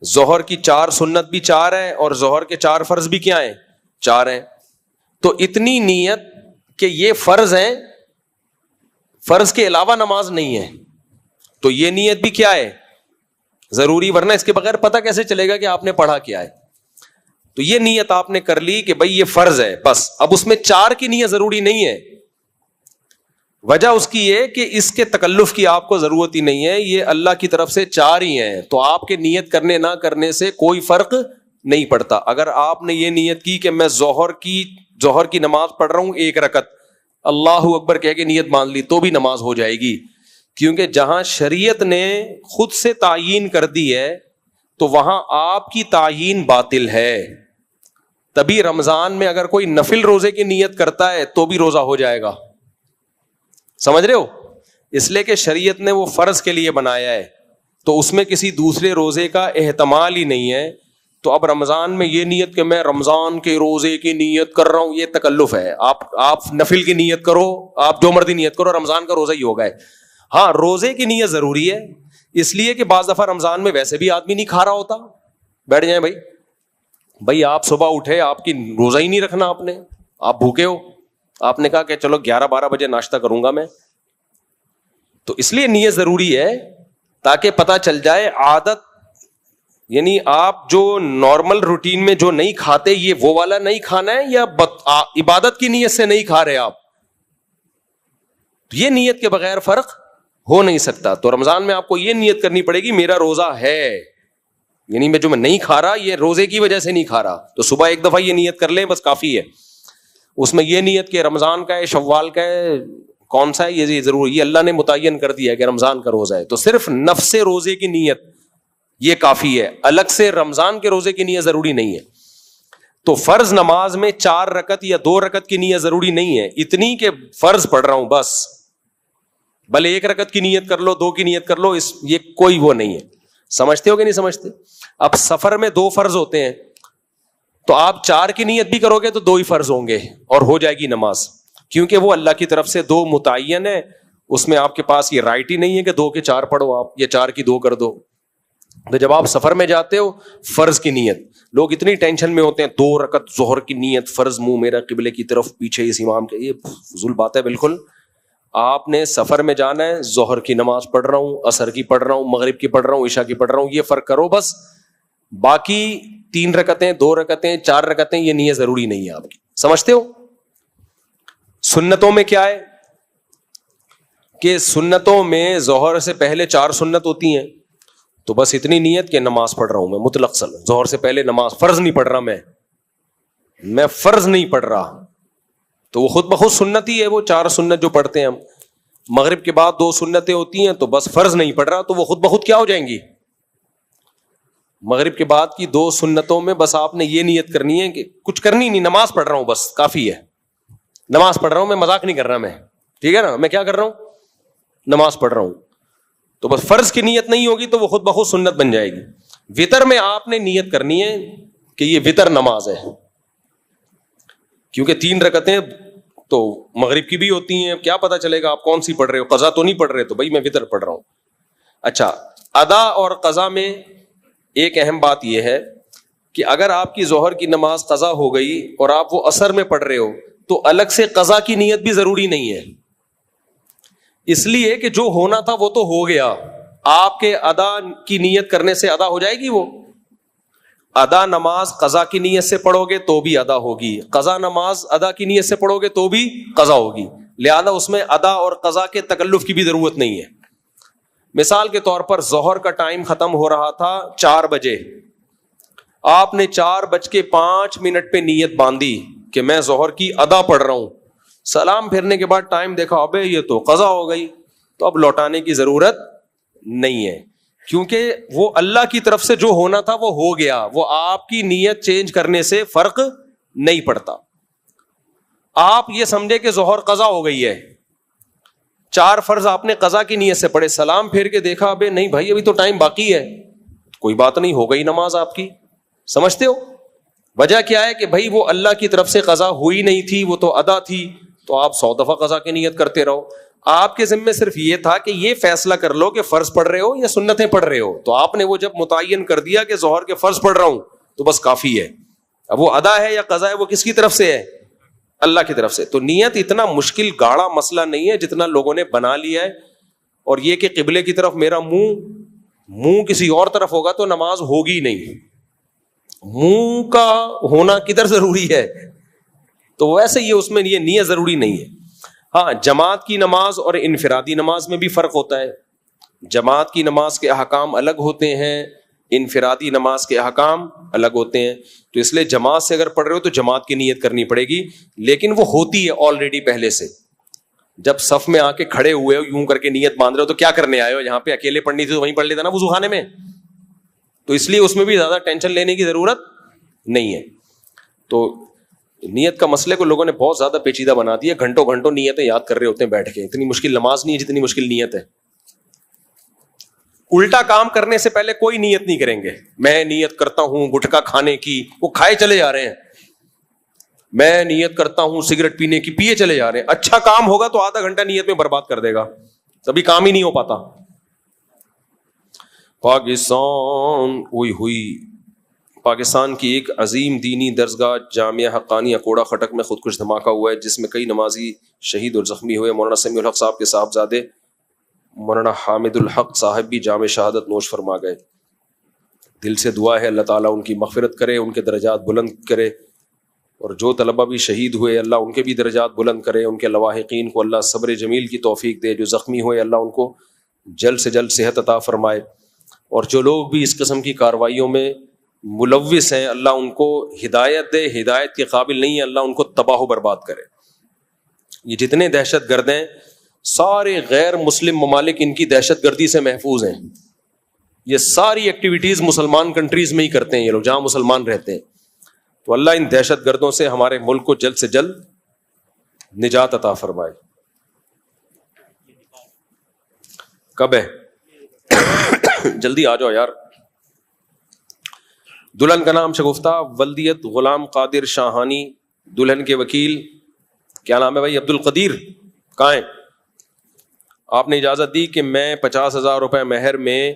ظہر کی 4 سنت بھی 4 ہیں اور ظہر کے 4 فرض بھی کیا ہیں؟ 4 ہیں. تو اتنی نیت کہ یہ فرض ہیں, فرض کے علاوہ نماز نہیں ہے, تو یہ نیت بھی کیا ہے؟ ضروری, ورنہ اس کے بغیر پتہ کیسے چلے گا کہ آپ نے پڑھا کیا ہے. تو یہ نیت آپ نے کر لی کہ بھائی یہ فرض ہے بس, اب اس میں 4 کی نیت ضروری نہیں ہے. وجہ اس کی یہ کہ اس کے تکلف کی آپ کو ضرورت ہی نہیں ہے, یہ اللہ کی طرف سے 4 ہی ہیں, تو آپ کے نیت کرنے نہ کرنے سے کوئی فرق نہیں پڑتا. اگر آپ نے یہ نیت کی کہ میں ظہر کی نماز پڑھ رہا ہوں 1 رکعت, اللہ اکبر کہہ کے نیت مان لی, تو بھی نماز ہو جائے گی. کیونکہ جہاں شریعت نے خود سے تعیین کر دی ہے تو وہاں آپ کی تعیین باطل ہے. تبھی رمضان میں اگر کوئی نفل روزے کی نیت کرتا ہے تو بھی روزہ ہو جائے گا. سمجھ رہے ہو؟ اس لیے کہ شریعت نے وہ فرض کے لیے بنایا ہے, تو اس میں کسی دوسرے روزے کا احتمال ہی نہیں ہے. تو اب رمضان میں یہ نیت کہ میں رمضان کے روزے کی نیت کر رہا ہوں, یہ تکلف ہے. آپ نفل کی نیت کرو, آپ جو مرضی نیت کرو, رمضان کا روزہ ہی ہوگا. ہاں روزے کی نیت ضروری ہے, اس لیے کہ بعض دفعہ رمضان میں ویسے بھی آدمی نہیں کھا رہا ہوتا. بیٹھ جائیں بھائی آپ صبح اٹھے, آپ کی روزہ ہی نہیں رکھنا, آپ بھوکے ہو, آپ نے کہا کہ چلو 11-12 بجے ناشتہ کروں گا میں, تو اس لیے نیت ضروری ہے تاکہ پتہ چل جائے عادت, یعنی آپ جو نارمل روٹین میں جو نہیں کھاتے یہ وہ والا نہیں کھانا ہے یا عبادت کی نیت سے نہیں کھا رہے آپ, یہ نیت کے بغیر فرق ہو نہیں سکتا. تو رمضان میں آپ کو یہ نیت کرنی پڑے گی میرا روزہ ہے, یعنی میں جو میں نہیں کھا رہا یہ روزے کی وجہ سے نہیں کھا رہا. تو صبح ایک دفعہ یہ نیت کر لیں بس کافی ہے. اس میں یہ نیت کہ رمضان کا ہے, شوال کا ہے, کون سا ہے یہ ضرور، یہ اللہ نے متعین کر دیا ہے کہ رمضان کا روزہ ہے، تو صرف نفس روزے کی نیت یہ کافی ہے، الگ سے رمضان کے روزے کی نیت ضروری نہیں ہے. تو فرض نماز میں 4 رکعت یا 2 رکعت کی نیت ضروری نہیں ہے، اتنی کہ فرض پڑھ رہا ہوں بس، بھلے 1 رکعت کی نیت کر لو، 2 کی نیت کر لو، یہ کوئی وہ نہیں ہے. سمجھتے ہو کہ نہیں سمجھتے؟ اب سفر میں 2 فرض ہوتے ہیں، تو آپ 4 کی نیت بھی کرو گے تو 2 ہی فرض ہوں گے اور ہو جائے گی نماز، کیونکہ وہ اللہ کی طرف سے 2 متعین ہے، اس میں آپ کے پاس یہ رائٹ ہی نہیں ہے کہ 2 کے 4 پڑھو آپ یا 4 کی 2 کر دو. تو جب آپ سفر میں جاتے ہو فرض کی نیت، لوگ اتنی ٹینشن میں ہوتے ہیں 2 رکعت ظہر کی نیت فرض، منہ میرا قبلے کی طرف، پیچھے اس امام کے، یہ فضول بات ہے بالکل. آپ نے سفر میں جانا ہے، ظہر کی نماز پڑھ رہا ہوں، عصر کی پڑھ رہا ہوں، مغرب کی پڑھ رہا ہوں، عشاء کی پڑھ رہا ہوں، یہ فرق کرو بس. باقی 3 رکعتیں 2 رکعتیں 4 رکعتیں یہ نیت ضروری نہیں ہے آپ کی. سمجھتے ہو؟ سنتوں میں کیا ہے کہ سنتوں میں ظہر سے پہلے 4 سنت ہوتی ہیں، تو بس اتنی نیت کہ نماز پڑھ رہا ہوں میں مطلق ظہر سے پہلے نماز، فرض نہیں پڑھ رہا میں فرض نہیں پڑھ رہا، تو وہ خود بخود سنت ہی ہے. وہ 4 سنت جو پڑھتے ہیں ہم، مغرب کے بعد 2 سنتیں ہوتی ہیں تو بس فرض نہیں پڑھ رہا، تو وہ خود بخود کیا ہو جائیں گی؟ مغرب کے بعد کی 2 سنتوں میں بس آپ نے یہ نیت کرنی ہے کہ کچھ کرنی نہیں، نماز پڑھ رہا ہوں بس کافی ہے، نماز پڑھ رہا ہوں میں، مذاق نہیں کر رہا میں، ٹھیک ہے نا، میں کیا کر رہا ہوں؟ نماز پڑھ رہا ہوں. تو بس فرض کی نیت نہیں ہوگی تو وہ خود بخود سنت بن جائے گی. وتر میں آپ نے نیت کرنی ہے کہ یہ وتر نماز ہے، کیونکہ 3 رکعتیں تو مغرب کی بھی ہوتی ہیں، کیا پتا چلے گا آپ کون سی پڑھ رہے ہو، قضا تو نہیں پڑھ رہے، تو بھائی میں وتر پڑھ رہا ہوں. اچھا، ادا اور قضا میں ایک اہم بات یہ ہے کہ اگر آپ کی ظہر کی نماز قضا ہو گئی اور آپ وہ عصر میں پڑھ رہے ہو تو الگ سے قضا کی نیت بھی ضروری نہیں ہے، اس لیے کہ جو ہونا تھا وہ تو ہو گیا. آپ کے ادا کی نیت کرنے سے ادا ہو جائے گی. وہ ادا نماز قضا کی نیت سے پڑھو گے تو بھی ادا ہوگی، قضا نماز ادا کی نیت سے پڑھو گے تو بھی قضا ہوگی، لہذا اس میں ادا اور قضا کے تکلف کی بھی ضرورت نہیں ہے. مثال کے طور پر ظہر کا ٹائم ختم ہو رہا تھا 4 بجے، آپ نے 4:05 پہ نیت باندھی کہ میں ظہر کی ادا پڑھ رہا ہوں، سلام پھرنے کے بعد ٹائم دیکھا ابے یہ تو قضا ہو گئی، تو اب لوٹانے کی ضرورت نہیں ہے، کیونکہ وہ اللہ کی طرف سے جو ہونا تھا وہ ہو گیا، وہ آپ کی نیت چینج کرنے سے فرق نہیں پڑتا. آپ یہ سمجھے کہ ظہر قضا ہو گئی ہے، 4 فرض آپ نے قضا کی نیت سے پڑھے، سلام پھیر کے دیکھا ابے نہیں بھائی ابھی تو ٹائم باقی ہے، کوئی بات نہیں، ہو گئی نماز آپ کی. سمجھتے ہو؟ وجہ کیا ہے کہ بھائی وہ اللہ کی طرف سے قضا ہوئی نہیں تھی، وہ تو ادا تھی، تو آپ 100 دفعہ قضا کی نیت کرتے رہو. آپ کے ذمے صرف یہ تھا کہ یہ فیصلہ کر لو کہ فرض پڑھ رہے ہو یا سنتیں پڑھ رہے ہو، تو آپ نے وہ جب متعین کر دیا کہ ظہر کے فرض پڑھ رہا ہوں تو بس کافی ہے. اب وہ ادا ہے یا قضا ہے وہ کس کی طرف سے ہے؟ اللہ کی طرف سے. تو نیت اتنا مشکل گاڑا مسئلہ نہیں ہے جتنا لوگوں نے بنا لیا ہے. اور یہ کہ قبلے کی طرف میرا منہ کسی اور طرف ہوگا تو نماز ہوگی نہیں، منہ کا ہونا کدھر ضروری ہے، تو ویسے یہ اس میں یہ نیت ضروری نہیں ہے. ہاں، جماعت کی نماز اور انفرادی نماز میں بھی فرق ہوتا ہے. جماعت کی نماز کے احکام الگ ہوتے ہیں، انفرادی نماز کے احکام الگ ہوتے ہیں. تو اس لیے جماعت سے اگر پڑھ رہے ہو تو جماعت کی نیت کرنی پڑے گی، لیکن وہ ہوتی ہے آلریڈی پہلے سے. جب صف میں آ کے کھڑے ہوئے ہو یوں کر کے نیت باندھ رہے ہو تو کیا کرنے آئے ہو؟ یہاں پہ اکیلے پڑھنی تھی تو وہیں پڑھ لیتا نا وضو خانے میں. تو اس لیے اس میں بھی زیادہ ٹینشن لینے کی ضرورت نہیں ہے. تو نیت کا مسئلے کو لوگوں نے بہت زیادہ پیچیدہ بنا دیا، گھنٹوں گھنٹوں نیتیں یاد کر رہے ہوتے ہیں بیٹھ کے. اتنی مشکل نماز نہیں ہے جتنی مشکل نیت ہے. الٹا کام کرنے سے پہلے کوئی نیت نہیں کریں گے. میں نیت کرتا ہوں گٹکا کھانے کی، وہ کھائے چلے جا رہے ہیں. میں نیت کرتا ہوں سگریٹ پینے کی، پیے چلے جا رہے ہیں. اچھا کام ہوگا تو آدھا گھنٹہ نیت میں برباد کر دے گا، تبھی کام ہی نہیں ہو پاتا. پاکستان کی ایک عظیم دینی درسگاہ جامعہ حقانیہ کوڑا خٹک میں خودکش دھماکہ ہوا ہے جس میں کئی نمازی شہید اور زخمی ہوئے. مولانا سمیع الحق صاحب کے صاحبزادے مولانا حامد الحق صاحب بھی جام شہادت نوش فرما گئے. دل سے دعا ہے اللہ تعالیٰ ان کی مغفرت کرے، ان کے درجات بلند کرے، اور جو طلبہ بھی شہید ہوئے اللہ ان کے بھی درجات بلند کرے. ان کے لواحقین کو اللہ صبر جمیل کی توفیق دے. جو زخمی ہوئے اللہ ان کو جلد سے جلد صحت عطا فرمائے. اور جو لوگ بھی اس قسم کی کارروائیوں میں ملوث ہیں اللہ ان کو ہدایت دے، ہدایت کے قابل نہیں ہے اللہ ان کو تباہ و برباد کرے. یہ جتنے دہشت گرد ہیں سارے غیر مسلم ممالک ان کی دہشت گردی سے محفوظ ہیں. یہ ساری ایکٹیویٹیز مسلمان کنٹریز میں ہی کرتے ہیں یہ لوگ جہاں مسلمان رہتے ہیں. تو اللہ ان دہشت گردوں سے ہمارے ملک کو جلد سے جلد نجات عطا فرمائے. کب ہے؟ جلدی آ جاؤ یار. دلہن کا نام شگفتہ ولدیت غلام قادر شاہانی. دلہن کے وکیل کیا نام ہے بھائی؟ عبد القدیر. کہاں ہیں؟ آپ نے اجازت دی کہ میں 50,000 روپے مہر میں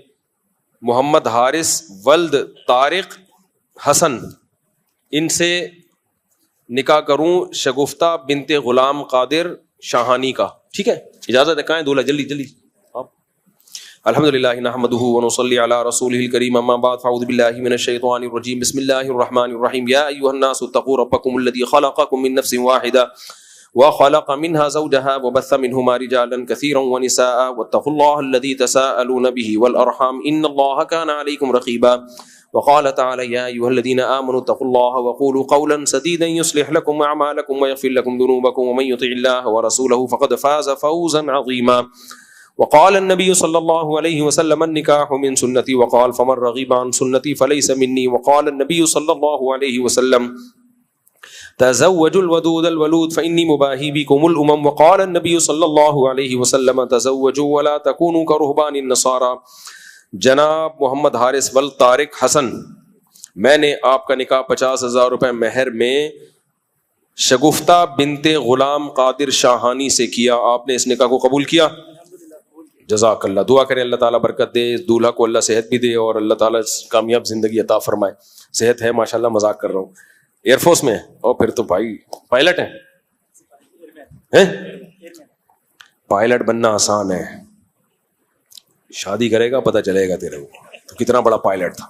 محمد حارث ولد طارق حسن ان سے نکاح کروں شگفتہ بنت غلام قادر شاہانی کا. ٹھیک ہے، اجازت ہے. کہاں ہے دولہا؟ جلدی جلدی. الحمدللہ نحمدہ ونصلی علی رسولہ الکریم اما بعد فاعوذ باللہ من الشیطان الرجیم بسم اللہ الرحمن الرحیم یا ایھا الناس اتقوا ربکم الذی خلقکم من نفس واحدہ وخلق منها زوجها وبث منهما رجالا كثيرا ونساء واتقوا الله الذي تساءلون به والارحام ان الله كان عليكم رقيبا وقال تعالى يا ايها الذين امنوا اتقوا الله وقولوا قولا سديدا يصلح لكم اعمالكم ويغفر لكم ذنوبكم ومن يطع الله ورسوله فقد فاز فوزا عظيما وقال النبي صلى الله عليه وسلم النكاح من سنتي وقال فمن رغب عن سنتي فليس مني وقال النبي صلى الله عليه وسلم تزوجوا الودود الولود فإني مباهي بكم الأمم وقال النبي صلى الله عليه وسلم تزوجوا ولا تكونوا كرهبان النصارى. جناب محمد حارث ولد طارق حسن، میں نے آپ کا نکاح 50,000 روپے مہر میں شگفتہ بنت غلام قادر شاہانی سے کیا. آپ نے اس نکاح کو قبول کیا؟ جزاک اللہ. دعا کریں اللہ تعالیٰ برکت دے، دولہا کو اللہ صحت بھی دے اور اللہ تعالیٰ کامیاب زندگی عطا فرمائے. صحت ہے ماشاءاللہ، مذاق کر رہا ہوں. ایئر فورس میں اور پھر تو بھائی پائلٹ ہیں. پائلٹ بننا آسان ہے، شادی کرے گا پتہ چلے گا تیرے کو تو کتنا بڑا پائلٹ تھا.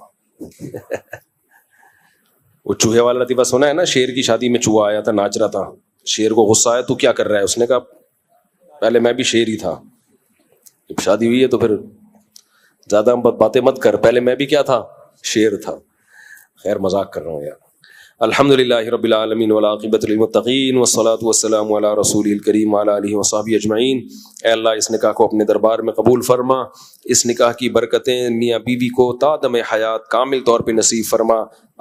وہ چوہے والا لطیفہ سنا ہے نا؟ شیر کی شادی میں چوہا آیا تھا، ناچ رہا تھا. شیر کو غصہ آیا تو کیا کر رہا ہے؟ اس نے کہا پہلے میں بھی شیر ہی تھا، جب شادی ہوئی ہے تو پھر زیادہ باتیں مت کر، پہلے میں بھی کیا تھا؟ شیر تھا. خیر مذاق کر رہا ہوں یار. الحمدللہ رب العالمین والعاقبۃ للمتقین والصلاۃ والسلام علی رسول الکریم وعلی آلہ وصحبہ اجمعین. اے اللہ اس نکاح کو اپنے دربار میں قبول فرما. اس نکاح کی برکتیں میاں بیوی کو تا دم حیات کامل طور پہ نصیب فرما.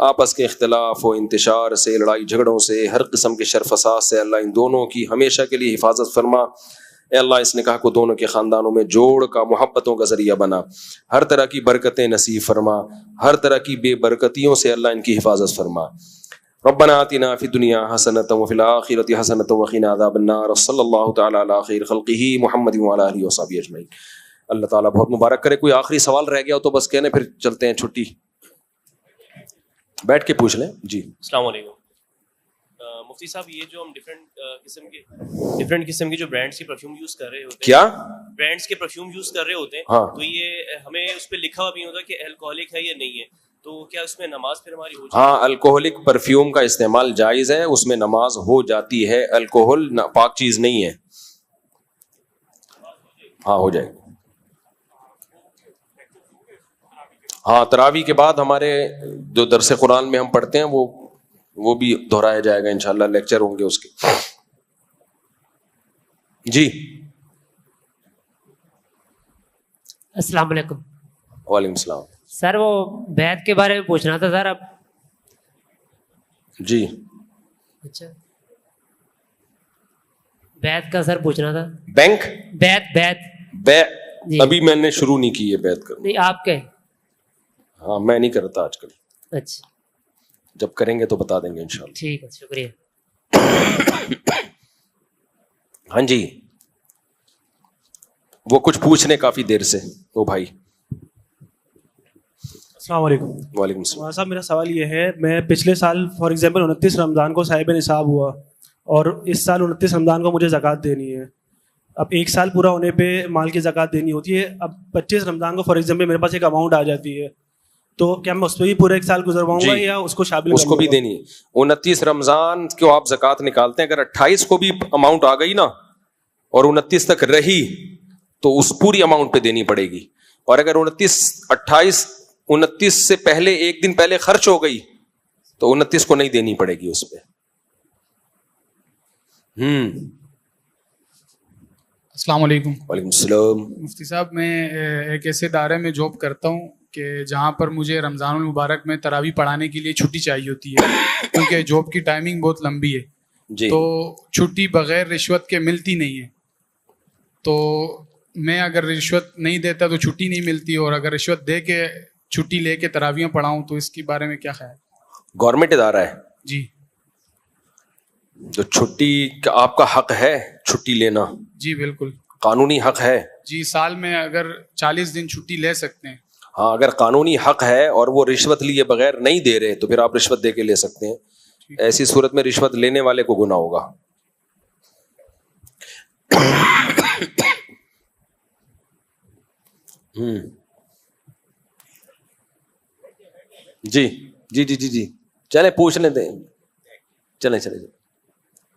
آپس کے اختلاف و انتشار سے، لڑائی جھگڑوں سے، ہر قسم کے شر فساد سے اللہ ان دونوں کی ہمیشہ کے لیے حفاظت فرما. اے اللہ اس نکاح کو دونوں کے خاندانوں میں جوڑ کا، محبتوں کا ذریعہ بنا. ہر طرح کی برکتیں نصیب فرما، ہر طرح کی بے برکتیوں سے اللہ ان کی حفاظت فرما. ربنا آتنا فی الدنیا حسنۃ وفی الآخرۃ حسنۃ وقنا عذاب النار. صلی اللہ تعالی علی خیر خلقہ محمد وعلی آلہ وصحبہ اجمعین. اللہ تعالیٰ بہت مبارک کرے. کوئی آخری سوال رہ گیا ہو تو بس کہنے، پھر چلتے ہیں چھٹی. بیٹھ کے پوچھ لیں. جی السلام علیکم مفتی صاحب. یہ جو ہم ڈفرینٹ قسم کی جو برانڈس کی پرفیوم یوز کر رہے ہوتے ہیں، کیا برانڈس کے پرفیوم یوز کر رہے ہوتے ہیں، تو یہ ہمیں اس پہ لکھا ہوا بھی ہوتا ہے کہ الکوہولک ہے یا نہیں ہے، تو کیا اس میں نماز پھر ہماری ہو جاتی ہے؟ ہاں، الکوہولک پرفیوم کا استعمال جائز ہے، اس میں نماز ہو جاتی ہے. الکوہل پاک چیز نہیں ہے. ہاں ہو جائے. ہاں تراویح کے بعد ہمارے جو درس قرآن میں ہم پڑھتے ہیں وہ بھی دہرایا جائے گا انشاءاللہ، لیکچر ہوں گے اس کے. جی السلام علیکم. وعلیکم السلام. سر وہ بیعت کے بارے میں پوچھنا تھا سر. اب جی اچھا بیعت کا سر پوچھنا تھا. بینک بیعت جی. ابھی میں نے شروع نہیں کی ہے بیعت کرنا. نہیں آپ کے؟ ہاں میں نہیں کرتا آج کل. اچھا جب کریں گے تو بتا دیں گے انشاءاللہ. ٹھیک ہے، شکریہ. ہاں جی وہ کچھ پوچھنے کافی دیر سے وہ بھائی. السلام علیکم. وعلیکم السلام. صاحب میرا سوال یہ ہے، میں پچھلے سال فار ایگزامپل 29 رمضان کو صاحب نصاب ہوا اور اس سال 29 رمضان کو مجھے زکوٰۃ دینی ہے. اب ایک سال پورا ہونے پہ مال کی زکوٰۃ دینی ہوتی ہے. اب 25 رمضان کو فار ایگزامپل میرے پاس ایک اماؤنٹ آ جاتی ہے، تو کیا میں اس پہ بھی پورا ایک سال گزرواؤں گا یا اس کو شامل اس کو بھی دینی ہے؟ 29 رمضان کو آپ زکوٰۃ نکالتے ہیں، اگر 28 کو بھی اماؤنٹ آ گئی نا اور 29 تک رہی تو اس پوری اماؤنٹ پہ دینی پڑے گی. اور اگر 29 سے پہلے ایک دن پہلے خرچ ہو گئی تو 29 کو نہیں دینی پڑے گی اس پہ. السلام علیکم. وعلیکم السلام. مفتی صاحب, میں ایک ایسے ادارے میں جاب کرتا ہوں کہ جہاں پر مجھے رمضان المبارک میں تراویح پڑھانے کے لیے چھٹی چاہیے ہوتی ہے, کیونکہ جاب کی ٹائمنگ بہت لمبی ہے جی. تو چھٹی بغیر رشوت کے ملتی نہیں ہے. تو میں اگر رشوت نہیں دیتا تو چھٹی نہیں ملتی, اور اگر رشوت دے کے چھٹی لے کے تراویح پڑھاؤں تو اس کے بارے میں کیا خیال؟ گورنمنٹ ادارہ ہے جی. تو چھٹی کا آپ کا حق ہے چھٹی لینا؟ جی بالکل قانونی حق ہے. جی, سال میں اگر 40 دن چھٹی لے سکتے ہیں. ہاں, اگر قانونی حق ہے اور وہ رشوت لیے بغیر نہیں دے رہے تو پھر آپ رشوت دے کے لے سکتے ہیں. ایسی صورت میں رشوت لینے والے کو گناہ ہوگا. جی جی جی جی جی چلے پوچھ لیتے ہیں. چلیں.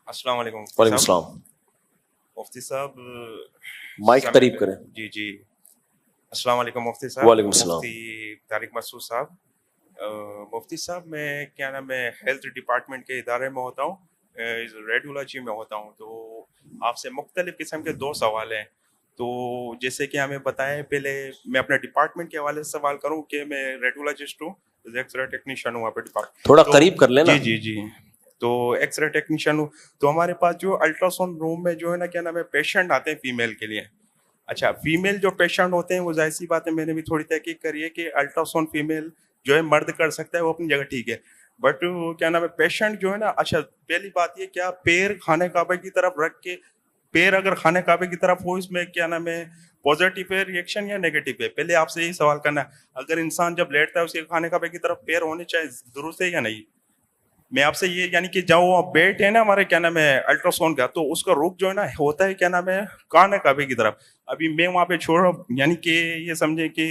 السلام علیکم. وعلیکم السلام. مفتی صاحب مائک قریب کریں. جی السلام علیکم مفتی صاحب. وعلیکم السلام. مفتی طارق مسعود صاحب. مفتی صاحب, میں کیا نام ہے ہیلتھ ڈپارٹمنٹ کے ادارے میں ہوتا ہوں, ریڈیولوجی میں ہوتا ہوں. تو آپ سے مختلف قسم کے 2 سوال ہیں. تو جیسے کہ ہمیں بتائیں, پہلے میں اپنے ڈپارٹمنٹ کے حوالے سے سوال کروں کہ میں ریڈیولوجسٹ ہوں, ایکس رے ٹیکنیشین ہوں وہاں پہ ڈپارٹمنٹ. تھوڑا قریب کر لینا. جی. تو ایکس رے ٹیکنیشین ہوں. تو ہمارے پاس جو الٹرا ساؤنڈ روم میں جو ہے نا کیا نام ہے پیشنٹ آتے ہیں فیمیل کے لیے. اچھا, فیمیل جو پیشنٹ ہوتے ہیں وہ ظاہر سی بات ہے, میں نے بھی تھوڑی تحقیق کری ہے کہ الٹرا ساؤنڈ فیمیل جو ہے مرد کر سکتا ہے, وہ اپنی جگہ ٹھیک ہے. بٹ کیا نام ہے پیشنٹ جو ہے نا, اچھا پہلی بات یہ کیا پیر خانہ کعبہ کی طرف رکھ کے, پیر اگر خانہ کعبہ کی طرف ہو, اس میں کیا نام ہے پازیٹیو ہے ریئیکشن یا نیگیٹو ہے؟ پہلے آپ سے یہی سوال کرنا ہے. اگر انسان جب لیٹتا ہے اس کے خانہ کعبہ کی طرف پیر ہونے چاہیے, درست ہے یا نہیں؟ میں آپ سے یہ یعنی کہ جب وہ بیٹ ہے نا ہمارے کیا نام ہے الٹرا ساؤنڈ کا, تو اس کا رخ جو ہے نا ہوتا ہے کیا نام ہے خانہ کعبہ کی طرف. ابھی میں وہاں پہ یعنی کہ یہ سمجھے کہ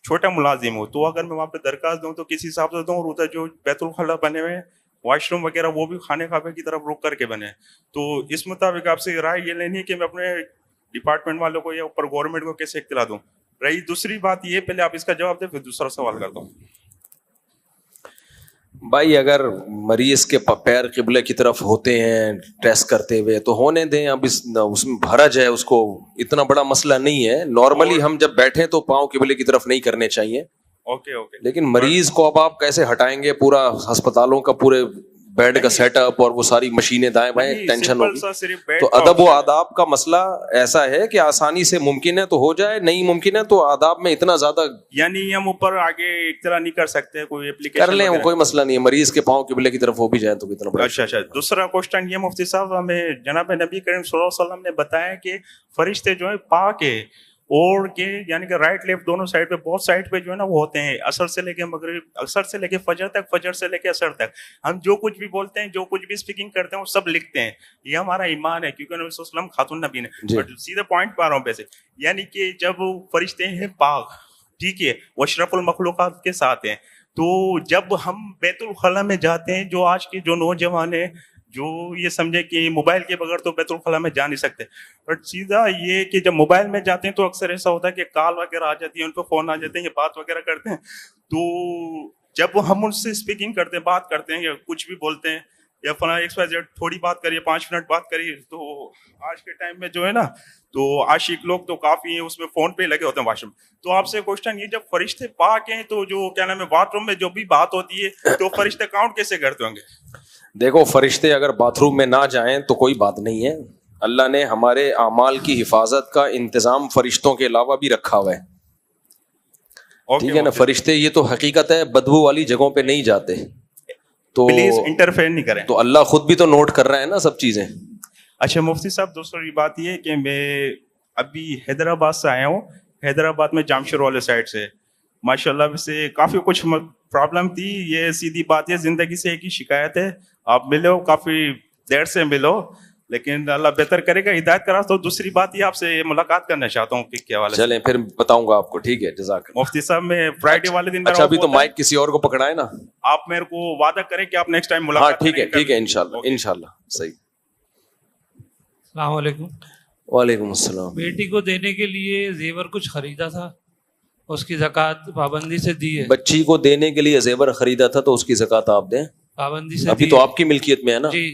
چھوٹا ملازم ہوں, تو اگر میں وہاں پہ درخواست دوں تو کسی حساب سے دوں, اور ادھر جو بیت الخلا بنے ہوئے واش روم وغیرہ وہ بھی خانہ کعبہ کی طرف رک کر کے بنے. تو اس مطابق آپ سے رائے یہ لینی ہے کہ میں اپنے ڈپارٹمنٹ والوں کو یا اوپر گورنمنٹ کو کیسے اطلاع دوں. رہی دوسری بات یہ, پہلے آپ اس کا جواب دیں پھر دوسرا سوال کرتا ہوں. بھائی اگر مریض کے پیر قبلے کی طرف ہوتے ہیں ٹیسٹ کرتے ہوئے تو ہونے دیں. اب اس میں حرج ہے, اس کو اتنا بڑا مسئلہ نہیں ہے. نارملی ہم جب بیٹھیں تو پاؤں قبلے کی طرف نہیں کرنے چاہیے. اوکے. لیکن مریض کو اب آپ کیسے ہٹائیں گے؟ پورا ہسپتالوں کا پورے بیڈ کا سیٹ اپ اور وہ ساری مشینیں دائیں بائیں, ٹینشن ہوگی. تو ادب و آداب کا مسئلہ ایسا ہے کہ آسانی سے ممکن ہے تو ہو جائے, نہیں ممکن ہے تو آداب میں اتنا زیادہ یعنی ہم اوپر آگے اطلاع نہیں کر سکتے, کوئی اپلیکیشن کر لیں, وہ کوئی مسئلہ نہیں ہے. مریض کے پاؤں قبلے کی طرف ہو بھی جائے تو کتنا بڑا. اچھا. دوسرا کوشچن یہ مفتی صاحب, ہمیں جناب نبی کریم صلی اللہ علیہ وسلم نے بتایا کہ فرشتے جو ہے پاک ہے, اور کہ یعنی کہ رائٹ لیفٹ دونوں سائڈ پہ, بہت سائڈ پہ جو ہے نا وہ ہوتے ہیں, عصر سے لے کے مغرب, عصر سے لے کے فجر تک, فجر سے لے کے عصر تک. ہم جو کچھ بھی بولتے ہیں, جو کچھ بھی اسپیکنگ کرتے ہیں, وہ سب لکھتے ہیں. یہ ہمارا ایمان ہے, کیونکہ نبی صلی اللہ علیہ وسلم خاتون نبی نے. بٹ سیدھے پوائنٹ پا رہا ہوں پیسے, یعنی کہ جب فرشتے ہیں پاک, ٹھیک ہے, وہ اشرف المخلوقات کے ساتھ ہیں. تو جب ہم بیت الخلا میں جاتے ہیں, جو آج کے جو نوجوان ہیں جو یہ سمجھے کہ موبائل کے بغیر تو بیت الخلا میں جا نہیں سکتے. بٹ سیدھا یہ کہ جب موبائل میں جاتے ہیں تو اکثر ایسا ہوتا ہے کہ کال وغیرہ آ جاتی ہے, ان پہ فون آ جاتے ہیں, یہ بات وغیرہ کرتے ہیں. تو جب ہم ان سے اسپیکنگ کرتے ہیں, بات کرتے ہیں یا کچھ بھی بولتے ہیں یا فلاں XYZ تھوڑی بات کریے, 5 منٹ بات کریے, تو آج کے ٹائم میں جو ہے نا تو عاشق لوگ تو کافی ہیں, اس میں فون پہ لگے ہوتے ہیں واش روم. تو آپ سے کوشچن یہ, جب فرشتے پاک ہیں تو جو کیا نام ہے باتھ روم میں جو بھی بات ہوتی ہے تو فرشتے کاؤنٹ کیسے کرتے ہوں گے؟ دیکھو, فرشتے اگر باتھ روم میں نہ جائیں تو کوئی بات نہیں ہے. اللہ نے ہمارے اعمال کی حفاظت کا انتظام فرشتوں کے علاوہ بھی رکھا ہوا ہے, ٹھیک ہے نا. فرشتے یہ تو حقیقت ہے بدبو والی جگہوں پہ نہیں جاتے, تو پلیز انٹرفیئر نہیں کریں. تو اللہ خود بھی تو نوٹ کر رہا ہے نا سب چیزیں. اچھا مفتی صاحب, دوسری بات یہ کہ میں ابھی حیدرآباد سے آیا ہوں. حیدرآباد میں جامشور والے سائڈ سے ماشاء اللہ سے کافی کچھ پرابلم تھی. یہ سیدھی بات ہے, زندگی سے ایک ہی شکایت ہے, آپ ملو, کافی دیر سے ملو, لیکن اللہ بہتر کرے گا, ہدایت کرا. تو دوسری بات یہ آپ سے ملاقات کرنا چاہتا ہوں کہ کیا والا. چلیں پھر بتاؤں گا آپ کو, ٹھیک ہے, جزاک. مفتی صاحب میں فرائیڈے والے دن, اچھا ابھی تو مائک کسی اور کو پکڑائے نا, آپ میرے کو وعدہ کریں کہ آپ نیکسٹ ٹائم ملاقات. ٹھیک ہے انشاءاللہ صحیح. السلام علیکم. وعلیکم السلام. بیٹی کو دینے کے لیے زیور کچھ خریدا تھا, اس کی زکوٰۃ پابندی سے دی ہے. بچی کو دینے کے لیے زیور خریدا تھا تو اس کی زکوٰۃ آپ دیں, پابندی سے. ابھی تو آپ کی ملکیت میں ہے نا. جی.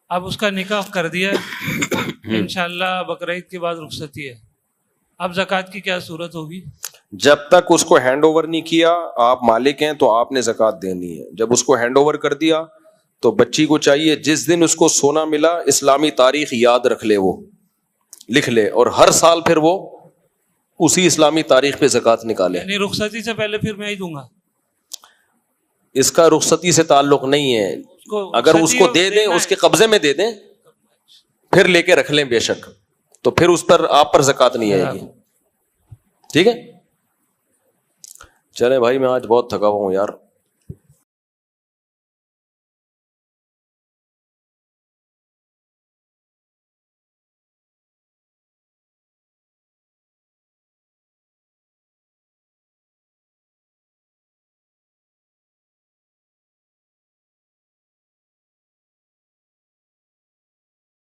اب اس کا نکاح کر دیا ہے، انشاءاللہ بقرعید کے بعد رخصتی ہے، اب زکوٰۃ کی کیا صورت ہوگی؟ جب تک اس کو ہینڈ اوور نہیں کیا، آپ مالک ہیں تو آپ نے زکوٰۃ دینی ہے. جب اس کو ہینڈ اوور کر دیا تو بچی کو چاہیے جس دن اس کو سونا ملا اسلامی تاریخ یاد رکھ لے، وہ لکھ لے، اور ہر سال پھر وہ اسی اسلامی تاریخ پہ زکوٰۃ نکالے. یعنی رخصتی سے پہلے پھر میں ہی دوں گا؟ اس کا رخصتی سے تعلق نہیں ہے، اگر اس کو دے دیں، اس کے قبضے میں دے دیں، پھر لے کے رکھ لیں بے شک، تو پھر اس پر آپ پر زکوٰۃ نہیں آئے گی. ٹھیک ہے، چلے بھائی میں آج بہت تھکا ہوا ہوں یار.